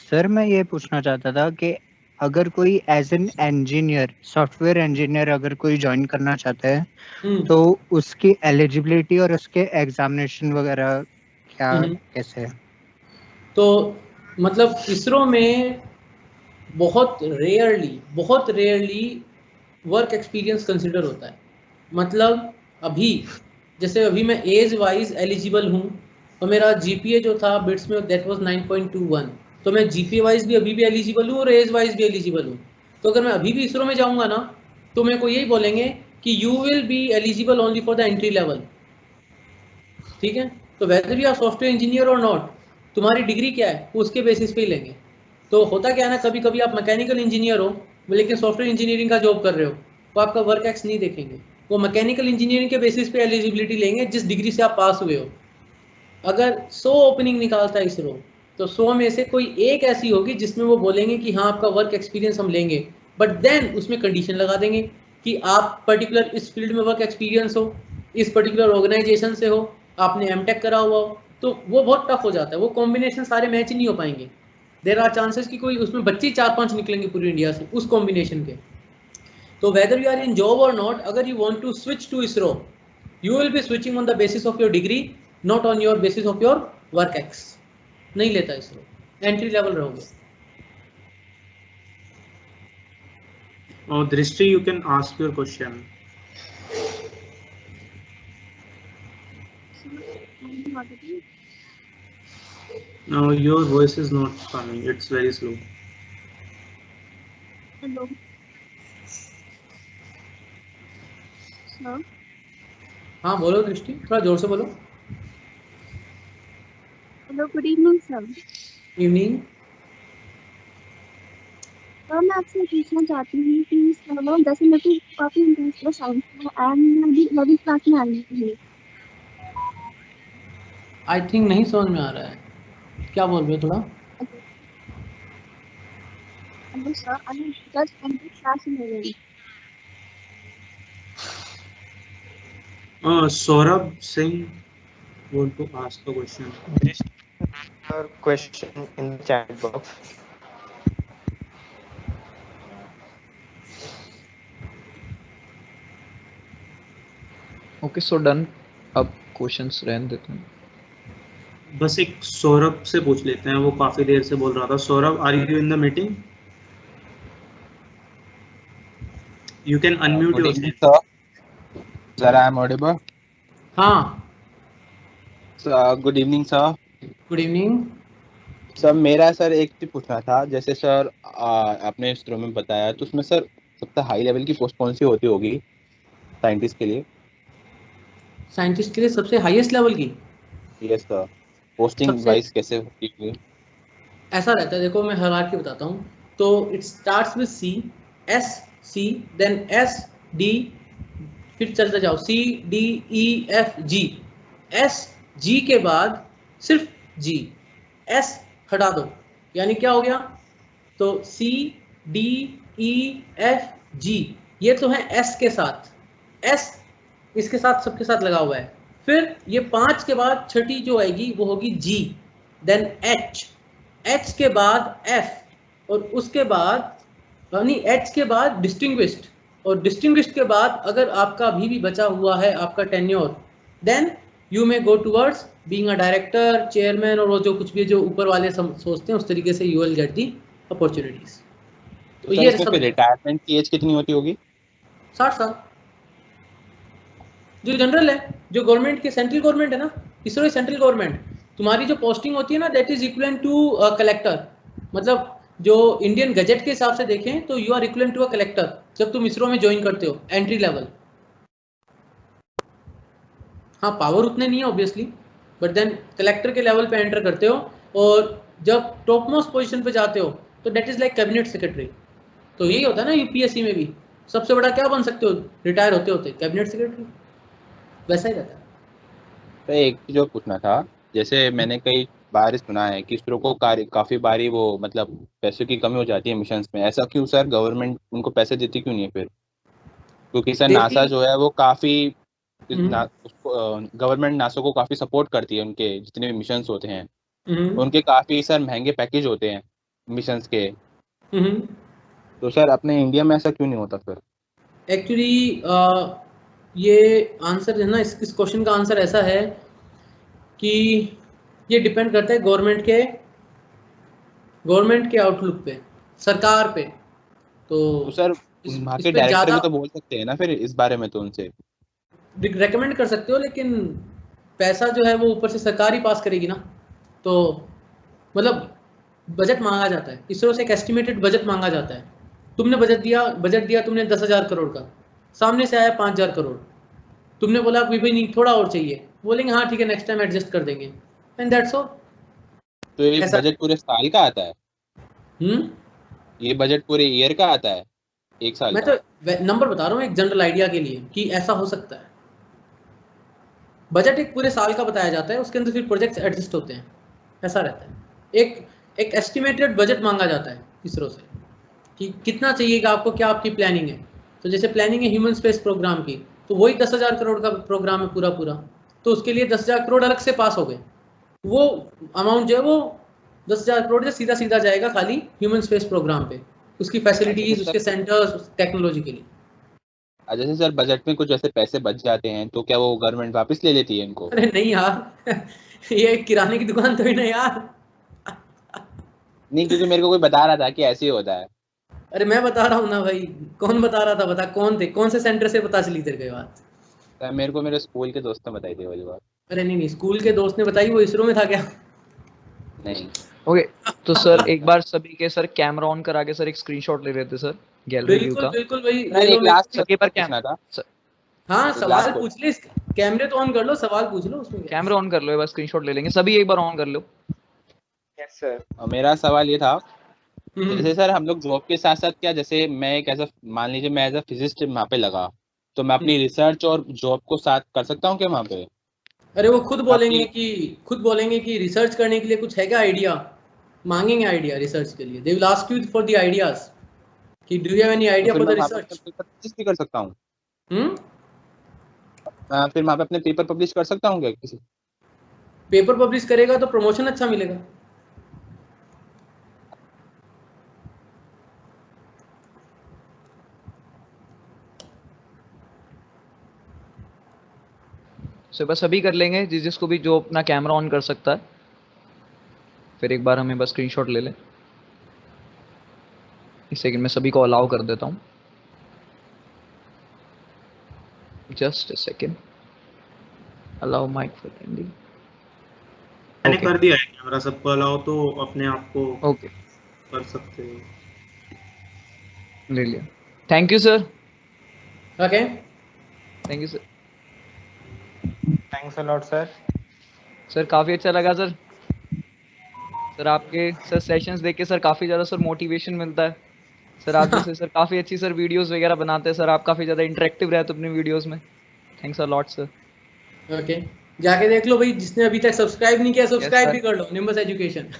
सर मैं ये पूछना चाहता था कि अगर कोई as an engineer, software engineer अगर कोई ज्वाइन करना चाहता है, तो उसकी एलिजिबिलिटी और उसके एग्जामिनेशन वगैरह क्या कैसे है? तो मतलब इसरो में बहुत रेयरली वर्क एक्सपीरियंस कंसिडर होता है। मतलब अभी जैसे अभी मैं एज वाइज एलिजिबल हूँ और मेरा जीपीए जो था बिट्स में दैट वाज 9.21, तो मैं जीपीए वाइज भी अभी भी एलिजिबल हूँ और एज वाइज भी एलिजिबल हूँ। तो अगर मैं अभी भी इसरो में जाऊँगा ना तो मेरे को यही बोलेंगे कि you will be eligible only for the entry level, ठीक है। तो whether you are software engineer और नॉट, तुम्हारी डिग्री क्या है उसके बेसिस पे ही लेंगे। तो होता क्या है ना, कभी कभी आप मैकेनिकल इंजीनियर हो लेकिन सॉफ्टवेयर इंजीनियरिंग का जॉब कर रहे हो, तो आपका वर्क एक्स नहीं देखेंगे, वो मैकेनिकल इंजीनियरिंग के बेसिस पे एलिजिबिलिटी लेंगे जिस डिग्री से आप पास हुए हो। अगर 100 ओपनिंग निकालता है इसरो तो 100 में से कोई एक ऐसी होगी जिसमें वो बोलेंगे कि हाँ आपका वर्क एक्सपीरियंस हम लेंगे, बट देन उसमें कंडीशन लगा देंगे कि आप पर्टिकुलर इस फील्ड में वर्क एक्सपीरियंस हो, इस पर्टिकुलर ऑर्गेनाइजेशन से हो, आपने एमटेक करा हुआ हो, तो वो बहुत टफ हो जाता है, वो कॉम्बिनेशन सारे मैच ही नहीं हो पाएंगे। देयर आर चांसेस कि कोई उसमें बच्चे 4-5 निकलेंगे पूरी इंडिया से उस कॉम्बिनेशन के। तो whether you are in job और नॉट, अगर you want to switch to ISRO, you will be switching on the basis of your degree, not on your basis of your work ex। नहीं लेता ISRO, entry level रहोगे। दृष्टि, you can ask your question. No, your voice is not coming, it's very slow. Hello. Sir. हाँ बोलो दृष्टि, थोड़ा जोर से बोलो। Hello, good evening sir. Evening. Sir मैं आपसे पूछना चाहती हूँ कि सर जैसे मेरे को काफी इंटरेस्ट है साइंस में एंड मैं अभी 11th क्लास में आई हूँ। आई थिंक नहीं समझ में आ रहा है, क्या बोल रहे हो थोड़ा। हेलो सर, अभी जस्ट 11th क्लास में हूँ। Saurabh Singh want to ask a question. Your question in the chat box. Okay, so done. अब क्वेश्चंस रहने देते हैं। बस एक सौरभ से पूछ लेते हैं, वो काफी देर से बोल रहा था। Saurabh, are you in the meeting? You can unmute yourself. Sir, I am audible. हाँ। Good evening sir. Good evening sir, मेरा सर एक चीज पूछना था, जैसे सर आपने इसरो में बताया तो उसमें सर सबसे हाई लेवल की पोस्ट कौन सी होती होगी साइंटिस्ट के लिए? साइंटिस्ट के लिए सबसे हाईएस्ट लेवल की? यस सर, पोस्टिंग वाइज कैसे होती है? ऐसा रहता है, देखो मैं हायरार्की बताता हूँ। तो it starts with C, S C, then S D, फिर चलते जाओ C D E F G, S G के बाद सिर्फ जी, एस हटा दो, यानी क्या हो गया? तो सी डी ई एफ जी, ये तो है एस के साथ, एस इसके साथ सबके साथ लगा हुआ है। फिर ये 5 के बाद छठी जो आएगी वो होगी जी, देन एच, एच के बाद एफ, और उसके बाद यानी एच के बाद डिस्टिंग्विश्ड, और डिस्टिंग्विश्ड के बाद अगर आपका अभी भी बचा हुआ है आपका tenure, then you may go towards being a director, chairman, और वो जो कुछ भी जो ऊपर वाले सोचते हैं उस तरीके से you will get the opportunities. तो ये सब रिटायरमेंट की एज कितनी होती होगी? 60 साल। जो जनरल है, जो गवर्नमेंट के सेंट्रल गवर्नमेंट है ना, इसरो सेंट्रल गवर्नमेंट, तुम्हारी जो पोस्टिंग होती है ना that is equivalent to collector. मतलब जो इंडियन गजेट के हिसाब से देखें तो you are equivalent to a collector जब तुम इसरो में ज्वाइन करते हो एंट्री लेवल। हाँ, पावर उतने नहीं है ऑब्वियसली, बट देन कलेक्टर के लेवल पे एंटर करते हो, और जब टॉप मोस्ट पोजीशन पे जाते हो तो that is like cabinet secretary. तो यही होता है ना यूपीएससी में भी, सबसे बड़ा क्या बन सकते हो रिटायर होते होते? Cabinet secretary. वैसा ही रहता है। तो एक जो पूछना था, जैसे मैंने कई बार सुना है कि इसरो को काफी बारी वो मतलब पैसों की कमी हो जाती है मिशंस में, ऐसा क्यों सर? गवर्नमेंट उनको पैसे देती क्यों नहीं है फिर? क्योंकि सर नासा जो है वो काफी गवर्नमेंट नासा को काफी सपोर्ट करती है, उनके जितने भी मिशंस होते हैं उनके काफी सर महंगे पैकेज होते हैं मिशंस के। तो सर अपने इंडिया में ऐसा क्यों नहीं होता फिर? एक्चुअली ये आंसर है ना, इस क्वेश्चन का आंसर ऐसा है कि ये डिपेंड करता है गवर्नमेंट के गवर्नमेंट के आउटलुक पे, सरकार पे। तो सर वहाँ के डायरेक्टर भी तो बोल सकते हैं ना फिर इस बारे में, तो उनसे रेकमेंड कर सकते हो, लेकिन पैसा जो है वो ऊपर से सरकार ही पास करेगी ना। तो मतलब बजट मांगा जाता है, इसरो से एक एस्टिमेटेड बजट मांगा जाता है। तुमने बजट दिया तुमने 10,000 करोड़ का, सामने से आया 5,000 करोड़, तुमने बोला भाई नहीं थोड़ा और चाहिए, बोलेंगे हाँ ठीक है नेक्स्ट टाइम एडजस्ट कर देंगे, एंड दैट्स ऑल। तो ये बजट पूरे साल का आता है? ये बजट पूरे ईयर का आता है, एक साल मैं का? तो नंबर बता रहा हूँ एक जनरल आइडिया के लिए कि ऐसा हो सकता है। बजट एक पूरे साल का बताया जाता है, उसके अंदर फिर प्रोजेक्ट्स एडजस्ट होते हैं, ऐसा रहता है। एक एस्टिमेटेड बजट मांगा जाता है इसरो से कि कितना चाहिएगा आपको, क्या आपकी प्लानिंग है। तो जैसे प्लानिंग है ह्यूमन स्पेस प्रोग्राम की, तो वही 10,000 करोड़ का प्रोग्राम है पूरा, तो उसके लिए 10,000 करोड़ अलग से पास हो गए। वो अमाउंट जो है वो 10,000 करोड़ से सीधा जाएगा खाली ह्यूमन स्पेस प्रोग्राम पे, उसकी फैसिलिटीज, उसके सेंटर्स, टेक्नोलॉजी के लिए। जैसे सर बजट में कुछ ऐसे पैसे बच जाते हैं तो क्या वो गवर्नमेंट वापस ले लेती है इनको? अरे नहीं यार ये किराने की दुकान तो ही ना यार। नहीं, क्योंकि मेरे को कोई बता रहा था कि ऐसे ही होता है। अरे मैं बता रहा हूँ ना भाई, कौन बता रहा था, बता कौन थे, कौन से सेंटर से पता चली तेरे को बात? मेरे को मेरे स्कूल के दोस्त ने बताई थी वाली बात। अरे नहीं, स्कूल के दोस्त ने बताई, वो इसरो में था क्या? नहीं। ओके, तो सर एक बार सभी के सर कैमरा ऑन करा के सर एक स्क्रीनशॉट ले लेते सर गैलरी व्यू का। बिल्कुल भाई, एक लास्ट सभी पर कैमरा था। हाँ सवाल पूछ ले, कैमरे तो ऑन कर लो, सवाल पूछ लो उसमें। कैमरा ऑन कर लो, एक बार स्क्रीनशॉट ले लेंगे सभी, एक बार ऑन कर लो। Yes sir. मेरा सवाल ये था, जैसे सर हम लोग जॉब के साथ साथ क्या, जैसे मैं एक ऐसा मान लीजिए मैं एज अ फिजिसिस्ट वहाँ पे लगा, तो मैं अपनी रिसर्च और जॉब को साथ कर सकता हूँ क्या वहाँ पे? अरे वो खुद बोलेंगे कि रिसर्च करने के लिए कुछ है क्या आइडिया, मांगेंगे आइडिया रिसर्च के लिए। They will ask you for the ideas कि do you have any idea for the research. भी कर सकता हूँ फिर वहाँ पे अपने पेपर पब्लिश कर सकता हूँ क्या? किसी पेपर पब्लिश करेगा तो प्रमोशन अच्छा मिलेगा। सो बस अभी कर लेंगे जिसको भी जो अपना कैमरा ऑन कर सकता है, फिर एक बार हमें बस स्क्रीनशॉट ले लें। एक सेकंड में सभी को अलाउ कर देता हूँ, just a second. Allow mic for attending. मैंने कर दिया है कैमरा सबको अलाउ, तो अपने आप को ओके कर सकते हो। ले लिया। Thank you sir. Okay, thank you sir. Thanks a lot sir. Sir काफ़ी अच्छा लगा सर। सर आपके सर सेशंस देख के सर काफ़ी ज़्यादा सर मोटिवेशन मिलता है सर। आप जैसे सर काफ़ी अच्छी सर वीडियोस वगैरह बनाते हैं सर, आप काफ़ी ज़्यादा इंटरेक्टिव रहते अपने वीडियोस में। Thanks a lot sir. Okay, जाके देख लो भाई, जिसने अभी तक सब्सक्राइब नहीं किया सब्सक्राइब भी कर लो, निम्बस एजुकेशन।